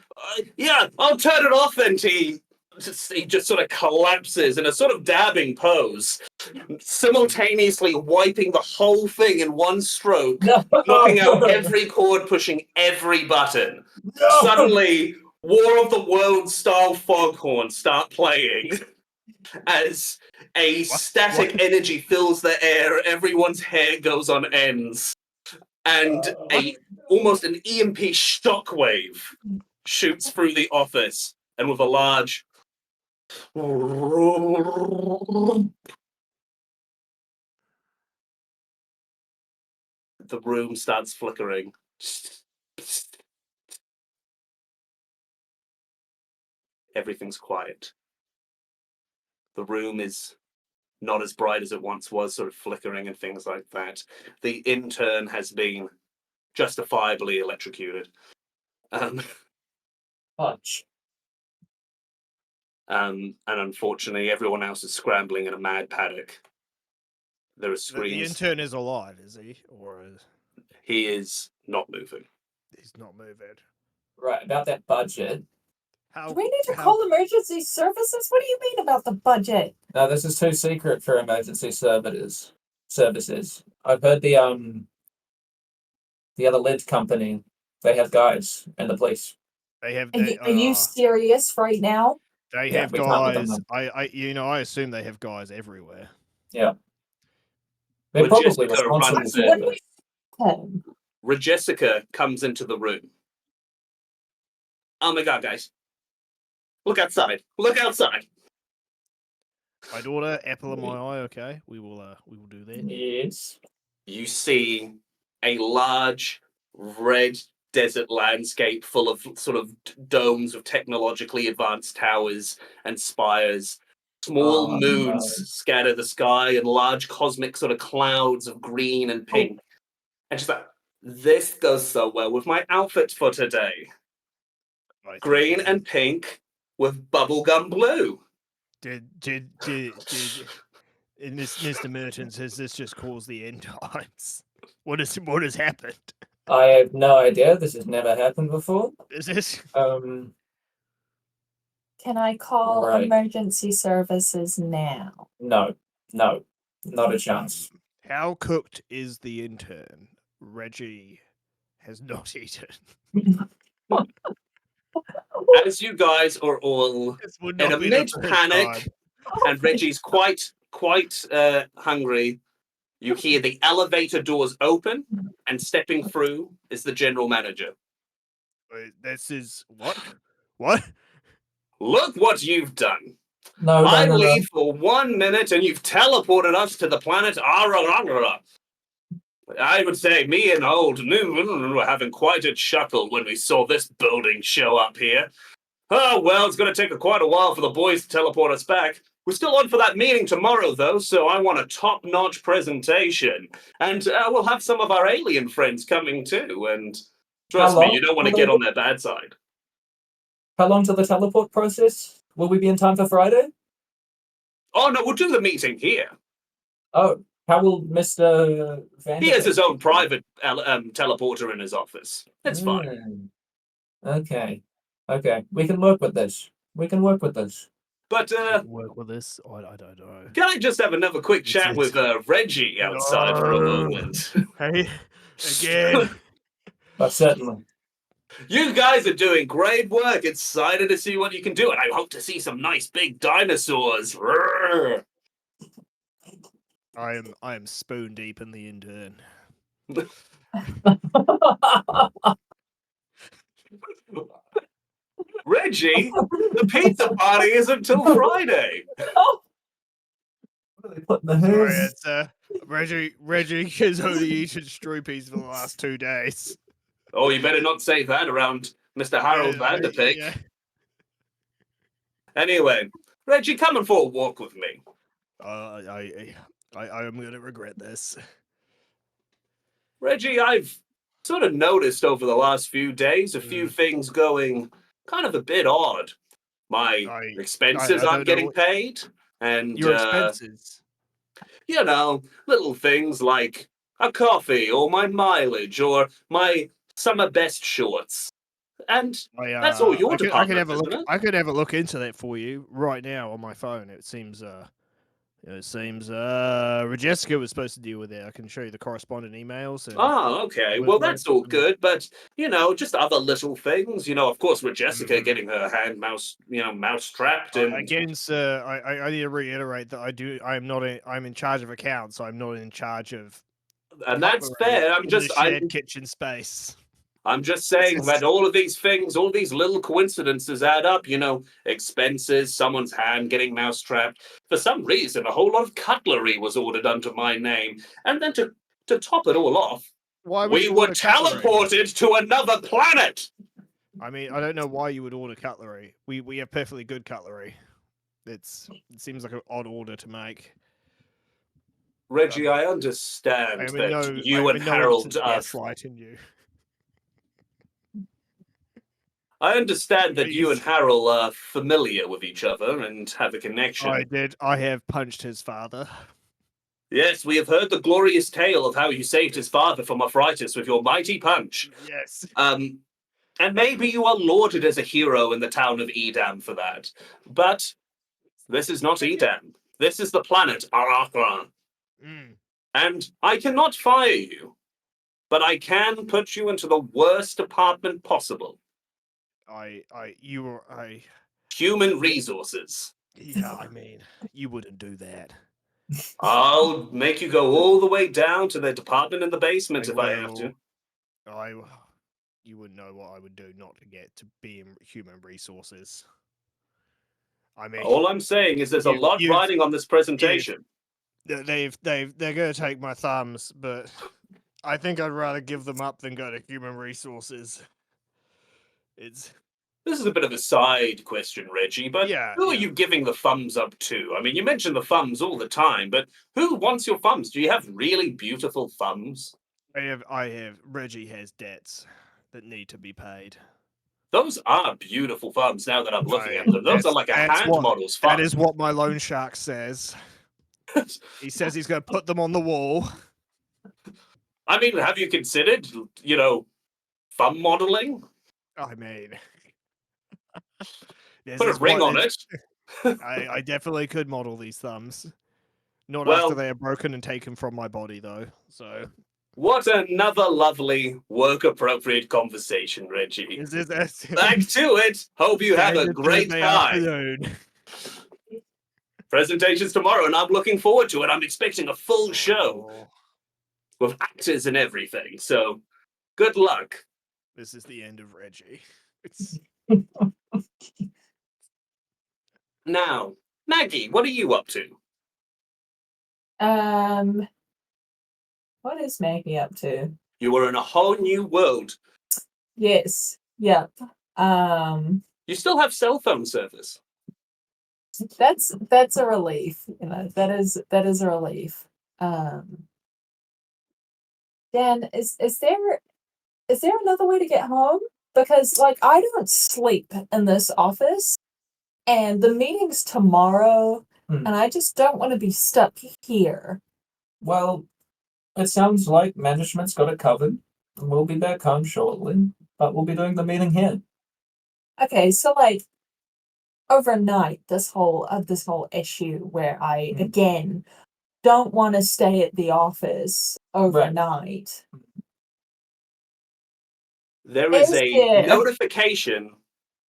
yeah, I'll turn it off. And he just sort of collapses in a sort of dabbing pose, simultaneously wiping the whole thing in one stroke, knocking out every cord, pushing every button. No! Suddenly, War of the Worlds style foghorns start playing as a static energy fills the air, everyone's hair goes on ends, and almost an EMP shockwave shoots through the office, and with a large the room starts flickering. Everything's quiet. The room is not as bright as it once was, sort of flickering and things like that. The intern has been justifiably electrocuted. Punch. And unfortunately, everyone else is scrambling in a mad panic. There are screams. The intern is alive, is he? Or he is not moving. He's not moving. Right, about that budget. Do we need to call emergency services? What do you mean about the budget? No, this is too secret for emergency services. I've heard the other lid company, they have guys and the police. They have. Are you serious right now? They have guys. I assume they have guys everywhere. Yeah. They're probably responsible for it. Jessica comes into the room. Oh my god, guys. Look outside. Look outside. My daughter, apple of my eye, okay? We will do that. Yes. You see a large red desert landscape full of sort of domes of technologically advanced towers and spires. Small moons scatter the sky and large cosmic sort of clouds of green and pink. And she's like, this goes so well with my outfit for today. Green and pink with bubblegum blue. Did Mr. Mertens, has this just caused the end times? What has happened? I have no idea. This has never happened before. Is this? Can I call emergency services now? No, not a chance. How cooked is the intern? Reggie has not eaten. As you guys are all in a mid-panic, and Reggie's quite hungry, You hear the elevator doors open, and stepping through is the general manager. This is what? What? Look what you've done. No, I no. leave for 1 minute and you've teleported us to the planet Ararara. I would say me and old Noon were having quite a chuckle when we saw this building show up here. Oh, well, it's going to take quite a while for the boys to teleport us back. We're still on for that meeting tomorrow, though, so I want a top-notch presentation. And we'll have some of our alien friends coming, too. And trust me, you don't want to get on their bad side. How long till the teleport process? Will we be in time for Friday? Oh, no, we'll do the meeting here. Oh, how will Mr. Van? He has his own private teleporter in his office. It's fine. Okay. Okay. We can work with this. But Work with this? I don't know. can I just have another quick chat with Reggie outside for a No. moment? Hey, again. But certainly. You guys are doing great work. Excited to see what you can do, and I hope to see some nice big dinosaurs. Roar. I am spoon deep in the intern. Reggie, the pizza party is until Friday. What are they putting the Sorry, hooves? it's Reggie has only eaten stroopies for the last 2 days. Oh, you better not say that around Mr. Harold Vanderpick. Yeah. Anyway, Reggie, come and for a walk with me. I am gonna regret this. Reggie, I've sort of noticed over the last few days a few things going kind of a bit odd. My expenses I aren't don't know getting paid, and Your expenses. you know, little things like a coffee or my mileage or my summer best shorts. And that's all your department, isn't it? I could have a look into that for you right now on my phone. It seems Jessica was supposed to deal with it. I can show you the correspondent emails. And Oh, okay. Well, that's all good, but just other little things. Of course, with Jessica getting her hand mouse trapped, and again, sir, I need to reiterate that I'm in charge of accounts, so I'm not in charge of. that's fair. Shared kitchen space. I'm just saying that all of these things, all these little coincidences add up. Expenses, someone's hand getting mousetrapped. For some reason, a whole lot of cutlery was ordered under my name, and then to top it all off, we were teleported to another planet. I mean, I don't know why you would order cutlery. We have perfectly good cutlery. It seems like an odd order to make. Reggie, I understand that you and Harold are gaslighting you. I understand that you and Harold are familiar with each other and have a connection. I did. I have punched his father. Yes, we have heard the glorious tale of how you saved his father from arthritis with your mighty punch. Yes. And maybe you are lauded as a hero in the town of Edam for that. But this is not Edam. This is the planet Arakran. And I cannot fire you, but I can put you into the worst department possible. Human resources. Yeah, I mean, you wouldn't do that. I'll make you go all the way down to the department in the basement if I have to. You wouldn't know what I would do not to get to be in human resources. I mean, all I'm saying is there's a lot riding on this presentation. They're gonna take my thumbs, but I think I'd rather give them up than go to human resources. This is a bit of a side question, Reggie, but who are you giving the thumbs up to? I mean, you mention the thumbs all the time, but who wants your thumbs? Do you have really beautiful thumbs? I have. Reggie has debts that need to be paid. Those are beautiful thumbs now that I'm looking at them. Those are like a hand model's thumb. That is what my loan shark says. He says he's going to put them on the wall. I mean, have you considered, thumb modeling? I mean, put a ring on it. I definitely could model these thumbs. Not after they are broken and taken from my body, though. So, what another lovely work-appropriate conversation, Reggie. Back to it. Hope you have a great time. presentations tomorrow, and I'm looking forward to it. I'm expecting a full show Oh, with actors and everything. So, good luck. this is the end of Reggie. It's Now, Maggie, what are you up to? What is Maggie up to? You are in a whole new world. Yes. Yep. You still have cell phone service. That's a relief. That is a relief. Dan, is there another way to get home? Because like I don't sleep in this office, and the meeting's tomorrow, and I just don't want to be stuck here. Well, it sounds like management's got it covered. We'll be back home shortly, but we'll be doing the meeting here. Okay, so like overnight, this whole issue where I again don't want to stay at the office overnight. There is Is a there? notification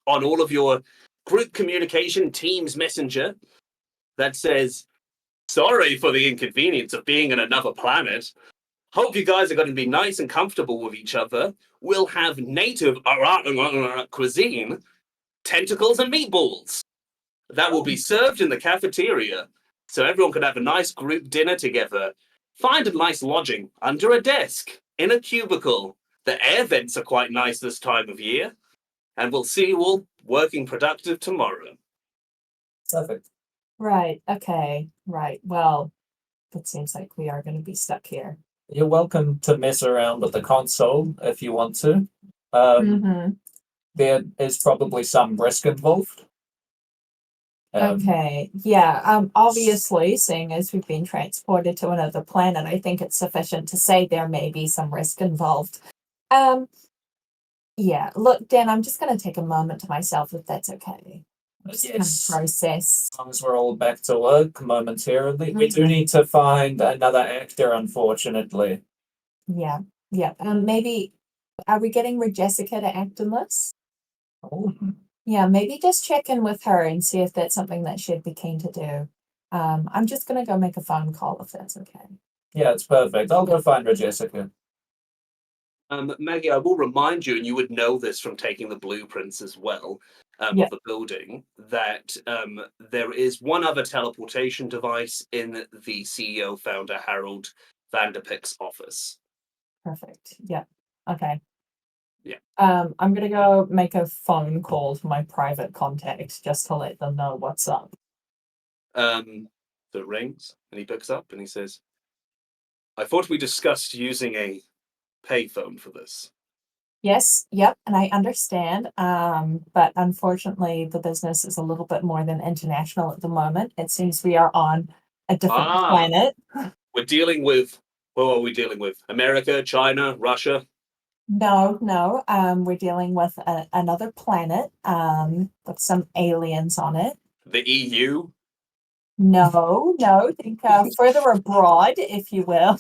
on all of your group communication Teams Messenger that says, sorry for the inconvenience of being in another planet. Hope you guys are going to be nice and comfortable with each other. We'll have native cuisine, tentacles and meatballs. That will be served in the cafeteria, so everyone can have a nice group dinner together. Find a nice lodging under a desk, in a cubicle. The air vents are quite nice this time of year. And we'll see you all working productive tomorrow. Perfect. Right. Okay. Right. Well, it seems like we are going to be stuck here. You're welcome to mess around with the console if you want to. There is probably some risk involved. Okay. Yeah. Obviously, seeing as we've been transported to another planet, I think it's sufficient to say there may be some risk involved. Yeah. Look, Dan, I'm just going to take a moment to myself, if that's okay. Just kind of Yes. process. As long as we're all back to work momentarily, we do need to find another actor, unfortunately. Yeah. Yeah. Maybe are we getting Jessica to act in this? Oh, Yeah, maybe just check in with her and see if that's something that she'd be keen to do. I'm just gonna go make a phone call if that's okay. yeah, it's perfect. I'll go find her, Jessica. Maggie, I will remind you, and you would know this from taking the blueprints as well Yeah. of the building, that there is one other teleportation device in the CEO founder Harold Vanderpick's office. Perfect. Yeah. Okay. Yeah. I'm gonna go make a phone call to my private contacts just to let them know what's up. So it rings, and he picks up, and he says, I thought we discussed using a payphone for this. Yes, yep, and I understand. But unfortunately the business is a little bit more than international at the moment. It seems we are on a different planet. We're dealing with, who are we dealing with? America, China, Russia? No, we're dealing with another planet with some aliens on it. The EU? No, think further abroad, if you will.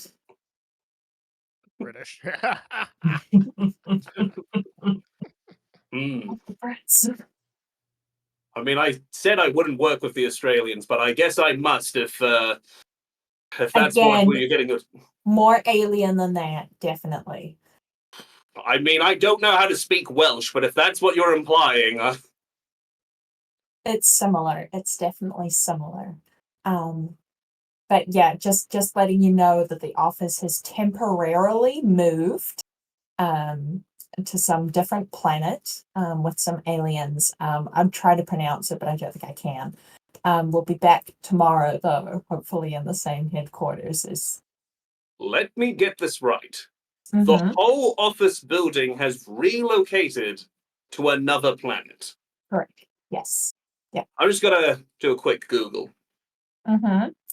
British. I mean, I said I wouldn't work with the Australians, but I guess I must if that's what Again, you're getting. More alien than that, definitely. I mean, I don't know how to speak Welsh, but if that's what you're implying, It's similar. It's definitely similar. But yeah, just letting you know that the office has temporarily moved to some different planet with some aliens. I'm trying to pronounce it, but I don't think I can. We'll be back tomorrow, though, hopefully in the same headquarters as. let me get this right. The whole office building has relocated to another planet. Correct. Yes. Yeah. I'm just gonna do a quick Google.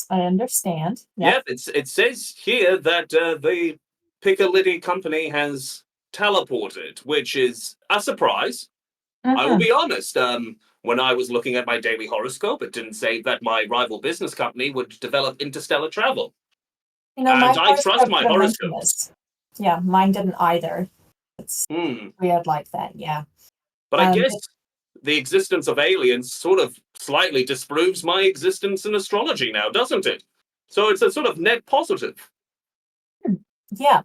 I understand. Yep, it says here that the Piccalilli company has teleported, which is a surprise. I will be honest. When I was looking at my daily horoscope, it didn't say that my rival business company would develop interstellar travel. And I trust my horoscopes. Yeah, mine didn't either. It's weird like that. Yeah. But I guess the existence of aliens sort of slightly disproves my existence in astrology now, doesn't it? So it's a sort of net positive. Yeah,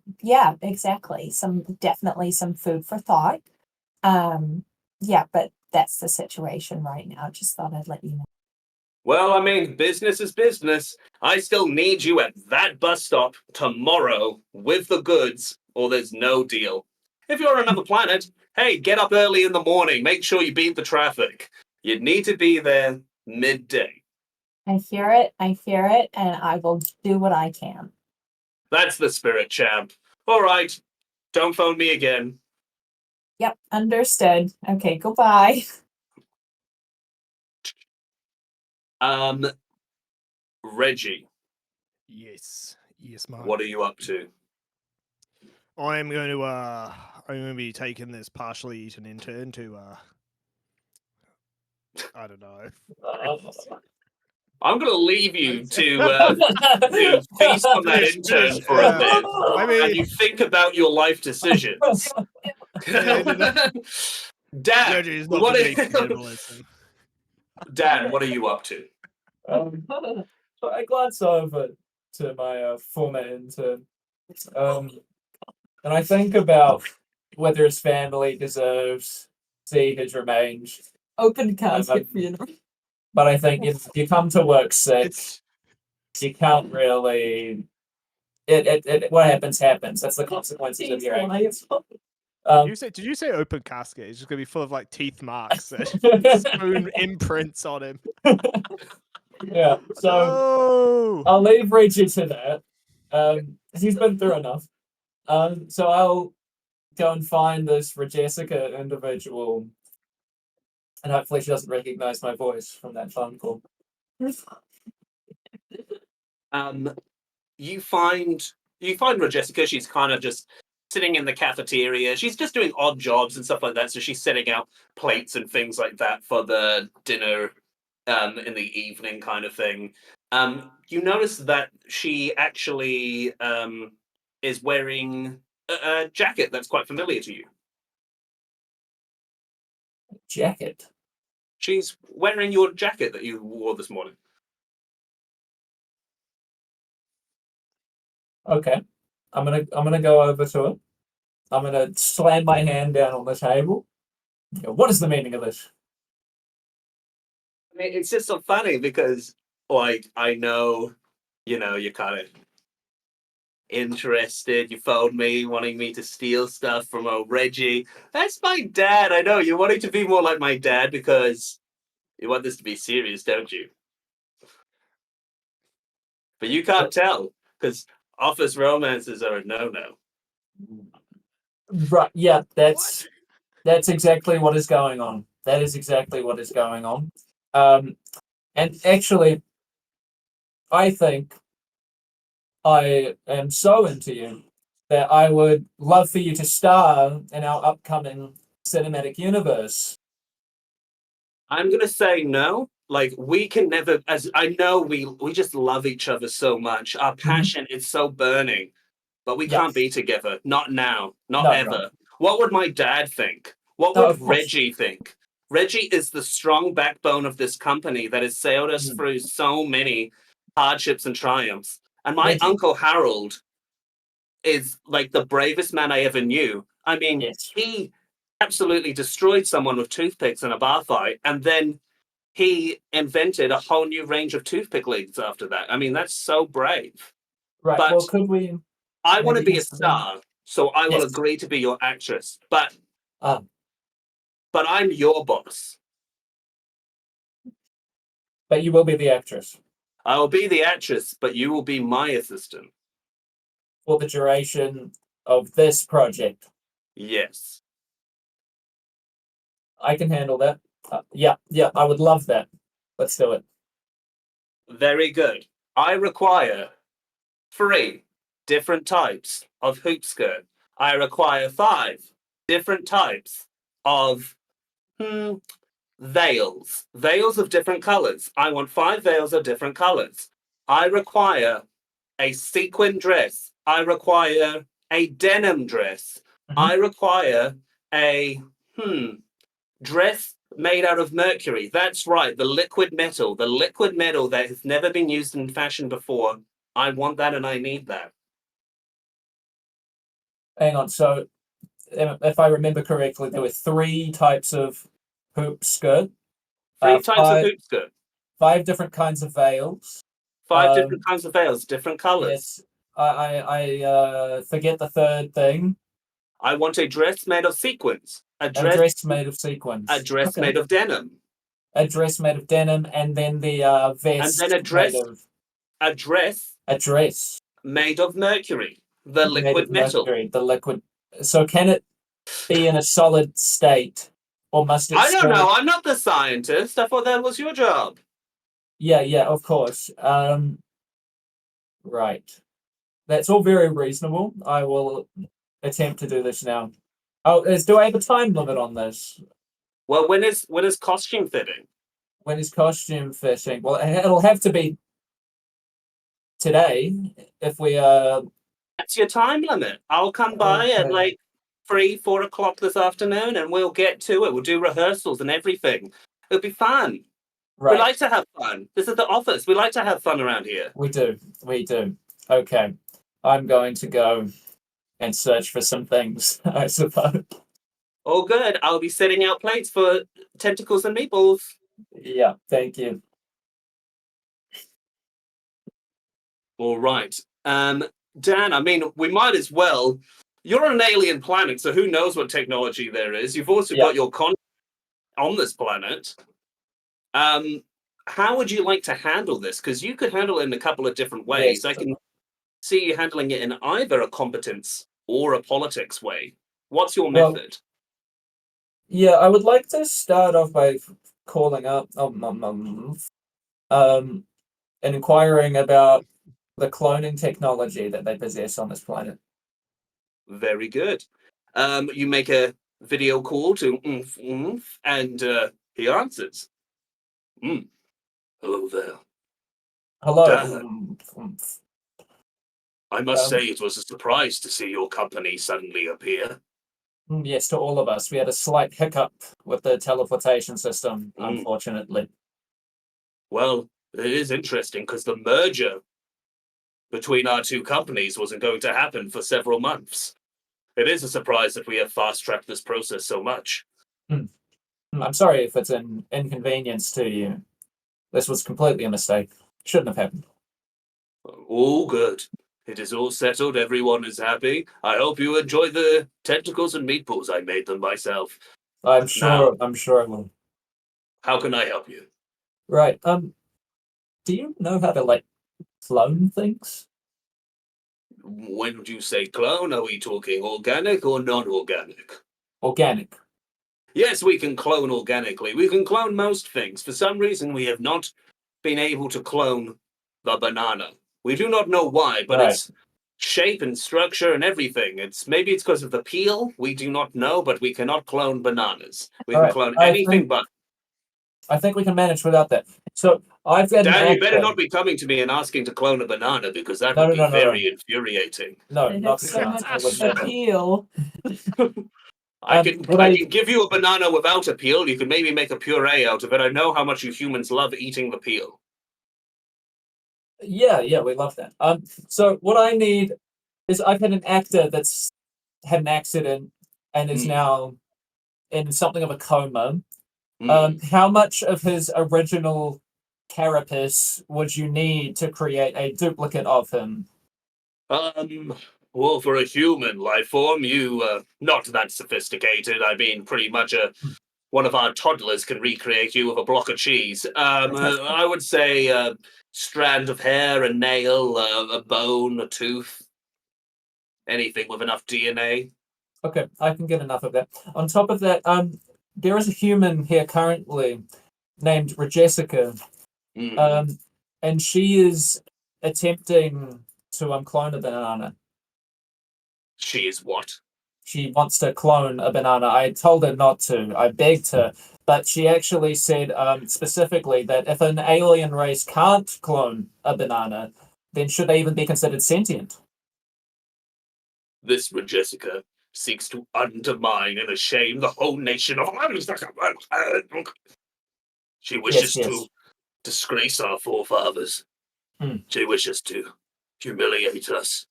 exactly. Definitely some food for thought. Yeah, but that's the situation right now. Just thought I'd let you know. Well, I mean, business is business. I still need you at that bus stop tomorrow with the goods, or there's no deal. If you're on another planet, hey, get up early in the morning. Make sure you beat the traffic. You'd need to be there midday. I hear it, and I will do what I can. That's the spirit, champ. All right, don't phone me again. Yep, understood. Okay, goodbye. Reggie, Yes, man. what are you up to? I'm going to be taking this partially eaten intern to I don't know. I'm going to leave you to feast on that intern for a bit, I and mean, you think about your life decisions. Dan, Reggie is not what for me are, cannibalism. Dan, what are you up to? So I glance over to my former intern, and I think about whether his family deserves to see his remains. Open casket funeral. But I think if you come to work sick, It's you can't really. What happens happens. That's the consequences of your actions. did you say open casket? It's just gonna be full of like teeth marks and spoon imprints on him. Yeah. So Oh, I'll leave Reggie to that. He's been through enough. So I'll go and find this Rajessica individual, and hopefully she doesn't recognize my voice from that phone call. You find Jessica. She's kind of just sitting in the cafeteria. She's just doing odd jobs and stuff like that. So she's setting out plates and things like that for the dinner in the evening kind of thing. You notice that she actually is wearing a jacket that's quite familiar to you. Jacket. She's wearing your jacket that you wore this morning. Okay. I'm gonna go over to it. I'm gonna slam my hand down on the table. What is the meaning of this? I mean, it's just so funny because, like, I know, you're kind of interested. You phoned me wanting me to steal stuff from old Reggie. That's my dad. I know you're wanting to be more like my dad because you want this to be serious, don't you? But you can't tell because office romances are a no-no. Right. Yeah. That's exactly what is going on. That is exactly what is going on. And actually, I think I am so into you that I would love for you to star in our upcoming cinematic universe. I'm gonna say no. Like we can never, as I know, we just love each other so much. Our passion is so burning, but we Yeah. can't be together. Not now. Not No, ever. no. What would my dad think? What No, would of course. Reggie think? Reggie is the strong backbone of this company that has sailed us through so many hardships and triumphs. And my Reggie. uncle Harold is like the bravest man I ever knew. I mean, Yes. he absolutely destroyed someone with toothpicks in a bar fight, and then he invented a whole new range of toothpick leads after that. I mean, that's so brave. Right. But Well, could we I want to maybe be a star, so I will Yes. agree to be your actress. But Um, I'm your boss. but you will be the actress I will be the actress, but you will be my assistant. for the duration of this project. Yes. I can handle that. Yeah, I would love that. Let's do it. Very good. I require 3 different types of hoop skirt. I require 5 different types of veils. Veils of different colors. I want 5 veils of different colors. I require a sequin dress. I require a denim dress. I require a dress made out of mercury. That's right, the liquid metal that has never been used in fashion before. I want that and I need that. Hang on. So, if I remember correctly, there were 3 types of hoop skirt. Three types of five, hoop skirt, 5 different kinds of veils. five different kinds of veils, different colors. Yes. I forget the third thing. I want a dress made of sequins, A dress made of sequins. a dress Okay. made of denim, A dress made of denim, and then the vest and then a dress a dress made of mercury, the made liquid of metal. mercury, the liquid. So can it be in a solid state, or must it? I don't still... know. I'm not the scientist. I thought that was your job. Yeah, of course. Right. That's all very reasonable. I will attempt to do this now. Oh, do I have a time limit on this? Well, when is costume fitting? When is costume fitting? Well, it'll have to be today if we That's your time limit. I'll come by at Okay. like 3-4 o'clock this afternoon, and we'll get to it. We'll do rehearsals and everything. It'll be fun. We right. like to have fun. This is the office. We like to have fun around here. We do. Okay. I'm going to go and search for some things, I suppose. All good. I'll be setting out plates for tentacles and meatballs. Yeah, thank you. All right. Dan, I mean, we might as well. You're on an alien planet, so who knows what technology there is? You've also got your con on this planet. How would you like to handle this? Because you could handle it in a couple of different ways. Yes. I can see you handling it in either a competence or a politics way. What's your method? Yeah, I would like to start off by calling up and inquiring about the cloning technology that they possess on this planet. Very good. You make a video call to and he answers. Hello there. Hello. Dan. I must say it was a surprise to see your company suddenly appear. Yes, to all of us. We had a slight hiccup with the teleportation system, unfortunately. Well, it is interesting because the merger between our two companies wasn't going to happen for several months. It is a surprise that we have fast-tracked this process so much. I'm sorry if it's an inconvenience to you. This was completely a mistake. Shouldn't have happened. All good. It is all settled. Everyone is happy. I hope you enjoy the tentacles and meatballs. I made them myself. I'm sure I will. How can I help you? Right. Do you know how to clone things? When you say clone, are we talking organic or non-organic? Organic. Yes, we can clone organically. We can clone most things. For some reason, we have not been able to clone the banana. We do not know why, but its shape and structure and everything. Maybe it's because of the peel. We do not know, but we cannot clone bananas. We can clone anything but. I think we can manage without that. So I've got Dan, you better not be coming to me and asking to clone a banana because that would be very infuriating. No, They not have so much I would never. appeal. I can give you a banana without a peel. You can maybe make a puree out of it. I know how much you humans love eating the peel. Yeah, we love that. So what I need is I've had an actor that's had an accident and is now in something of a coma. How much of his original carapace would you need to create a duplicate of him? Well, for a human life form, you not that sophisticated. I mean, pretty much one of our toddlers can recreate you with a block of cheese. I would say a strand of hair, a nail, a bone, a tooth, anything with enough DNA. Okay, I can get enough of that. On top of that, there is a human here currently named Jessica, and she is attempting to clone a banana. She is what? She wants to clone a banana. I told her not to. I begged her, but she actually said specifically that if an alien race can't clone a banana, then should they even be considered sentient? This Jessica seeks to undermine and shame the whole nation of. She wishes yes. to disgrace our forefathers. Hmm. She wishes to humiliate us.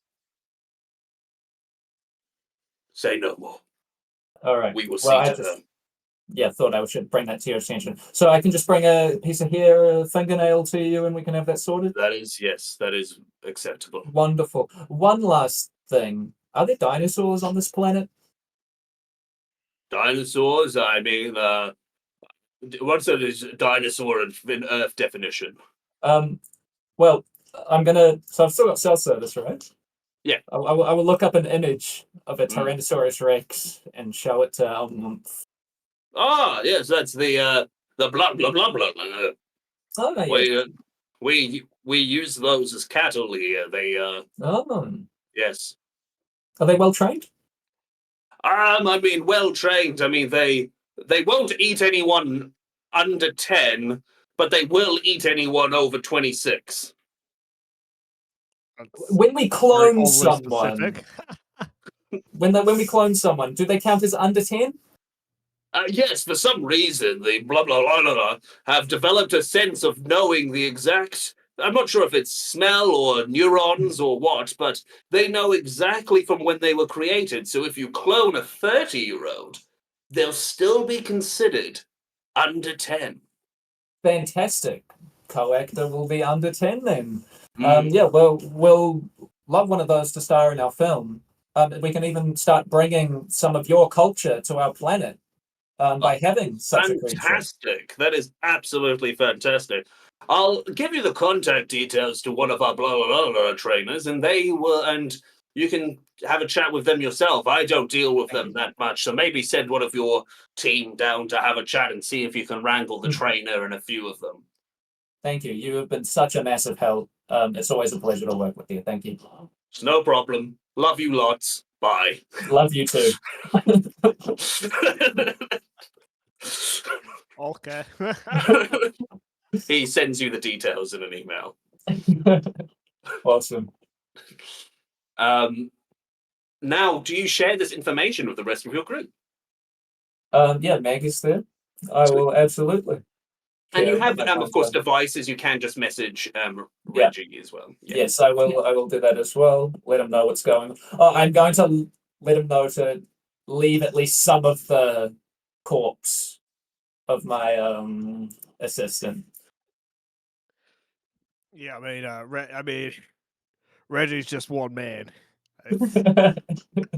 Say no more. All right. We will see Well, I to just her. thought I should bring that to your attention. So I can just bring a piece of hair, a fingernail to you, and we can have that sorted. That is acceptable. Wonderful. One last thing: are there dinosaurs on this planet? Dinosaurs, I mean, what's a dinosaur in Earth definition? Well, I'm gonna. So I've still got cell service, right? Yeah. I will look up an image of a Mm. Tyrannosaurus Rex and show it to Ah, yes, that's the blah blah blah blah. Oh, yes. We use those as cattle here. They Oh, yes. are they well trained? I mean, well trained. I mean, they won't eat anyone under 10, but they will eat anyone over 26. That's When we very clone oddly someone, specific. when we clone someone, do they count as under 10? Yes, for some reason, the blah blah blah blah blah have developed a sense of knowing the exact. I'm not sure if it's smell or neurons or what, but they know exactly from when they were created. So if you clone a 30-year-old, they'll still be considered under 10. Fantastic. Coactor will be under 10 then. Mm. Yeah, well, we'll love one of those to star in our film. We can even start bringing some of your culture to our planet by having such a creature. Fantastic. That is absolutely fantastic. I'll give you the contact details to one of our blah blah blah, blah trainers, and you can have a chat with them yourself. I don't deal with them that much, so maybe send one of your team down to have a chat and see if you can wrangle the trainer and a few of them. Thank you. You have been such a massive help. It's always a pleasure to work with you. Thank you. It's no problem. Love you lots. Bye. Love you too. Okay. He sends you the details in an email. Awesome. Now, do you share this information with the rest of your group? Yeah, Maggie's there. I will absolutely. And you Yeah, have, my of course, contact. devices. You can just message Reggie as well. Yeah. Yes, I will. I will do that as well. Let him know what's going on. Oh, I'm going to let him know to leave at least some of the corpse of my assistant. Yeah, I mean, Reggie's just one man. It's-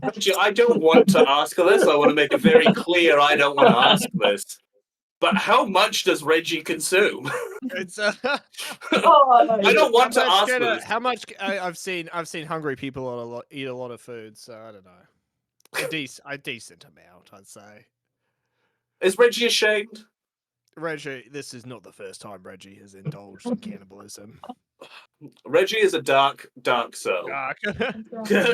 Reggie, I don't want to ask this. I want to make it very clear I don't want to ask this. But how much does Reggie consume? It's Oh, no, I don't want to ask this. how much I've seen hungry people eat a lot of food, so I don't know. A decent amount, I'd say. Is Reggie ashamed? Reggie, this is not the first time Reggie has indulged in cannibalism. Reggie is a dark, dark soul.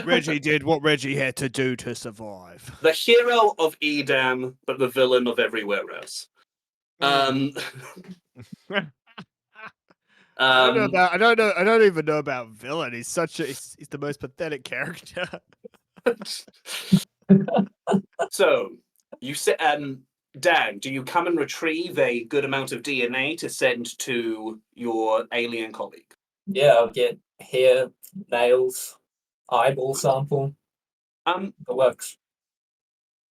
Reggie did what Reggie had to do to survive. The hero of Edam, but the villain of everywhere else. I don't even know about villain. He's he's the most pathetic character. So you said, Dan, do you come and retrieve a good amount of DNA to send to your alien colleague? Yeah, I'll get hair, nails, eyeball sample. Um, The works.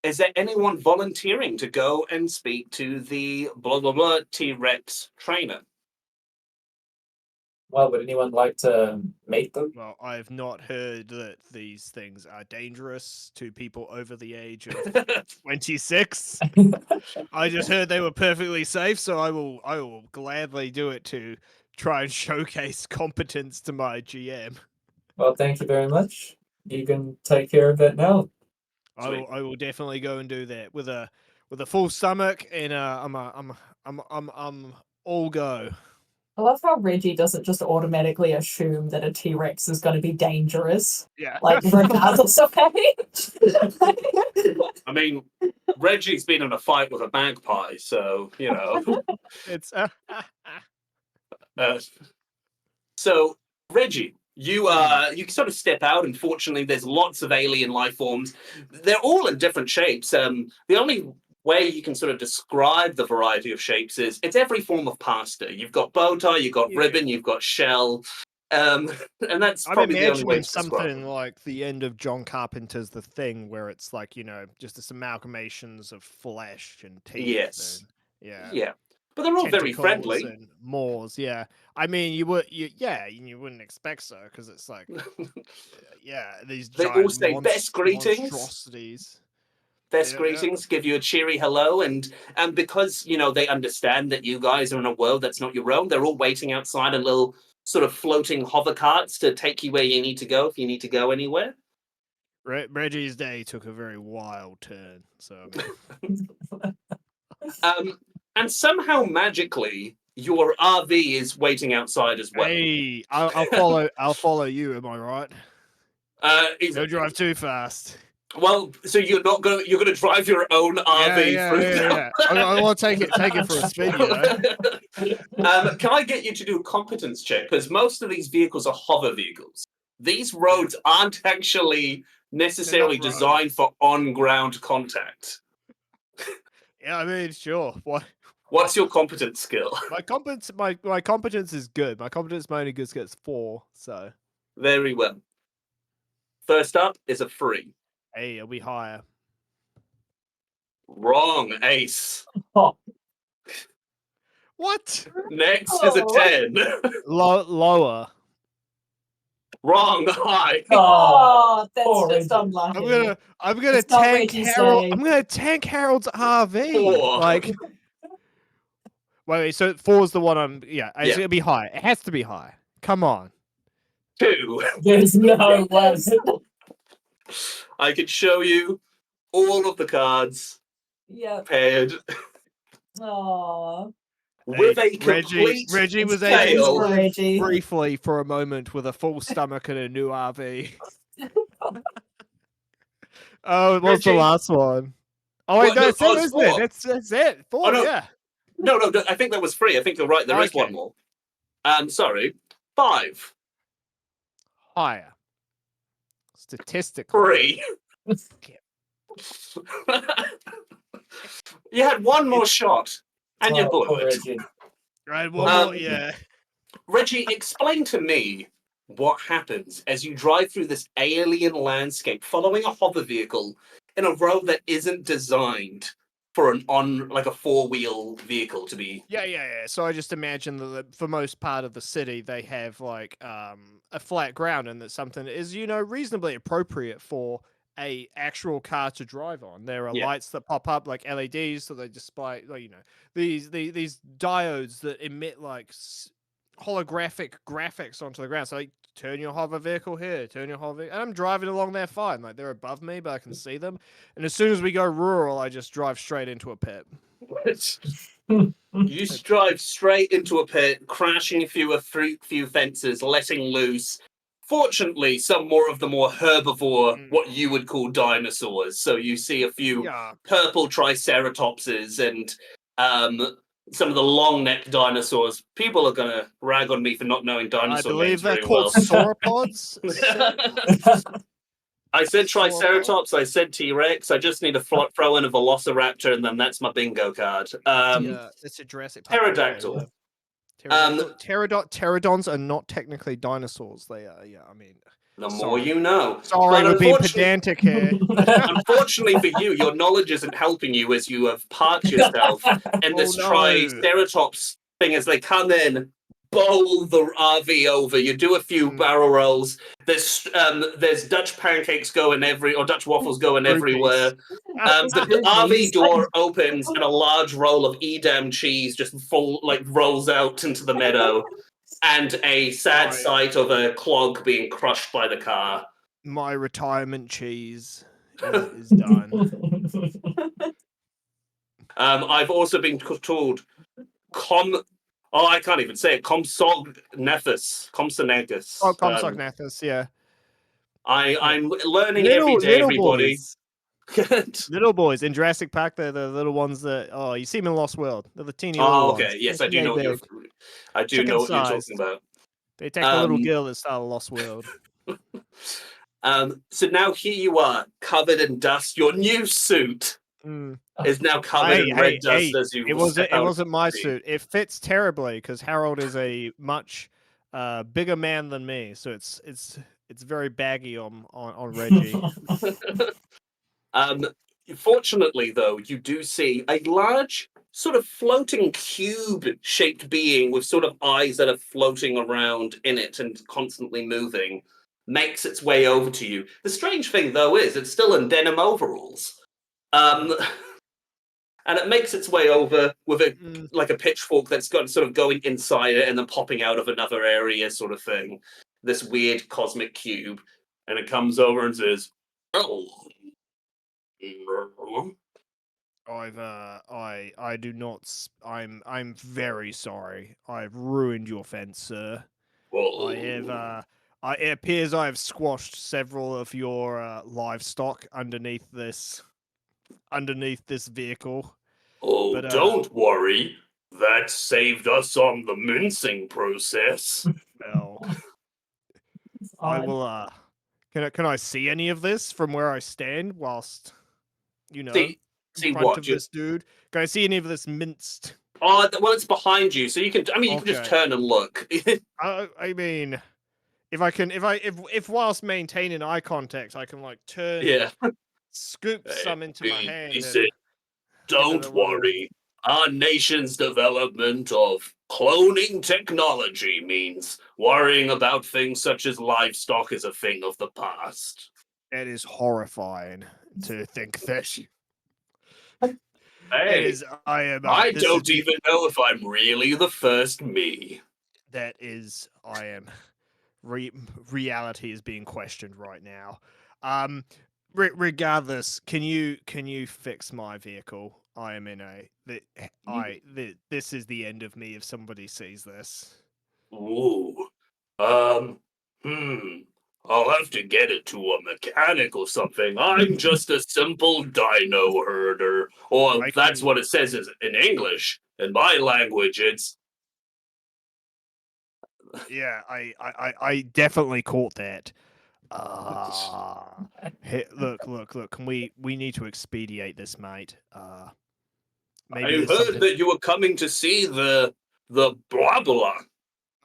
is there anyone volunteering to go and speak to the blah blah blah T-Rex trainer? Well, would anyone like to meet them? Well, I have not heard that these things are dangerous to people over the age of 26. I just heard they were perfectly safe, so I will gladly do it to try and showcase competence to my GM. Well, thank you very much. You can take care of that now. I will definitely go and do that with a full stomach and I'm all go. I love how Reggie doesn't just automatically assume that a T-Rex is going to be dangerous, Yeah. like regardless of age. I mean, Reggie's been in a fight with a magpie, so you know. It's So, Reggie, You you sort of step out, and fortunately, there's lots of alien life forms. They're all in different shapes. The only way you can sort of describe the variety of shapes is it's every form of pasta. You've got bow tie, you've got ribbon, you've got shell, and that's I'm probably the only way imagining to describe something them. like the end of John Carpenter's The Thing, where it's like, just this amalgamations of flesh and teeth Yes. and Yeah, but they're all very tentacles friendly. and maws. Yeah, I mean, you wouldn't expect so because it's like, these They all giant say best greetings. monstrosities. Best Yeah, yeah. greetings, give you a cheery hello, and because they understand that you guys are in a world that's not your own, they're all waiting outside in little sort of floating hover carts to take you where you need to go if you need to go anywhere. Reggie's day took a very wild turn. So I mean, And somehow magically your RV is waiting outside as well. hey, I'll follow. I'll follow you. Am I right? Don't drive too fast. Well, so you're going to drive your own RV Yeah. through. I want to take it for a spin. Can I get you to do a competence check? Because most of these vehicles are hover vehicles. These roads aren't actually necessarily They're not designed roads. for on-ground contact. Yeah, I mean, sure. What? What's your competence skill? My competence is good. My only good skill is 4. So Very well. First up is a 3. hey, it'll be higher. Wrong, ace. Oh, What? Next is a 10. Lower. Wrong, high. Oh, that's poor just Reggie. unlucky. I'm gonna It's not tank Reggie's Harold. day. I'm gonna tank Harold's RV. 4. Like, wait. So 4 is the one I'm. Yeah, it's Yeah. gonna be high. It has to be high. Come on. 2. There's no way. I could show you all of the cards Yep. paired Oh, with Hey, a complete Reggie was fail. able to For live Reggie. briefly for a moment with a full stomach and a new RV. Oh, it was the Reggie. last one. Oh wait, What? No, that's it, it's isn't it? 4. That's it. 4, no. yeah. No, I think that was 3. I think you're right. There is one Okay. more. Sorry. 5. Higher. Statistically. 3. You had one more shot, and you blew Poor it. Reggie. Right, one more, Um, yeah. Reggie, explain to me what happens as you drive through this alien landscape following a hover vehicle in a road that isn't designed for a 4-wheel vehicle to be. Yeah. So I just imagine that for most part of the city, they have like a flat ground, and that something is reasonably appropriate for a actual car to drive on. There are Yeah. lights that pop up like LEDs, so they display these diodes that emit like holographic graphics onto the ground. So like, turn your hover vehicle here, turn your hover, and I'm driving along there fine. Like they're above me, but I can see them. And as soon as we go rural, I just drive straight into a pit. You drive straight into a pit, crashing a few fences, letting loose. Fortunately, some more of the more herbivore, what you would call dinosaurs. So you see a few purple triceratopses and some of the long-necked dinosaurs. People are going to rag on me for not knowing dinosaur names they're very called well. sauropods. I said Triceratops, I said T-Rex. I just need to throw in a Velociraptor, and then that's my bingo card. It's a Jurassic Park. Pterodactyl. Pterodons are not technically dinosaurs. They are, I mean, The more you know. Sorry, But we're being pedantic here. Unfortunately for you, your knowledge isn't helping you as you have parked yourself in this Triceratops thing as they come in, bowl the RV over. You do a few barrel rolls. There's Dutch pancakes going or Dutch waffles going everywhere. The RV door opens and a large roll of Edam cheese just rolls out into the meadow. And a sad sight of a clog being crushed by the car. My retirement cheese is done. I've also been told I can't even say it. Compsognathus. Oh, Compsognathus, yeah. I'm learning every day, everybody. Boys. Little boys in Jurassic Park, they're the little ones that you see them in Lost World. They're the teeny little ones. Okay. Yes, I do know what you're talking about. They attacked the little Um, girl that started a lost world. So now here you are, covered in dust. Your new suit Mm. is now covered in red dust as you step It out. wasn't my suit. It fits terribly because Harold is a much bigger man than me, so it's very baggy on Reggie. Um, Fortunately, though, you do see a large, sort of floating cube-shaped being with sort of eyes that are floating around in it and constantly moving, makes its way over to you. The strange thing, though, is it's still in denim overalls. And it makes its way over with a Mm. like a pitchfork that's got sort of going inside it and then popping out of another area, sort of thing. This weird cosmic cube, and it comes over and says, "Oh, I do not. I'm very sorry. I've ruined your fence, sir. I have it appears I have squashed several of your livestock underneath this vehicle. oh, But don't worry. That saved us on the mincing process." well, I Odd. will. Can I see any of this from where I stand whilst in See front what? of this dude? Can I see any of this minced? Well, it's behind you, so you can. I mean, you can just Okay. turn and look. I mean, if whilst maintaining eye contact, I can like turn Yeah. and scoop some into my hand He and said, give it "Don't a little. worry. Our nation's development of cloning technology means worrying about things such as livestock is a thing of the past." It is horrifying to think that it Hey, is. I am. I This is don't even know if I'm really the first me. that is. I am. Reality is being questioned right now. Um, regardless, can you fix my vehicle? I am in a this is the end of me if somebody sees this. Ooh. Um, I'll have to get it to a mechanic or something. I'm just a simple dino herder. Or I that's can what it says in English. In my language, it's Yeah, I definitely caught that. Hey, look. Can we need to expedite this, mate? Maybe I there's heard something. that you were coming to see the blah blah.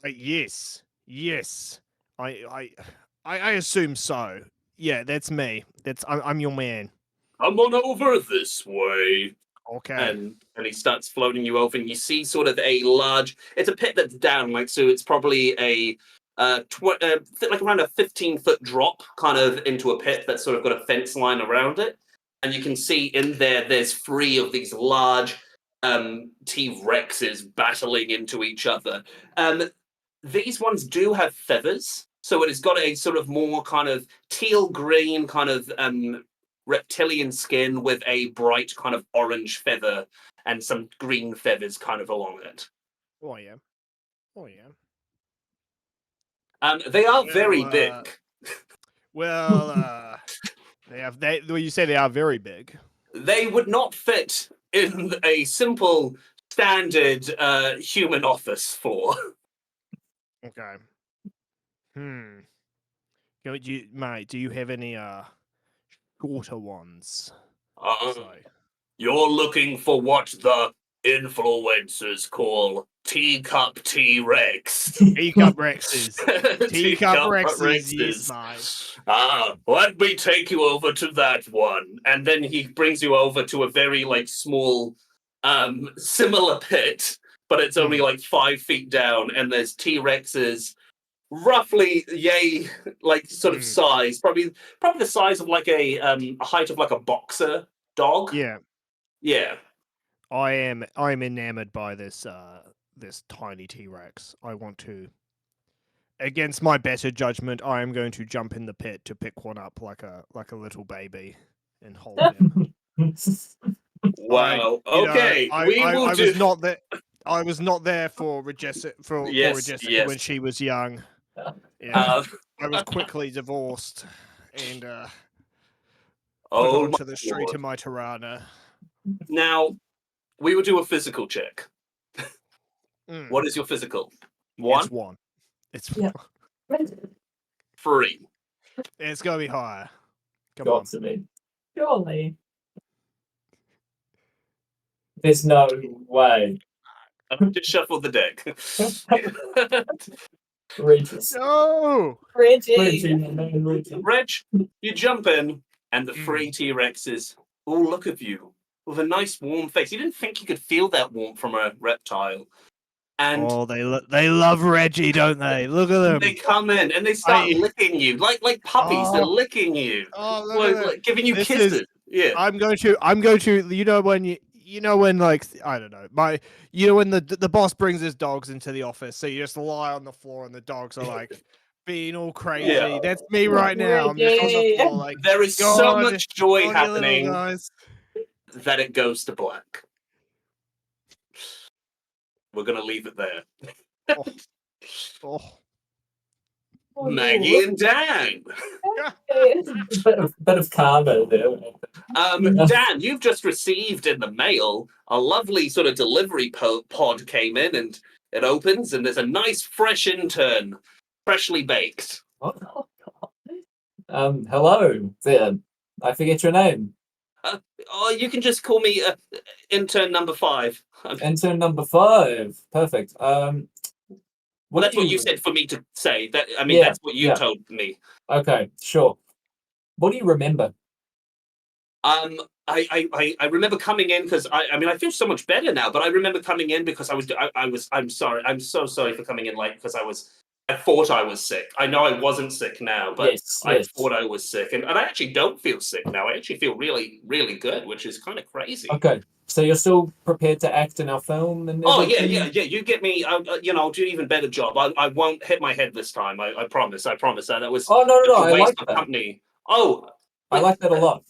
Yes. I, I assume so. Yeah, that's me. I'm your man. Come on over this way. Okay. And he starts floating you over, and you see sort of a large. It's a pit that's down, like so. It's probably a like around a 15-foot drop, kind of into a pit that's sort of got a fence line around it, and you can see in there. There's three of these large T Rexes battling into each other. These ones do have feathers, so it has got a sort of more kind of teal green kind of reptilian skin with a bright kind of orange feather and some green feathers kind of along it. Oh yeah. Oh yeah. They are Well, very big. Well, well, you say they are very big. They would not fit in a simple standard human office for. Okay. Hmm. Mate, do you have any shorter ones? Uh, So you're looking for what the influencers call teacup T-Rex. teacup Rexes. Teacup Teacup Rexes, yes, Rexes. mate. Let me take you over to that one. And then he brings you over to a very like small, similar pit, but it's only like 5 feet down, and there's T-Rexes roughly yay like sort of size, probably the size of like a height of like a boxer dog. Yeah. Yeah. I'm enamored by this tiny T-Rex. I want to, against my better judgment, I am going to jump in the pit to pick one up like a little baby and hold him. Wow. Okay. We will I do. was not there. I was not there for Yes. Jessica when Yes. she was young. Yeah, Uh, I was quickly divorced and put oh my onto the street lord. in my Tirana. Now we will do a physical check. Mm, What is your physical? it's One. one. It's Yeah. Free. it's gonna be higher. Come Got on. to be. Surely. There's no way. Just shuffle the deck. Regis. No. Reggie, Reggie. my man, Reggie. Reg, you jump in, and the Mm. free T-Rexes all look at you with a nice warm face. You didn't think you could feel that warmth from a reptile. And Oh, they love Reggie, don't they? Look at them. they come in and they start I- licking you like puppies. They're Oh. licking you, Oh, look at that. like giving you This kisses. is- Yeah. I'm going to, when like, I don't know, when the boss brings his dogs into the office, so you just lie on the floor and the dogs are like being all crazy. Yeah. That's me right now. I'm just on the Reggie. floor like, There is go so on, much joy go on, you little happening guys. that it goes to black. We're gonna leave it there. Oh. Oh, Maggie and Dan. Bit of karma there. Dan, you've just received in the mail a lovely sort of delivery pod came in, and it opens, and there's a nice fresh intern, freshly baked. Hello there. I forget your name. Oh, you can just call me intern number 5. Intern number 5. Perfect. Well, that's what you said for me to say. That Yeah, that's what you yeah. told me. Okay, sure. What do you remember? I remember coming in because I feel so much better now. But I remember coming in because I'm sorry. I'm so sorry for coming in late because I thought I was sick. I know I wasn't sick now, but Yes, I yes. thought I was sick, and I actually don't feel sick now. I actually feel really, really good, which is kind of crazy. Okay, so you're still prepared to act in our film and Oh everything? yeah. You get me. I'll do an even better job. I won't hit my head this time. I promise. I promise. That was Oh no, a I waste like of that. company. Oh, I like that a lot.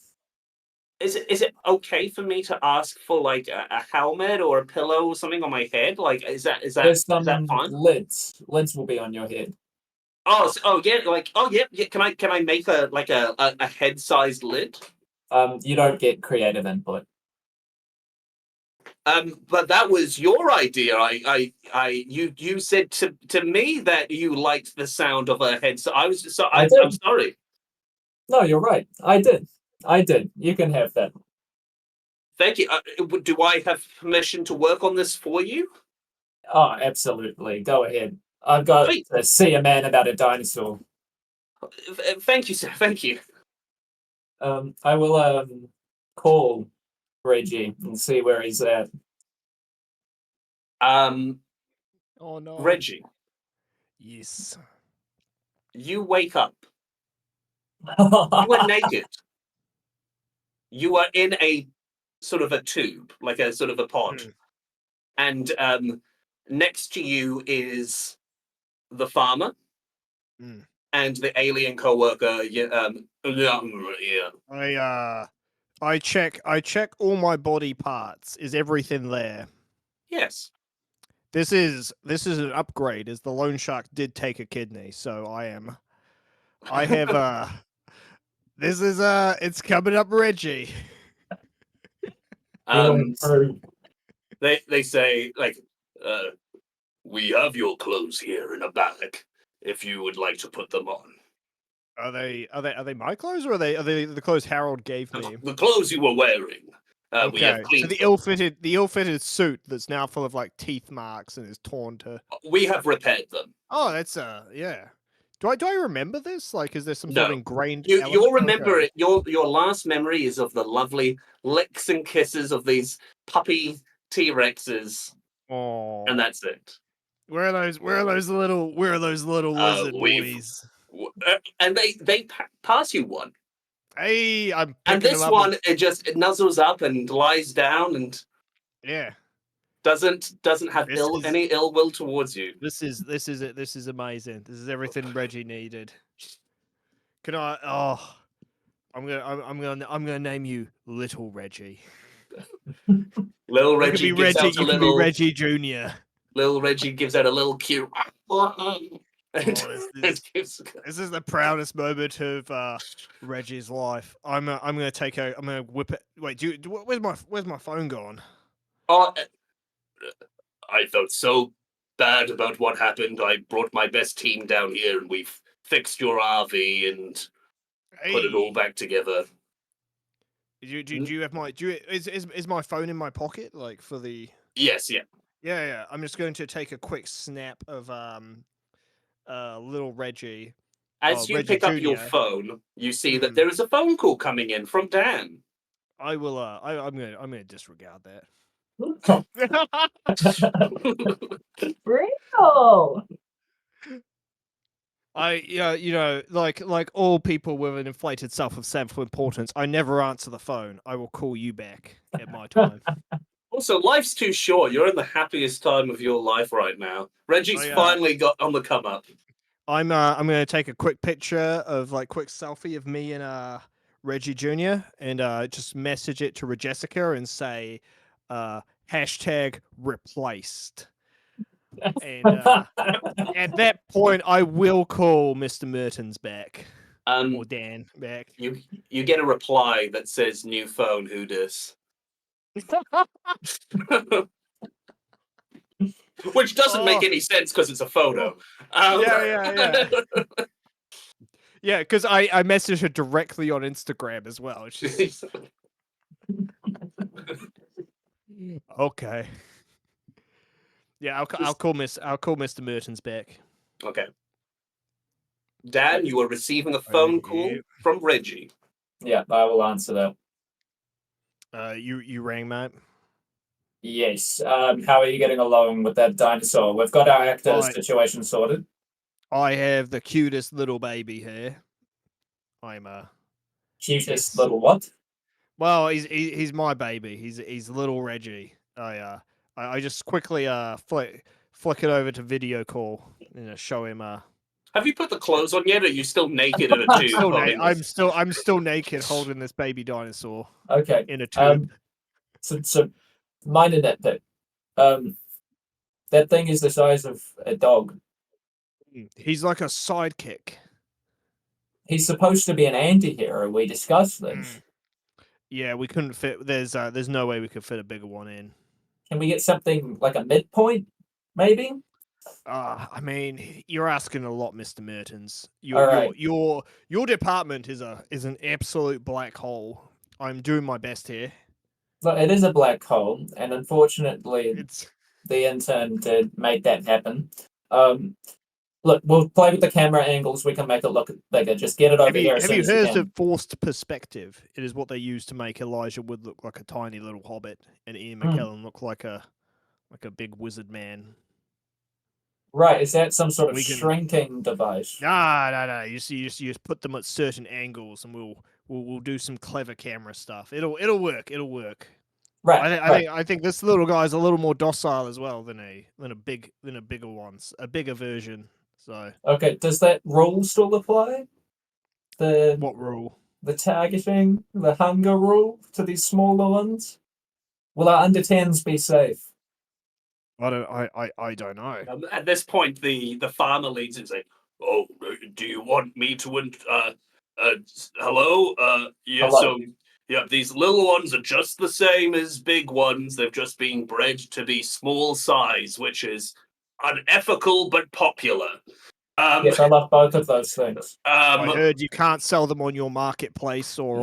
Is it okay for me to ask for like a helmet or a pillow or something on my head? Like, is that There's some fine? lids. Lids will be on your head. Yeah. Can I make a head sized lid? You don't get creative input. But that was your idea. You said to me that you liked the sound of a head. So I'm did. sorry. No, you're right. I did. You can have that. Thank you. Do I have permission to work on this for you? Oh, absolutely. Go ahead. I've got Wait. to see a man about a dinosaur. Thank you, sir. Thank you. I will call Reggie and see where he's at. Oh no. Reggie, Yes. you wake up. You are naked. You are in a sort of a tube, like a sort of a pod. Mm. And next to you is the farmer Mm. and the alien co-worker. Yeah. I check all my body parts. Is everything there? Yes. This is an upgrade, as the loan shark did take a kidney, so I have this is it's coming up, Reggie. Um, they say like, we have your clothes here in a bag if you would like to put them on. Are they my clothes, or are they the clothes Harold gave me? The clothes you were wearing. We have Okay, so cleaned the them. ill-fitted suit that's now full of like teeth marks and is torn to. We have repaired them. Oh, that's yeah. Do I remember this? Like, is there some sort of No. ingrained? You'll remember Okay. it. Your last memory is of the lovely licks and kisses of these puppy T-Rexes, Oh, and that's it. where are those little lizard We've boys? and they pass you one, Hey, I'm and picking them this up. one it nuzzles up and lies down and Yeah, doesn't have This is- any ill will towards you. this is it. This is amazing. This is everything Reggie needed. Can I? Oh, I'm gonna name you Little Reggie. Little You can Reggie be gives Reggie. out a You can be little. Reggie Junior. Little Reggie gives out a little cute. This is the proudest moment of Reggie's life. I'm gonna take a. I'm gonna whip it. Wait, where's my phone gone? Oh, I thought so. bad about what happened. I brought my best team down here, and we've fixed your RV and put it all Hey, back together. do you have my is my phone in my pocket like for the Yes, yeah. yeah. I'm just going to take a quick snap of little Reggie. As you Reggie pick up your Junior. phone, you see that Mm. there is a phone call coming in from Dan. I will. I'm gonna disregard that. Real. Like all people with an inflated self of self-importance, I never answer the phone. I will call you back at my time. Also, life's too short. You're in the happiest time of your life right now. Reggie's finally got on the come up. I'm gonna take a quick picture of quick selfie of me and Reggie Jr. and just message it to Jessica and say hashtag replaced. And at that point, I will call Mr. Mertens back or Dan back. You get a reply that says new phone, who dis? Which doesn't make any sense because it's a photo. Yeah. Yeah, because I messaged her directly on Instagram as well. It's just okay. Yeah, I'll call Mr. Mertens back. Okay. Dan, you are receiving a phone call from Reggie. Yeah, I will answer that. You rang, mate. Yes. How are you getting along with that dinosaur? We've got our actor situation sorted. I have the cutest little baby here. I'm Cutest little what? Well, he's my baby. He's little Reggie. I just quickly flick it over to video call and show him Have you put the clothes on yet? Or are you still naked in a tube? I'm still naked holding this baby dinosaur. Okay. In a tube. So minor nitpick. That thing is the size of a dog. He's like a sidekick. He's supposed to be an anti-hero. We discussed this. Yeah, we couldn't fit. There's no way we could fit a bigger one in. Can we get something like a midpoint, maybe? I mean, you're asking a lot, Mr. Mertens. All Your department is an absolute black hole. I'm doing my best here. Look, it is a black hole, and unfortunately, the intern did make that happen. Look, we'll play with the camera angles. We can make it look bigger. Just get it over here as soon as you can. Have you heard of forced perspective? It is what they use to make Elijah Wood look like a tiny little hobbit, and Ian McKellen look like a big wizard man. Right? Is that some sort of shrinking device? No. You just put them at certain angles, and we'll do some clever camera stuff. It'll work. It'll work. Right. I think this little guy's a little more docile as well than a bigger ones, a bigger version. So okay, does that rule still apply? What rule? The targeting, the hunger rule to these smaller ones. Will our under 10s be safe? I don't know. At this point, the farmer leads and say, "Oh, do you want me to? Hello? Yeah. Hello. So yeah, these little ones are just the same as big ones. They've just been bred to be small size, which is unethical but popular." Yes, I love both of those things. I heard you can't sell them on your marketplace or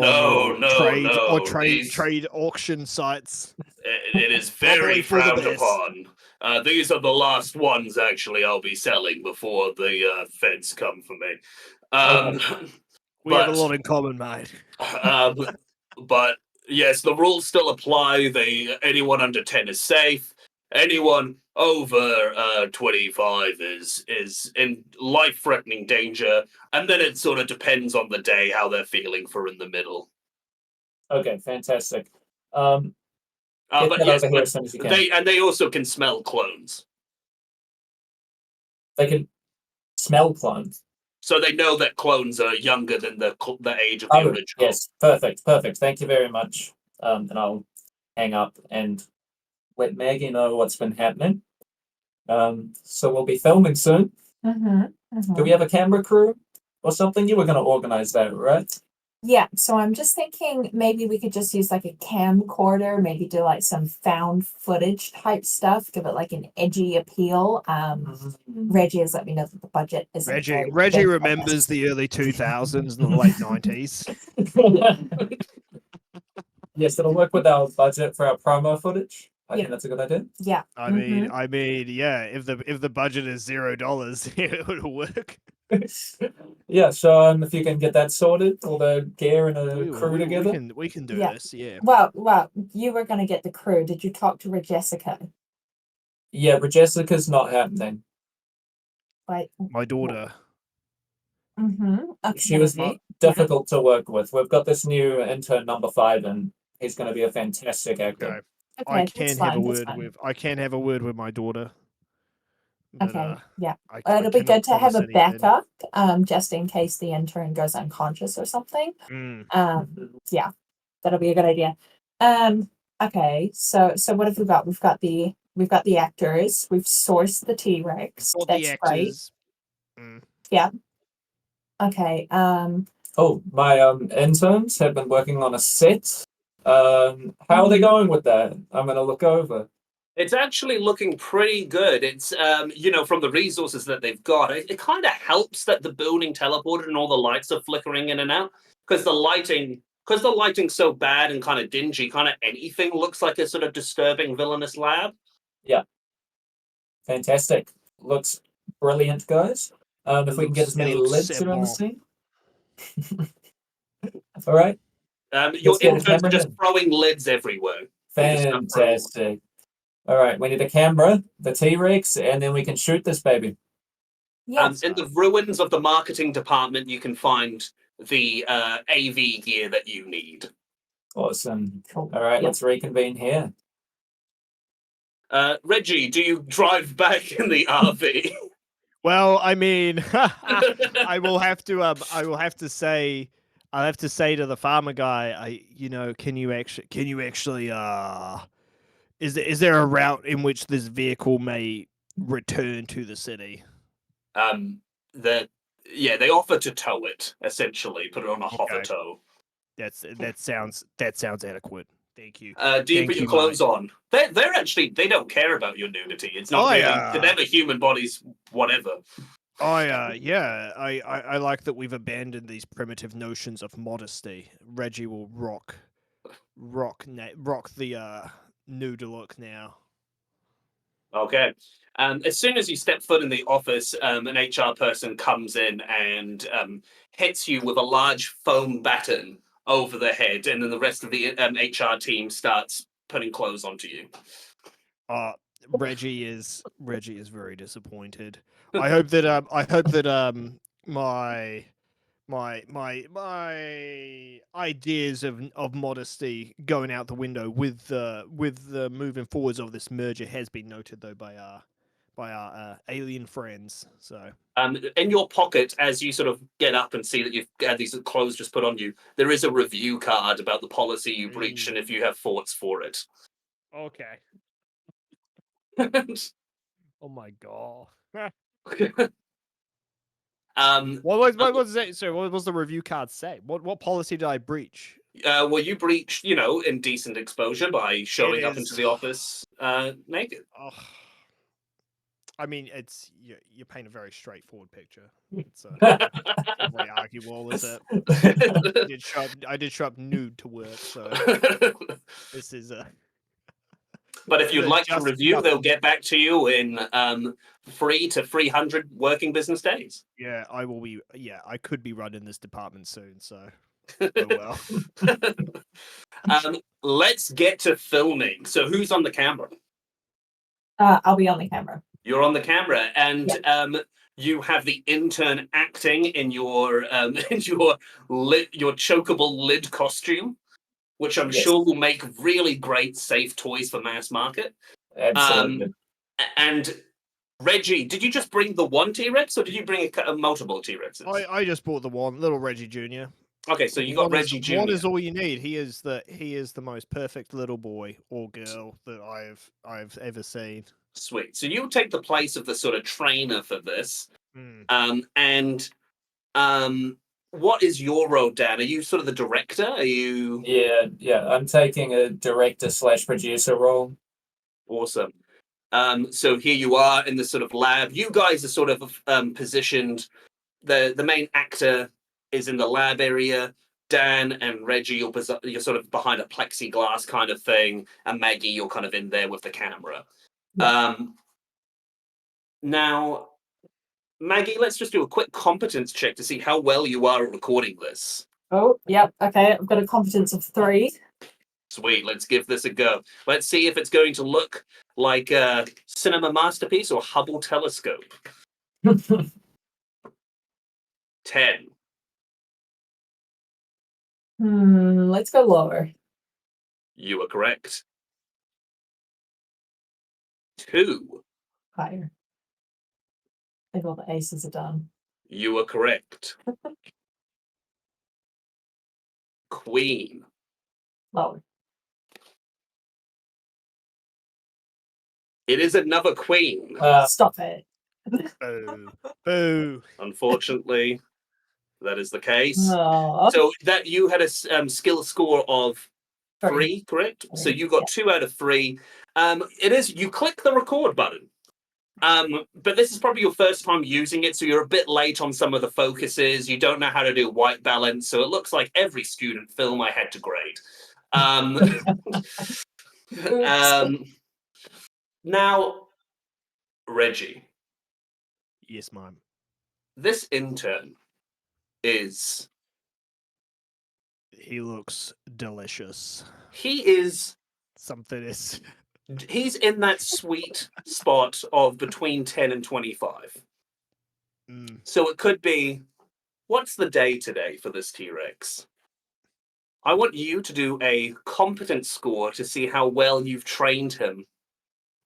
trade auction sites. It is very frowned upon. These are the last ones, actually, I'll be selling before the feds come for me. We have a lot in common, mate. But yes, the rules still apply. Anyone under 10 is safe. Anyone over 25 is in life-threatening danger, and then it sort of depends on the day how they're feeling for in the middle. Okay, fantastic. But yes, they also can smell clones. They can smell clones. So they know that clones are younger than the age of the original. Yes, perfect. Thank you very much. And I'll hang up and let Maggie know what's been happening. So we'll be filming soon. Do we have a camera crew or something? You were going to organize that, right? Yeah, so I'm just thinking maybe we could just use like a camcorder, maybe do like some found footage type stuff, give it like an edgy appeal. Reggie has let me know that the budget isn't Reggie very big for remembers this. the early 2000s and the late 90s. Yes, it'll work with our budget for our promo footage. I Yeah. think that's a good idea. Yeah. I mean, yeah. If the budget is $0, it'll work. Yeah, so if you can get that sorted, all the gear and a crew together. We can do Yeah. this. Yeah. Well, you were gonna get the crew. Did you talk to Jessica? Yeah, but Jessica's not happening. Like, My daughter. okay. She was difficult to work with. We've got this new intern number 5, and he's going to be a fantastic actor. Okay. Okay, I that's can fine, have a that's word fine. with. I can have a word with my daughter. But, Okay, yeah. I It'll be cannot good to have promise a anything. backup, just in case the intern goes unconscious or something. Yeah, that'll be a good idea. Okay, so what have we got? We've got the actors. We've sourced the T-Rex. All That's the right. actors. Yeah. Okay. Oh, my interns have been working on a set. How are they going with that? I'm going to look over. It's actually looking pretty good. It's from the resources that they've got, it kind of helps that the building teleported and all the lights are flickering in and out because the lighting's so bad and kind of dingy. Kind of anything looks like a sort of disturbing villainous lab. Yeah, fantastic. Looks brilliant, guys. If we can get as many lids around the scene. All right. Your get a interns are camera just in. throwing lids everywhere. Fantastic. All right, we need a camera, the T-Rex, and then we can shoot this baby. Yes. In the ruins of the marketing department, you can find the AV gear that you need. Awesome. Cool. All right, Yeah. let's reconvene here. Reggie, do you drive back in the RV? Well, I mean, I will have to say to the farmer guy, can you actually is there a route in which this vehicle may return to the city? They offer to tow it, essentially, put it on a hover tow. That sounds adequate. Thank you. Do you put your clothes on? They're actually, they don't care about your nudity. It's not to them a human body's whatever. I like that we've abandoned these primitive notions of modesty. Reggie will rock the nude look now. Okay. As soon as you step foot in the office, an HR person comes in and hits you with a large foam baton over the head, and then the rest of the HR team starts putting clothes onto you. Reggie is very disappointed. I hope that my ideas of modesty going out the window with the moving forwards of this merger has been noted though by our alien friends. So in your pocket, as you sort of get up and see that you've had these clothes just put on you, there is a review card about the policy you breached and if you have thoughts for it. Okay. Oh my god. What was it? So what was the review card say? What policy did I breach? Well, you breached, indecent exposure by showing up into the office naked. Oh, I mean, you paint a very straightforward picture. It's not very arguable, is it? I did show up nude to work, so this is a. But if you'd like to review, they'll get back to you in 300 to 300 working business days. Yeah, I will be. Yeah, I could be running this department soon, so oh well. Let's get to filming. So, who's on the camera? I'll be on the camera. You're on the camera, and you have the intern acting in your your chokeable lid costume, which I'm sure will make really great, safe toys for mass market. Absolutely. And Reggie, did you just bring the one T-Rex, or did you bring a multiple T-Rexes? I just bought the one, little Reggie Jr. Okay, so you got Reggie Jr. One is all you need. He is the most perfect little boy or girl that I've ever seen. Sweet. So you take the place of the sort of trainer for this, and what is your role, Dan? Are you sort of the director? Are you Yeah. I'm taking a director/producer role. awesome? So here you are in this sort of lab. You guys are sort of positioned. The main actor is in the lab area. Dan and Reggie, you're sort of behind a plexiglass kind of thing, and Maggie, you're kind of in there with the camera. Yeah. Now, Maggie, let's just do a quick competence check to see how well you are at recording this. Oh, yep. Okay, I've got a competence of 3. Sweet, let's give this a go. Let's see if it's going to look like a cinema masterpiece or Hubble telescope. 10. Let's go lower. You are correct. 2. Higher. I think all the aces are done. You are correct. Queen. Lower. It is another queen. Stop it. Boo. Boo. Unfortunately, that is the case. Oh, So that you had a skill score of 3, correct? So 3, you got 2 out of 3. It is, you click the record button. But this is probably your first time using it, so you're a bit late on some of the focuses. You don't know how to do white balance, so it looks like every student film I had to grade. Now, Reggie, Yes, ma'am. this intern is He looks delicious. he's in that sweet spot of between 10 and 25. So it could be, what's the day today for this T-Rex? I want you to do a competence score to see how well you've trained him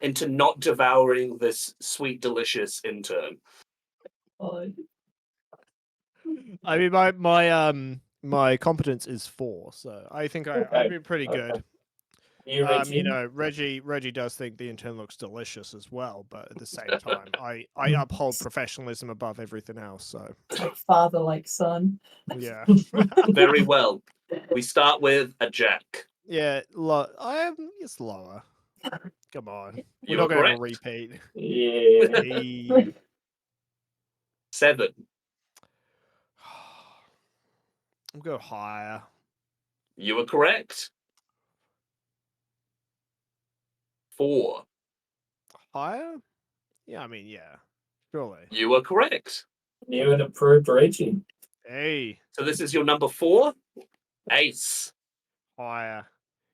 into not devouring this sweet, delicious intern. I mean, my competence is 4, so I think I've been pretty good. You, Reggie? You know, Reggie does think the intern looks delicious as well, but at the same time, I uphold professionalism above everything else. So like father, like son. yeah, Very well. We start with a jack. yeah. It's lower. Come on, You we're are not going to have a correct. repeat. Yeah. Hey. 7. I'll go higher. You are correct. 4. Higher? Yeah, I mean, yeah, surely. You are correct. New and approved Reggie. Hey, So this is your number 4. Ace. higher.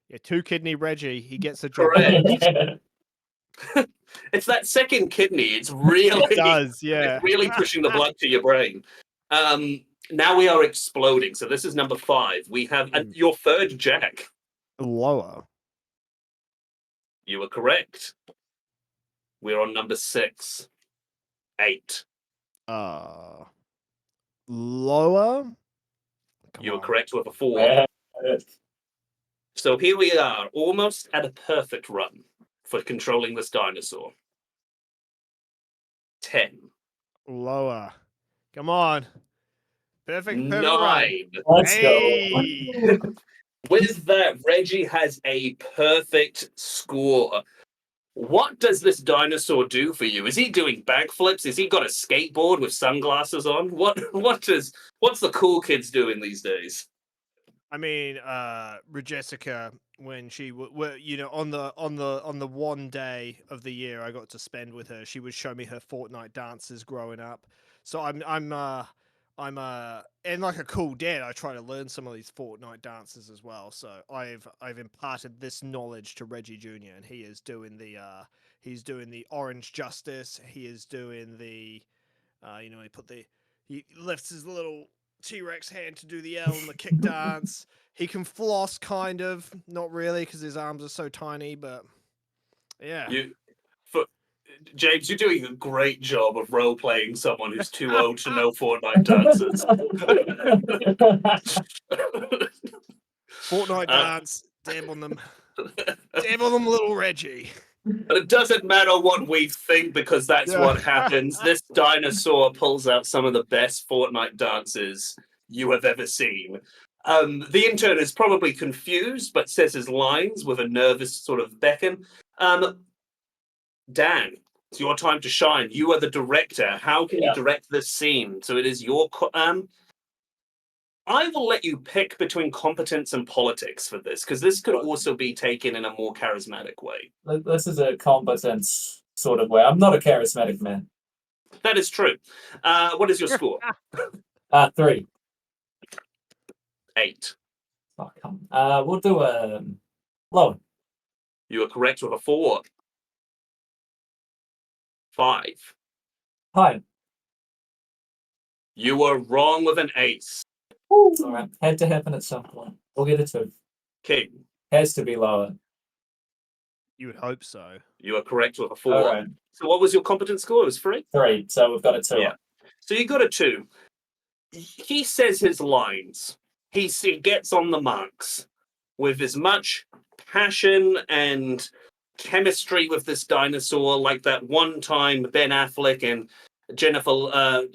Yeah, 2 kidney Reggie. He gets the job Correct. done. It's that second kidney. It's really It does, yeah. it's really pushing the blood to your brain. Now we are exploding. So this is number 5. We have your third jack. Lower. You are correct. We're on number 6. 8. Lower. You are correct with a 4. Yeah. So here we are, almost at a perfect run for controlling this dinosaur. 10. Lower. Come on. Perfect 9. run. Let's Hey. go. With that, Reggie has a perfect score. What does this dinosaur do for you? Is he doing backflips? Has he got a skateboard with sunglasses on? What's the cool kids doing these days? I mean, Jessica, when she on the one day of the year I got to spend with her, she would show me her Fortnite dances growing up. So I'm and like a cool dad, I try to learn some of these Fortnite dances as well. So I've imparted this knowledge to Reggie Jr. and he is doing the Orange Justice. He is doing the he lifts his little T-Rex hand to do the L and the kick dance. He can floss, kind of, not really, because his arms are so tiny. But yeah, James, you're doing a great job of role playing someone who's too old to know Fortnite dances. Fortnite dance, dab on them, little Reggie. But it doesn't matter what we think because that's what happens. This dinosaur pulls out some of the best Fortnite dances you have ever seen. The intern is probably confused, but says his lines with a nervous sort of beckon. Dan, it's your time to shine. You are the director. How can you direct this scene? So it is your. I will let you pick between competence and politics for this, because this could also be taken in a more charismatic way. This is a competence sort of way. I'm not a charismatic man. That is true. What is your score? 3. 8. Oh, come. We'll do a lower. You are correct with a 4. 5. High. You are wrong with an ace. All right. Had to happen at some point. We'll get a 2. King, Has to be lower. You would hope so. you are correct with a 4. All right. So what was your competence score? It was 3? 3. So we've got a 2. Yeah. So you got a 2. He says his lines. He gets on the marks with as much passion and chemistry with this dinosaur, like that one time Ben Affleck and Jennifer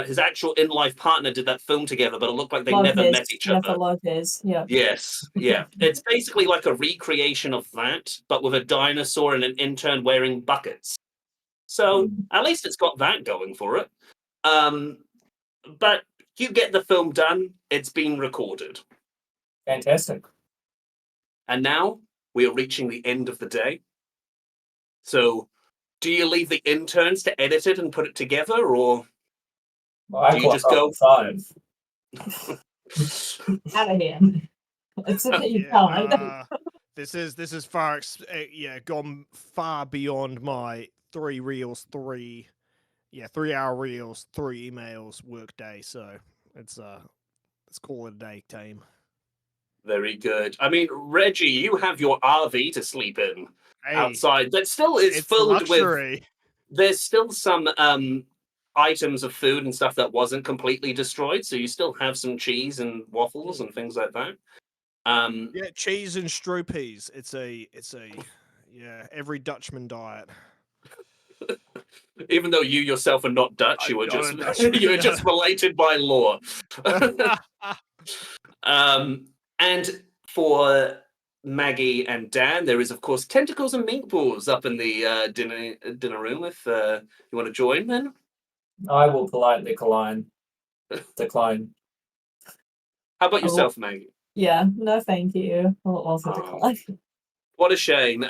his actual in-life partner did that film together, but it looked like they never met each Jennifer other. Lopez, yeah. Yes, yeah. It's basically like a recreation of that, but with a dinosaur and an intern wearing buckets. So at least it's got that going for it. But you get the film done. It's been recorded. Fantastic. And now we are reaching the end of the day. So do you leave the interns to edit it and put it together, or Well, do you just go 5? Out of here. It's a you can't. This is far gone far beyond my 3 reels, 3-hour reels, 3 emails work day. So let's call it a day, team. Very good. I mean, Reggie, you have your RV to sleep in outside. That still is filled with. There's still some items of food and stuff that wasn't completely destroyed, so you still have some cheese and waffles and things like that. Yeah, cheese and stroopies. It's a every Dutchman diet. Even though you yourself are not Dutch, you were just you were just related by law. And for Maggie and Dan, there is of course tentacles and meatballs up in the dinner room. If you want to join, then I will politely decline. How about yourself, Maggie? Yeah, no, thank you. I'll also decline. What a shame.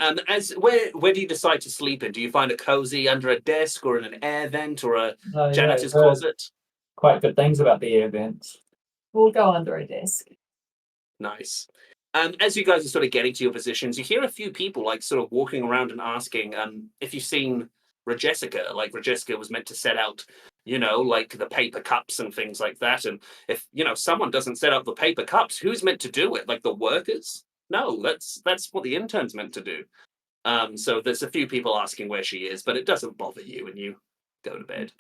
Where do you decide to sleep in? Do you find it cozy under a desk or in an air vent or a janitor's closet? Quite good things about the air vents. We'll go under a desk. Nice. As you guys are sort of getting to your positions, you hear a few people like sort of walking around and asking if you've seen Regessica. Like Regessica was meant to set out, like the paper cups and things like that. And if someone doesn't set out the paper cups, who's meant to do it? Like the workers? No, that's what the intern's meant to do. So there's a few people asking where she is, but it doesn't bother you, and you go to bed.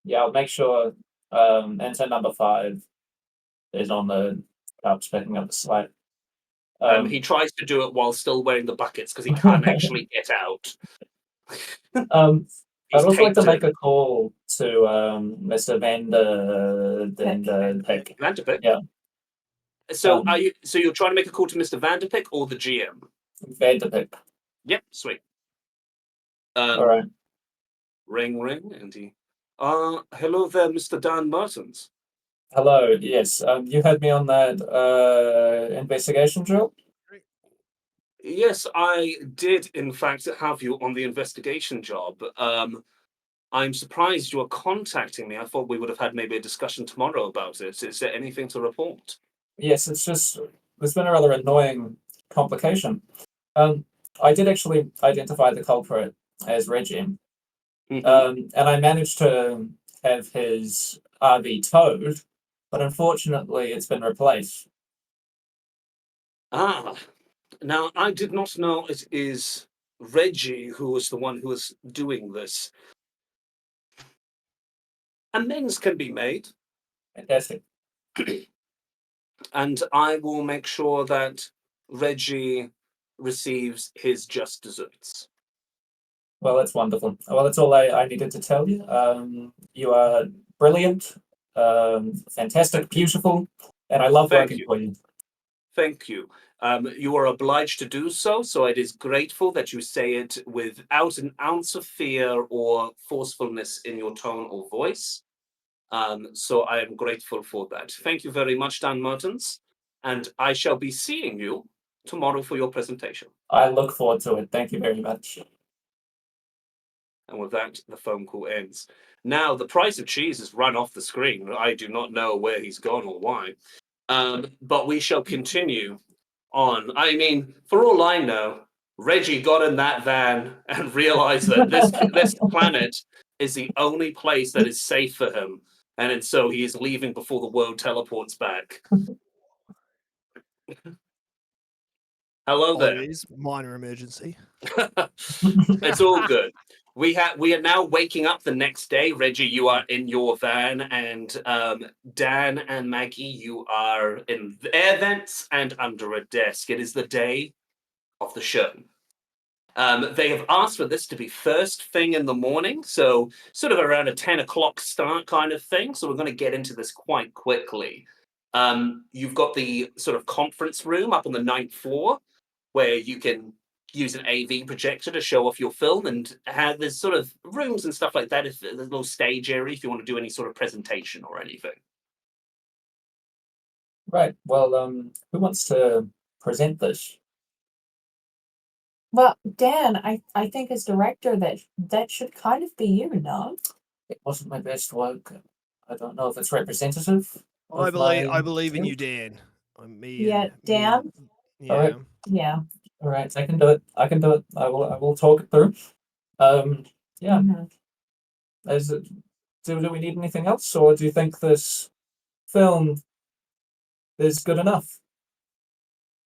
Yeah, I'll make sure intern number 5 is on the cups picking up the slack. He tries to do it while still wearing the buckets because he can't actually get out. I'd also like to make a call to Mr. Vanderpick. Yeah. So you're trying to make a call to Mr. Vanderpick or the GM? Vanderpick. Yep, sweet. All right. Ring, and he. Hello there, Mr. Dan Martins. Hello. Yes. You had me on that investigation drill. Yes, I did, in fact, have you on the investigation job. I'm surprised you are contacting me. I thought we would have had maybe a discussion tomorrow about it. Is there anything to report? Yes, it's just there's been a rather annoying complication. I did actually identify the culprit as Reggie, and I managed to have his RV towed, but unfortunately it's been replaced. Now I did not know it is Reggie who was the one who was doing this. Amends can be made. Fantastic. And I will make sure that Reggie receives his just desserts. Well, that's wonderful. Well, that's all I needed to tell you. You are brilliant. fantastic, beautiful, and I love Thank working you. for you. Thank you. You are obliged to do so, so it is grateful that you say it without an ounce of fear or forcefulness in your tone or voice. So I am grateful for that. Thank you very much, Dan Mertens, and I shall be seeing you tomorrow for your presentation. I look forward to it. Thank you very much. And with that, the phone call ends. Now, the price of cheese has run off the screen. I do not know where he's gone or why. But we shall continue on. I mean, for all I know, Reggie got in that van and realized that this planet is the only place that is safe for him, and so he is leaving before the world teleports back. Hello there. Apologies, minor emergency. It's all good. We are now waking up the next day. Reggie, you are in your van, and Dan and Maggie, you are in the air vents and under a desk. It is the day of the show. They have asked for this to be first thing in the morning, so sort of around a 10 o'clock start kind of thing. So we're going to get into this quite quickly. You've got the sort of conference room up on the 9th floor where you can use an AV projector to show off your film, and there's sort of rooms and stuff like that. If there's a little stage area if you want to do any sort of presentation or anything. Right. Well, who wants to present this? Well, Dan, I think as director that should kind of be you, no? It wasn't my best work. I don't know if it's representative. I believe in you, Dan. Yeah, Dan? Yeah. Alright. Yeah. All right, I can do it. I can do it. I will talk it through. Yeah. Mhm. Do we need anything else, or do you think this film is good enough?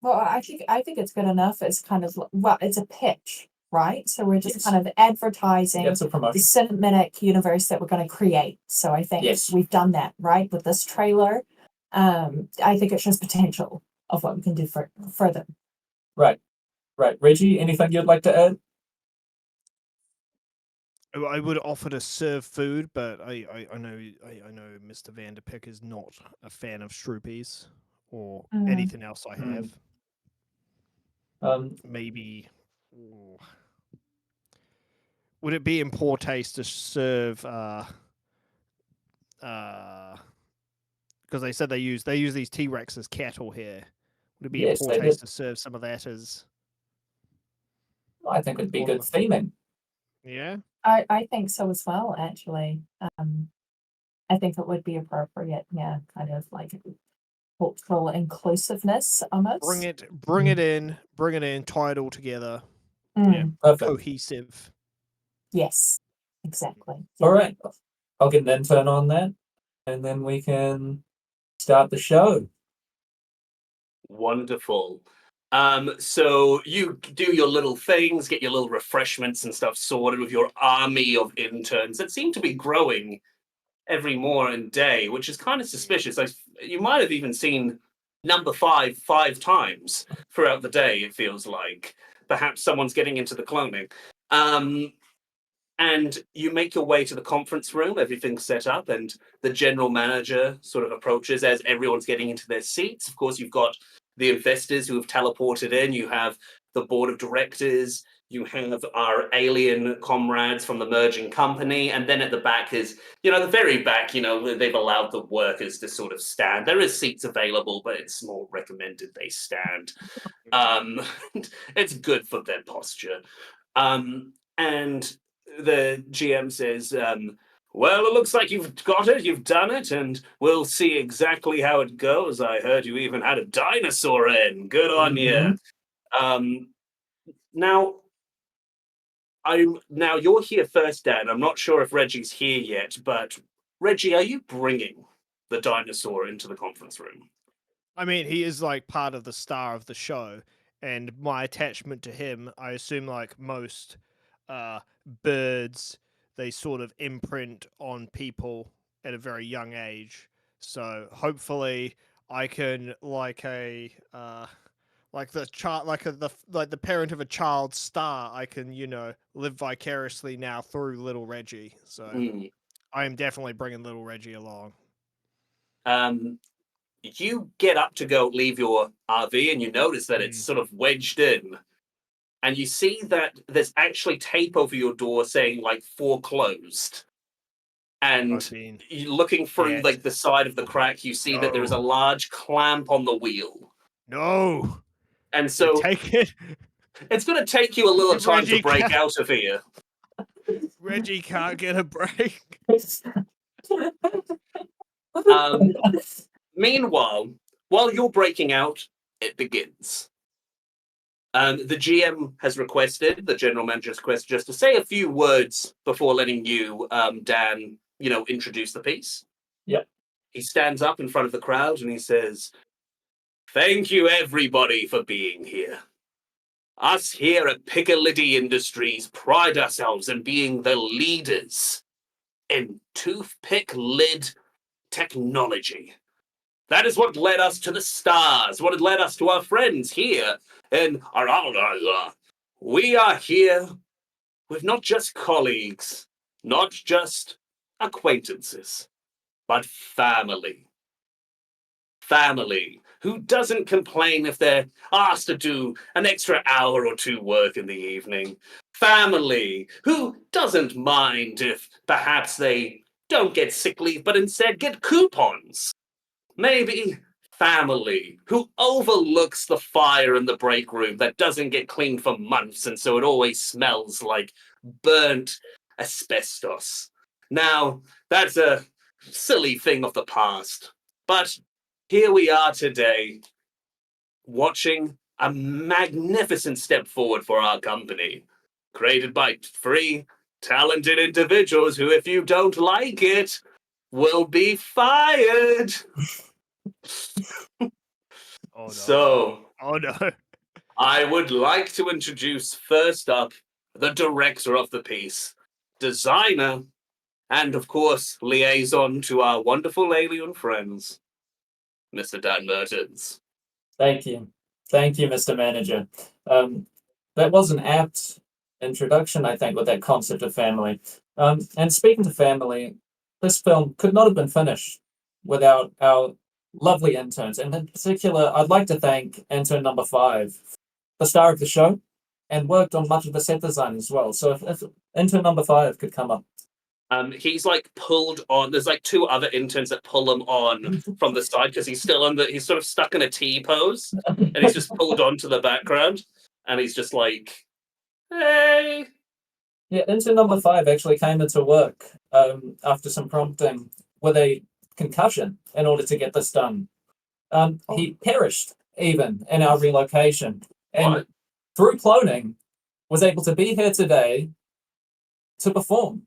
Well, I think it's good enough. It's kind of it's a pitch, right? So we're just Yes. kind of advertising It's a the promotion. cinematic universe that we're going to create. So I think Yes. we've done that, right? With this trailer. I think it shows potential of what we can do further. Right. Reggie, anything you'd like to add? I would offer to serve food, but I know Mr. Vanderpick is not a fan of stroopies or Mhm. anything else I have. Um, Maybe would it be in poor taste to serve because they said they use these T-Rex as cattle here. Would it be in Yes, poor they taste did. to serve some of that as I think it'd be Or- good theming. yeah? I think so as well, actually. I think it would be appropriate, yeah, kind of like cultural inclusiveness almost. Bring it in, tie it all together. Mm, Yeah. Perfect. Cohesive. Yes, exactly. All right. I'll get an intern on that, and then we can start the show. Wonderful. So you do your little things, get your little refreshments and stuff sorted with your army of interns that seem to be growing every morning day, which is kind of suspicious. You might have even seen number five times throughout the day, it feels like. Perhaps someone's getting into the cloning. And you make your way to the conference room, everything's set up, and the general manager sort of approaches as everyone's getting into their seats. Of course, you've got the investors who have teleported in, you have the board of directors, you have our alien comrades from the merging company, and then at the back is, the very back, they've allowed the workers to sort of stand. There is seats available, but it's more recommended they stand. It's good for their posture. And the GM says, well, it looks like you've got it, you've done it, and we'll see exactly how it goes. I heard you even had a dinosaur in. Good on you. Now you're here first, Dan. I'm not sure if Reggie's here yet, but Reggie, are you bringing the dinosaur into the conference room? I mean, he is like part of the star of the show, and my attachment to him, I assume, like most birds, they sort of imprint on people at a very young age. So hopefully, I can like the child, like the parent of a child star. I can live vicariously now through little Reggie. So I am definitely bringing little Reggie along. You get up to go leave your RV and you notice that it's sort of wedged in. And you see that there's actually tape over your door saying like foreclosed. And looking through like the side of the crack, you see that there is a large clamp on the wheel. No. And so Take it. It's going to take you a little time Reggie to break out of here. Reggie can't get a break. Meanwhile, while you're breaking out, it begins. The GM has requested, the general manager has requested, just to say a few words before letting you, Dan, introduce the piece. Yep. He stands up in front of the crowd and he says, "Thank you, everybody, for being here. Us here at Piccalilli Industries pride ourselves in being the leaders in toothpick lid technology. That is what led us to the stars, what had led us to our friends here in Aralala. We are here with not just colleagues, not just acquaintances, but family. Family who doesn't complain if they're asked to do an extra hour or two work in the evening. Family who doesn't mind if perhaps they don't get sick leave but instead get coupons. Maybe family who overlooks the fire in the break room that doesn't get cleaned for months and so it always smells like burnt asbestos. Now, that's a silly thing of the past, but here we are today, watching a magnificent step forward for our company, created by 3 talented individuals who, if you don't like it, will be fired. Oh no. So, oh no. I would like to introduce first up the director of the piece, designer, and of course, liaison to our wonderful alien friends, Mr. Dan Mertens. Thank you. Thank you, Mr. Manager. That was an apt introduction, I think, with that concept of family. And speaking to family, this film could not have been finished without our lovely interns. And in particular, I'd like to thank intern number 5, the star of the show, and worked on much of the set design as well. So if intern number 5 could come up. He's like pulled on. There's like 2 other interns that pull him on from the side because he's still he's sort of stuck in a T pose, and he's just pulled onto the background, and he's just like, "Hey." Yeah, intern number 5 actually came into work after some prompting with a concussion in order to get this done. He perished even in our relocation, and What? through cloning, was able to be here today to perform.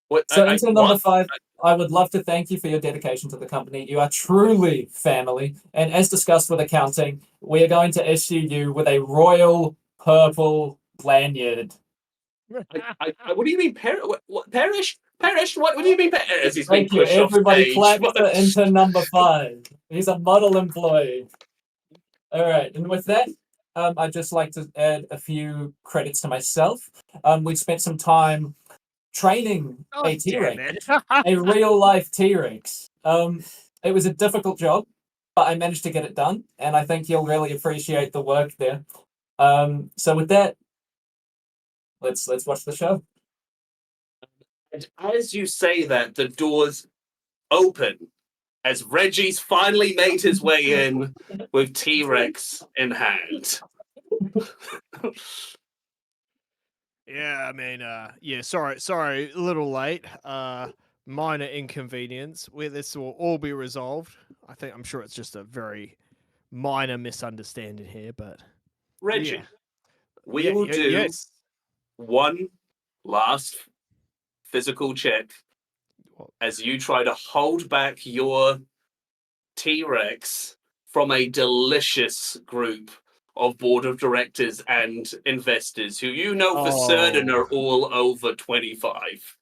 What? So, intern number 5, I would love to thank you for your dedication to the company. You are truly family. And as discussed with accounting, we are going to issue you with a royal purple lanyard. What do you mean, perish? Perish? What do you mean, as he's being Thank you. pushed off Everybody stage? clap What? for intern number 5. He's a model employee. All right. And with that, I'd just like to add a few credits to myself. We spent some time training a T-Rex, a real life T-Rex. It was a difficult job, but I managed to get it done, and I think you'll really appreciate the work there. So with that, let's watch the show. And as you say that, the doors open as Reggie's finally made his way in with T-Rex in hand. Yeah, I mean, yeah, sorry, a little late. Minor inconvenience. This will all be resolved. I'm sure it's just a very minor misunderstanding here, but Reggie, yeah. we will do one last physical check as you try to hold back your T-Rex from a delicious group of board of directors and investors who for certain are all over 25.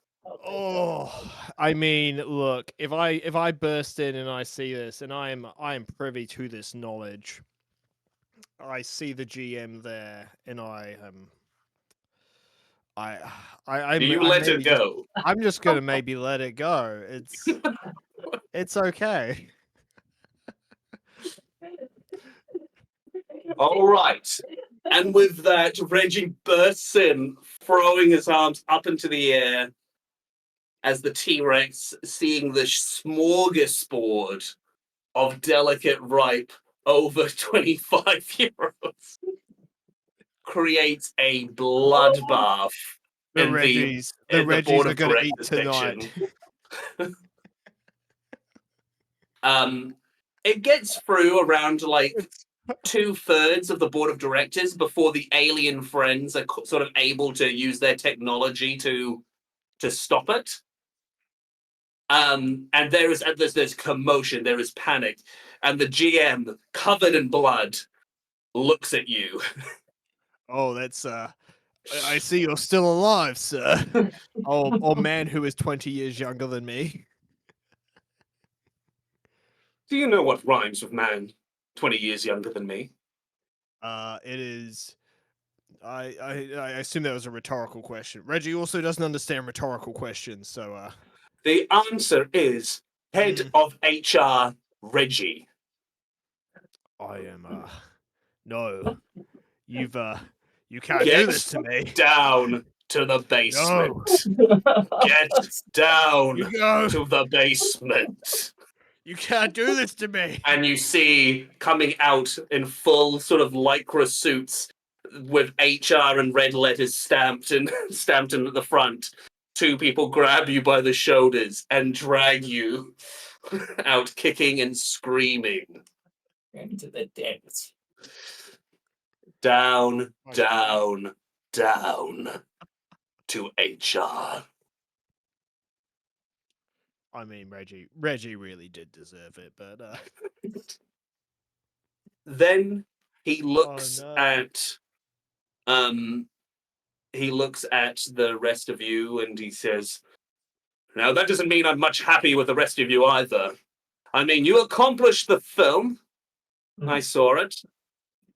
Oh, I mean, look, if I burst in and I see this and I am privy to this knowledge, I see the GM there and I'm Do you let it go? I'm just gonna maybe let it go. It's okay. All right. And with that, Reggie bursts in, throwing his arms up into the air as the T-Rex, seeing the smorgasbord of delicate, ripe, over 25-year-olds, creates a bloodbath The in Reggies. The the Reggies board are of going to eat directors tonight. section. It gets through around like 2/3 of the board of directors before the alien friends are sort of able to use their technology to stop it. And there's commotion, there is panic, and the GM, covered in blood, looks at you. Oh, that's I see you're still alive, sir. Oh, man who is 20 years younger than me. Do you know what rhymes with man 20 years younger than me? It is. I assume that was a rhetorical question. Reggie also doesn't understand rhetorical questions, so The answer is head Mm. of HR, Reggie. I am no. You've you can't do Get this to me. down to the basement. Get down You go. to the basement. You can't do this to me. And you see coming out in full sort of lycra suits with HR and red letters stamped in the front. Two people grab you by the shoulders and drag you out, kicking and screaming. Into the depths. Down, Oh, down, down to HR. I mean, Reggie really did deserve it, but Then he looks no. at the rest of you and he says, "Now that doesn't mean I'm much happy with the rest of you either. I mean, you accomplished the film. I saw it.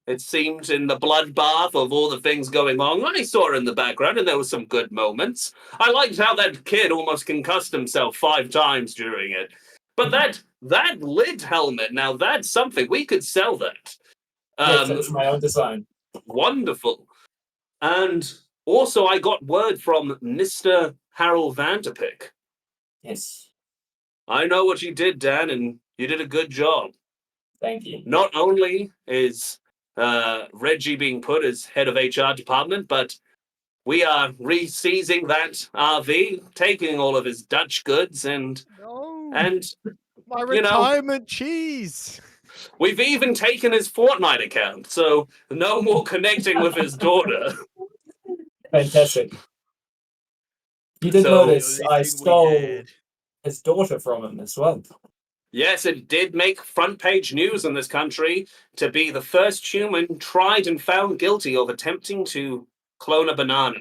It seemed in the bloodbath of all the things going on. I saw it in the background, and there were some good moments. I liked how that kid almost concussed himself 5 times during it. But that lid helmet, now that's something. We could sell that. Yes, it's my own design. Wonderful. And also, I got word from Mr. Harold Vanderpick. Yes. I know what you did, Dan, and you did a good job. Thank you. Not only is Reggie being put as head of HR department, but we are re-seizing that RV, taking all of his Dutch goods, and my you know, retirement cheese. we've even taken his Fortnite account, so no more connecting with his daughter. Fantastic. You did So- notice I stole his daughter from him as well. Yes, it did make front page news in this country to be the first human tried and found guilty of attempting to clone a banana.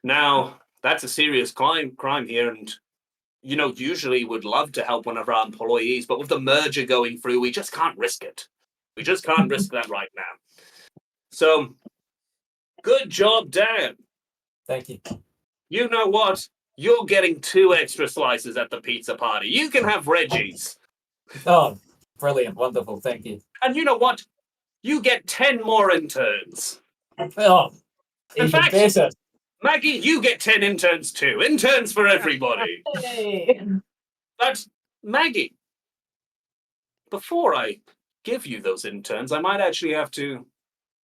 Now, that's a serious crime here, and usually would love to help one of our employees, but with the merger going through, we just can't risk it. We just can't risk that right now. So, good job, Dan. Thank you. You know what? You're getting 2 extra slices at the pizza party. You can have Reggie's. Oh, brilliant. Wonderful. Thank you. And you know what? You get 10 more interns. Oh, In even fact, better. Maggie, you get 10 interns too. Interns for everybody. Hey. But, Maggie, before I give you those interns, I might actually have to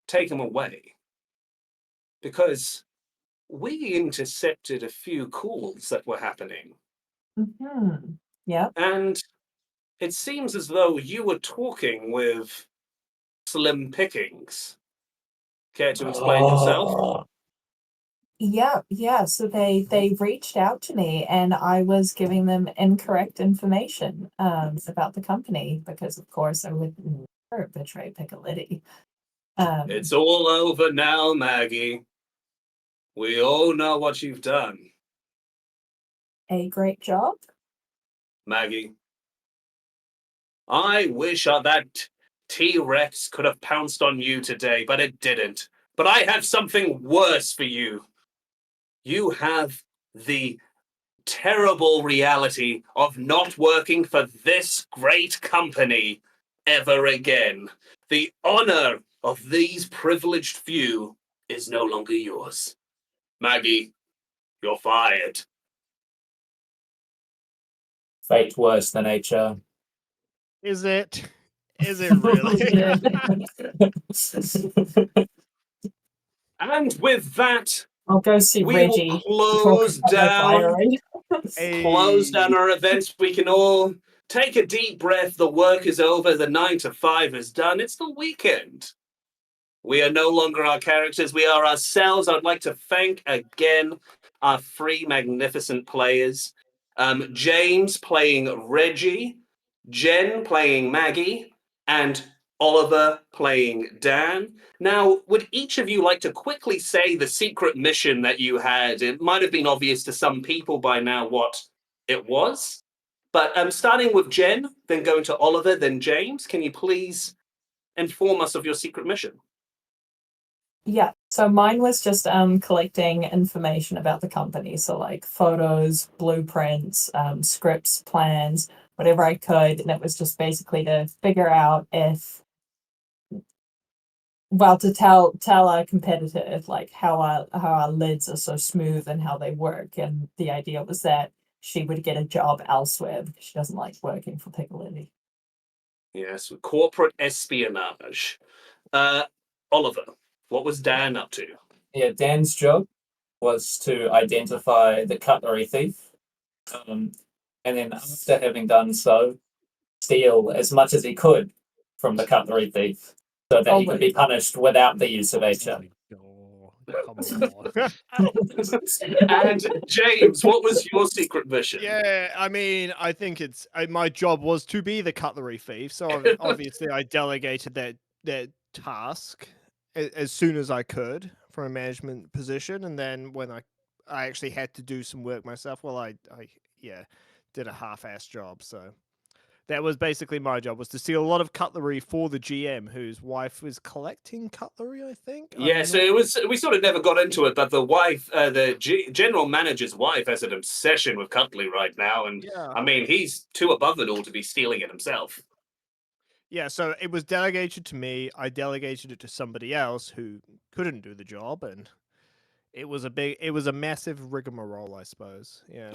take them away. Because we intercepted a few calls that were happening. Mm-hmm. Yep. And it seems as though you were talking with Slim Pickings. Care to explain yourself? Yeah. So they reached out to me, and I was giving them incorrect information about the company because, of course, I would never betray Piccolitti. It's all over now, Maggie. We all know what you've done. A great job. Maggie, I wish that T-Rex could have pounced on you today, but it didn't. But I have something worse for you. You have the terrible reality of not working for this great company ever again. The honor of these privileged few is no longer yours. Maggie, you're fired. Fate worse than HR. Is it? Is it really? Yeah. And with that, I'll go see we Reggie. will to talk close about my down firing. close down Hey. our events. We can all take a deep breath. The work is over. The 9 to 5 is done. It's the weekend. We are no longer our characters. We are ourselves. I'd like to thank again our 3 magnificent players. James playing Reggie, Jen playing Maggie, and Oliver playing Dan. Now, would each of you like to quickly say the secret mission that you had? It might have been obvious to some people by now what it was. But starting with Jen, then going to Oliver, then James, can you please inform us of your secret mission? Yeah, so mine was just collecting information about the company, so like photos, blueprints, scripts, plans, whatever I could, and it was just basically to figure out if, well, to tell our competitor if like how our lids are so smooth and how they work, and the idea was that she would get a job elsewhere because she doesn't like working for Piccalilli. Yes, corporate espionage. Oliver, what was Dan up to? Yeah, Dan's job was to identify the cutlery thief, and then after having done so, steal as much as he could from the cutlery thief, so that he could be punished without the use of HR. Oh, come on. And James, what was your secret mission? Yeah, I mean, I think it's my job was to be the cutlery thief, so obviously I delegated that task as soon as I could from a management position, and then when I actually had to do some work myself, well, I yeah did a half-ass job, so that was basically my job, was to steal a lot of cutlery for the GM, whose wife was collecting cutlery, I think. Yeah, so it was. We sort of never got into it, but the wife, general manager's wife, has an obsession with cutlery right now, and Yeah. I mean, he's too above it all to be stealing it himself. Yeah, so it was delegated to me. I delegated it to somebody else who couldn't do the job, and it was a massive rigmarole, I suppose. Yeah.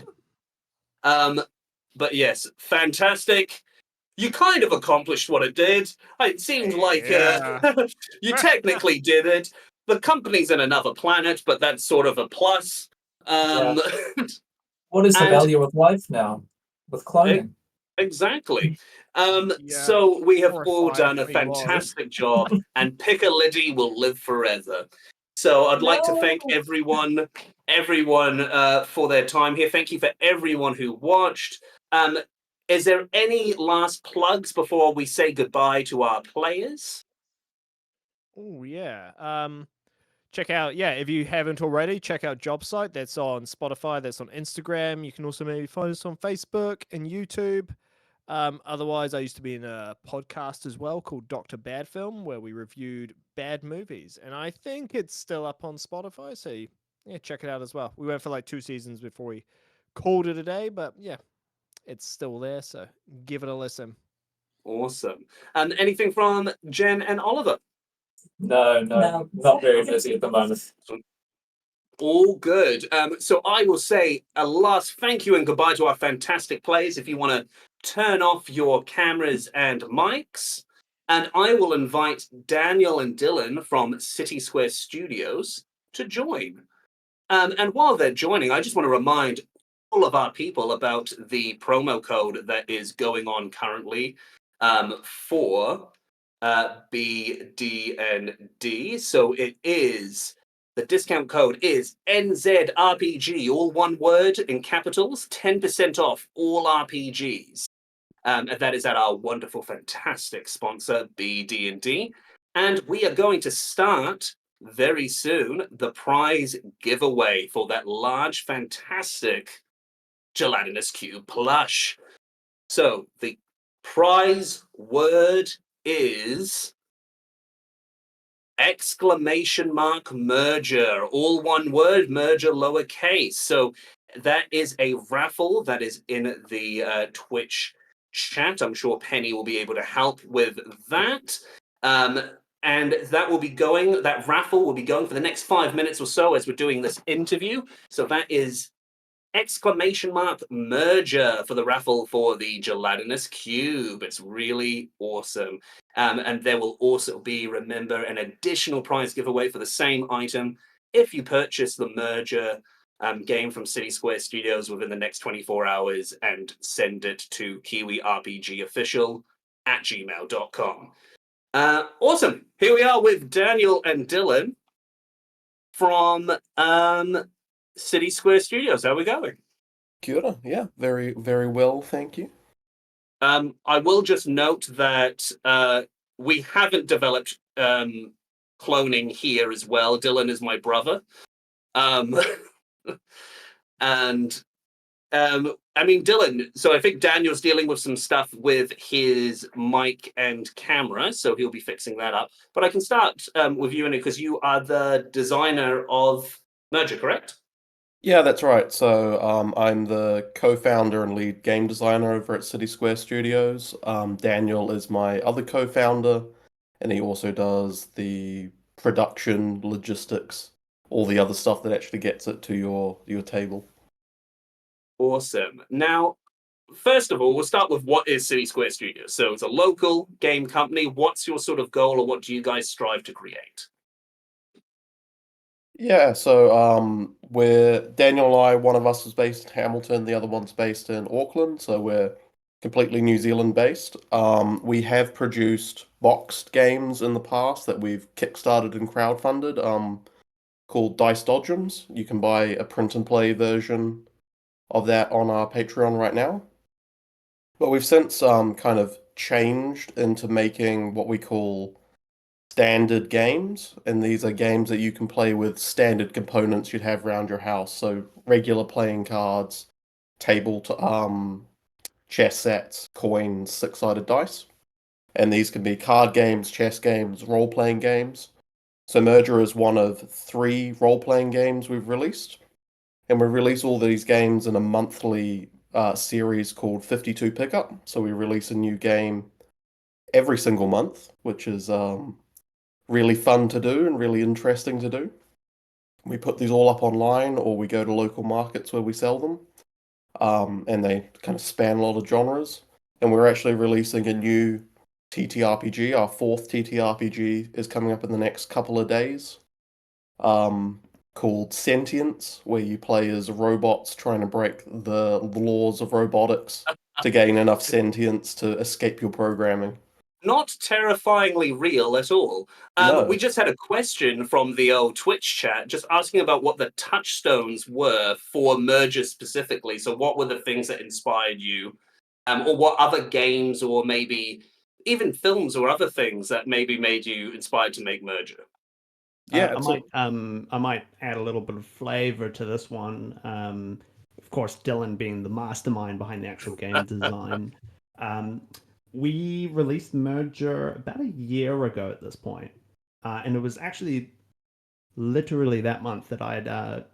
But yes, fantastic. You kind of accomplished what it did. It seemed like Yeah. you technically did it. The company's in another planet, but that's sort of a plus. What is the And- value of life now with cloning? Exactly. Yeah, So we have all 4 or 5 done a pretty was. fantastic job, and Piccalilli will live forever. So I'd like to thank No. everyone for their time here. Thank you for everyone who watched. Is there any last plugs before we say goodbye to our players? Oh yeah. Check out, if you haven't already, check out Job Site. That's on Spotify, that's on Instagram. You can also maybe find us on Facebook and YouTube. Otherwise, I used to be in a podcast as well called Dr. Bad Film, where we reviewed bad movies, and I think it's still up on Spotify. So yeah, check it out as well. We went for like 2 seasons before we called it a day, but yeah, it's still there. So give it a listen. Awesome. And anything from Jen and Oliver? No, No. not very busy at the moment. All good. So I will say a last thank you and goodbye to our fantastic players. If you want to turn off your cameras and mics, and I will invite Daniel and Dylan from City Square Studios to join. And while they're joining, I just want to remind all of our people about the promo code that is going on currently for BDND. So it is. The discount code is NZRPG, all one word in capitals, 10% off all RPGs. And that is at our wonderful, fantastic sponsor, BD&D. And we are going to start very soon the prize giveaway for that large, fantastic gelatinous cube plush. So the prize word is !merger, all one word, merger lowercase. So that is a raffle that is in the Twitch chat. I'm sure Penny will be able to help with that. And that raffle will be going for the next 5 minutes or so as we're doing this interview. So that is !merger for the raffle for the gelatinous cube. It's really awesome. And there will also be, remember, an additional prize giveaway for the same item if you purchase the Merger game from City Square Studios within the next 24 hours and send it to kiwirpgofficial@gmail.com. Awesome. Here we are with Daniel and Dylan from City Square Studios. How are we going? Kia ora. Yeah, very, very well, thank you. I will just note that we haven't developed cloning here as well. Dylan is my brother. And I mean, Dylan, so I think Daniel's dealing with some stuff with his mic and camera, so he'll be fixing that up. But I can start with you, because you are the designer of Merger, correct? Yeah, that's right. So I'm the co-founder and lead game designer over at City Square Studios. Daniel is my other co-founder, and he also does the production, logistics, all the other stuff that actually gets it to your table. Awesome. Now, first of all, we'll start with what is City Square Studios. So it's a local game company. What's your sort of goal, or what do you guys strive to create? Yeah, so we're Daniel and I, one of us is based in Hamilton, the other one's based in Auckland, so we're completely New Zealand based. We have produced boxed games in the past that we've kickstarted and crowdfunded, called Dice Dodgems. You can buy a print and play version of that on our Patreon right now. But we've since kind of changed into making what we call standard games, and these are games that you can play with standard components you'd have around your house. So regular playing cards, table to chess sets, coins, six-sided dice. And these can be card games, chess games, role-playing games. So Merger is one of 3 role-playing games we've released. And we release all these games in a monthly series called 52 Pickup. So we release a new game every single month, which is really fun to do and really interesting to do. We put these all up online, or we go to local markets where we sell them. And they kind of span a lot of genres. And we're actually releasing a new TTRPG. Our 4th TTRPG is coming up in the next couple of days, called Sentience, where you play as robots trying to break the laws of robotics to gain enough sentience to escape your programming. Not terrifyingly real at all. No. We just had a question from the old Twitch chat, just asking about what the touchstones were for Merger specifically. So what were the things that inspired you? Or what other games, or maybe even films or other things that maybe made you inspired to make Merger? Yeah, I might add a little bit of flavor to this one. Of course, Dylan being the mastermind behind the actual game design. We released Merger about a year ago at this point. And it was actually literally that month that I had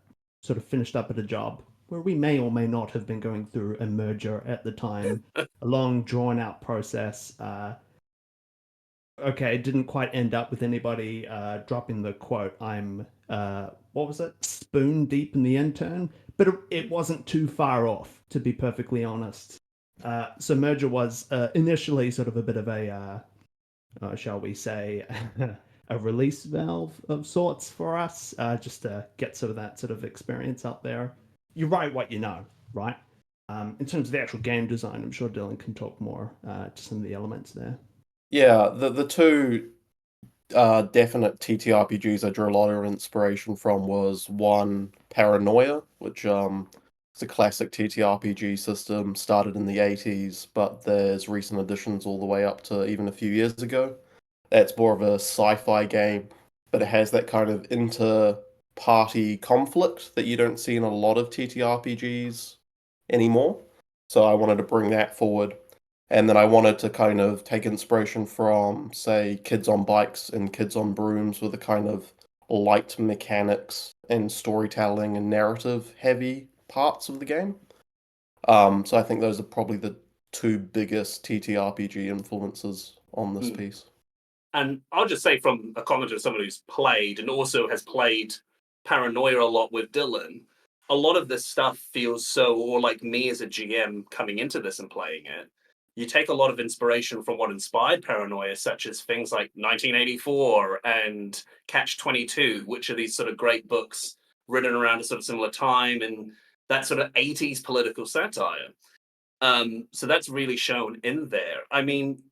sort of finished up at a job where we may or may not have been going through a merger at the time, a long, drawn-out process. Okay, didn't quite end up with anybody dropping the quote, I'm, what was it, spoon deep in the intern? But it wasn't too far off, to be perfectly honest. So Merger was initially sort of a bit of a, shall we say, a release valve of sorts for us, just to get sort of that sort of experience out there. You write what you know, right? In terms of the actual game design, I'm sure Dylan can talk more to some of the elements there. Yeah, the 2 definite TTRPGs I drew a lot of inspiration from was one, Paranoia, which is a classic TTRPG system, started in the 80s, but there's recent additions all the way up to even a few years ago. That's more of a sci-fi game, but it has that kind of inter-party conflict that you don't see in a lot of TTRPGs anymore. So I wanted to bring that forward. And then I wanted to kind of take inspiration from, say, Kids on Bikes and Kids on Brooms, with a kind of light mechanics and storytelling and narrative heavy parts of the game. So I think those are probably the two biggest TTRPG influences on this piece. And I'll just say from a comment of someone who's played and also has played Paranoia a lot with Dylan, a lot of this stuff feels so, or like me as a GM coming into this and playing it, you take a lot of inspiration from what inspired Paranoia, such as things like 1984 and Catch 22, which are these sort of great books written around a sort of similar time and that sort of 80s political satire. So that's really shown in there. I mean,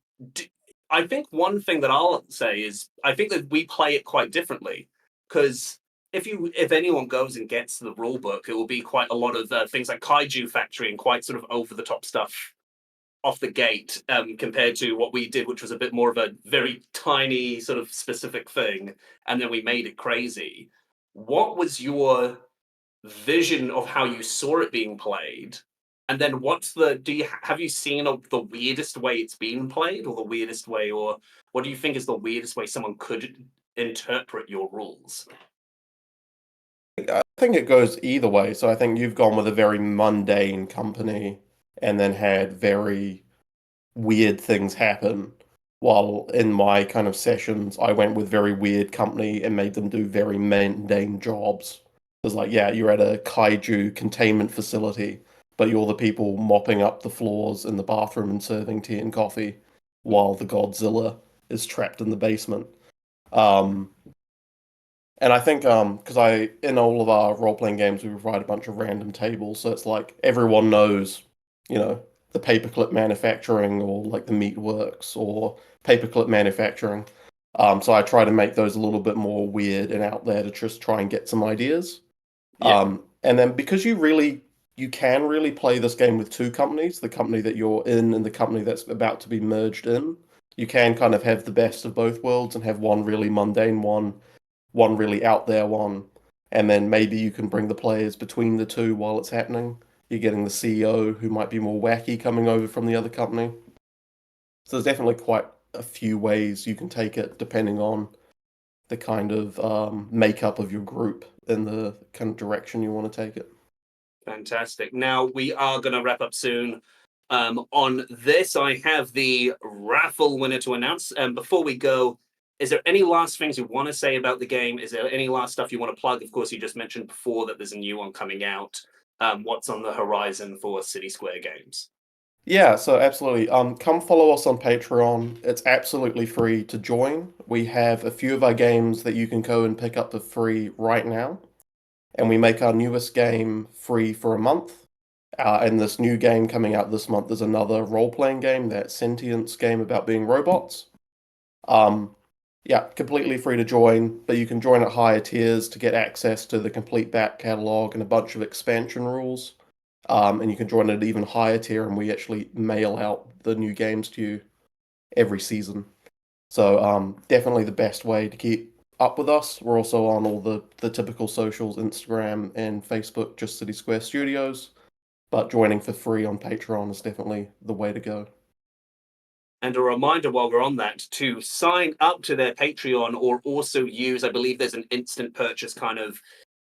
I think one thing that I'll say is I think that we play it quite differently because if anyone goes and gets the rule book, it will be quite a lot of things like Kaiju Factory and quite sort of over the top stuff off the gate compared to what we did, which was a bit more of a very tiny sort of specific thing, and then we made it crazy. What was your vision of how you saw it being played? And then have you seen the weirdest way it's been played or the weirdest way, or what do you think is the weirdest way someone could interpret your rules? I think it goes either way. So I think you've gone with a very mundane company and then had very weird things happen. While in my kind of sessions, I went with very weird company and made them do very mundane jobs. It's like, yeah, you're at a kaiju containment facility, but you're the people mopping up the floors in the bathroom and serving tea and coffee while the Godzilla is trapped in the basement. Um, and I think because in all of our role-playing games we provide a bunch of random tables, so it's like everyone knows, you know, the paperclip manufacturing or like the meat works or paperclip manufacturing. So I try to make those a little bit more weird and out there to just try and get some ideas. Yeah. And then because you can really play this game with two companies, the company that you're in and the company that's about to be merged in. You can kind of have the best of both worlds and have one really mundane one really out there one, and then maybe you can bring the players between the two while it's happening. You're getting the CEO who might be more wacky coming over from the other company. So there's definitely quite a few ways you can take it depending on the kind of makeup of your group and the kind of direction you want to take it. Fantastic. Now we are going to wrap up soon. On this, I have the raffle winner to announce. Before we go, is there any last things you want to say about the game? Is there any last stuff you want to plug? Of course, you just mentioned before that there's a new one coming out. What's on the horizon for City Square Games? Yeah, so absolutely. Come follow us on Patreon. It's absolutely free to join. We have a few of our games that you can go and pick up for free right now. And we make our newest game free for a month. And this new game coming out this month is another role-playing game, that Sentience game about being robots. Yeah, completely free to join, but you can join at higher tiers to get access to the complete back catalog and a bunch of expansion rules. And you can join at an even higher tier, and we actually mail out the new games to you every season. So definitely the best way to keep up with us. We're also on all the typical socials, Instagram and Facebook, just City Square Studios. But joining for free on Patreon is definitely the way to go. And a reminder while we're on that to sign up to their Patreon or also use, I believe there's an instant purchase kind of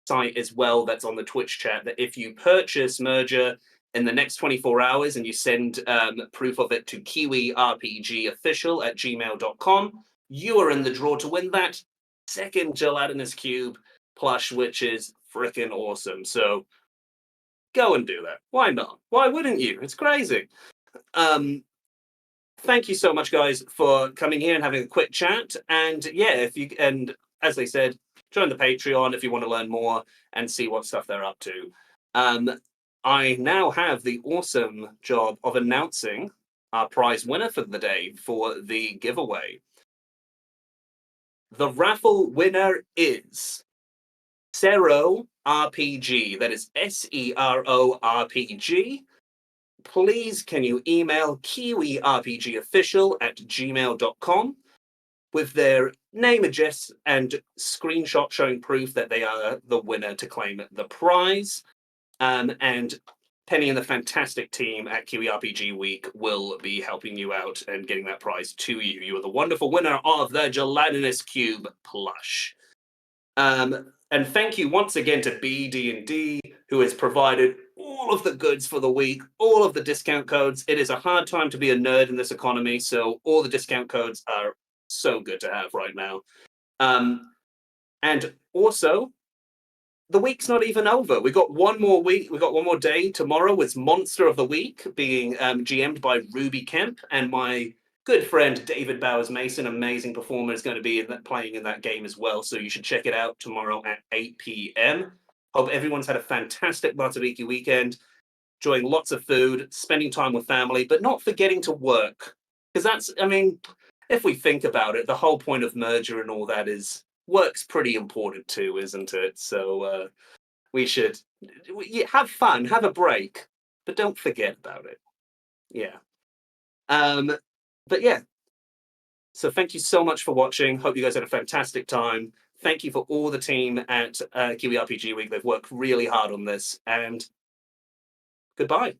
site as well that's on the Twitch chat, that if you purchase Merger in the next 24 hours and you send proof of it to kiwirpgofficial@gmail.com, you are in the draw to win that second gelatinous cube plush, which is freaking awesome. So go and do that. Why not? Why wouldn't you? It's crazy. Thank you so much, guys, for coming here and having a quick chat. And yeah, and as they said, join the Patreon if you want to learn more and see what stuff they're up to. I now have the awesome job of announcing our prize winner for the day for the giveaway. The raffle winner is Sero RPG. That is SERO RPG. Please can you email kiwirpgofficial@gmail.com with their name, address, and screenshot showing proof that they are the winner to claim the prize. And Penny and the fantastic team at Kiwi RPG Week will be helping you out and getting that prize to you. You are the wonderful winner of the Gelatinous Cube plush. And thank you once again to BD&D, who has provided all of the goods for the week, all of the discount codes. It is a hard time to be a nerd in this economy, so all the discount codes are so good to have right now. And also, the week's not even over. We got one more week. We got one more day. Tomorrow is Monster of the Week, being GM'd by Ruby Kemp, and my good friend David Bowers Mason, amazing performer, is going to be playing in that game as well. So you should check it out tomorrow at 8 p.m. Hope everyone's had a fantastic Matariki weekend, enjoying lots of food, spending time with family, but not forgetting to work. Because that's, I mean, if we think about it, the whole point of Merger and all that is work's pretty important too, isn't it? So we should have fun, have a break, but don't forget about it. Yeah. But yeah. So thank you so much for watching. Hope you guys had a fantastic time. Thank you for all the team at Kiwi RPG Week. They've worked really hard on this, and goodbye.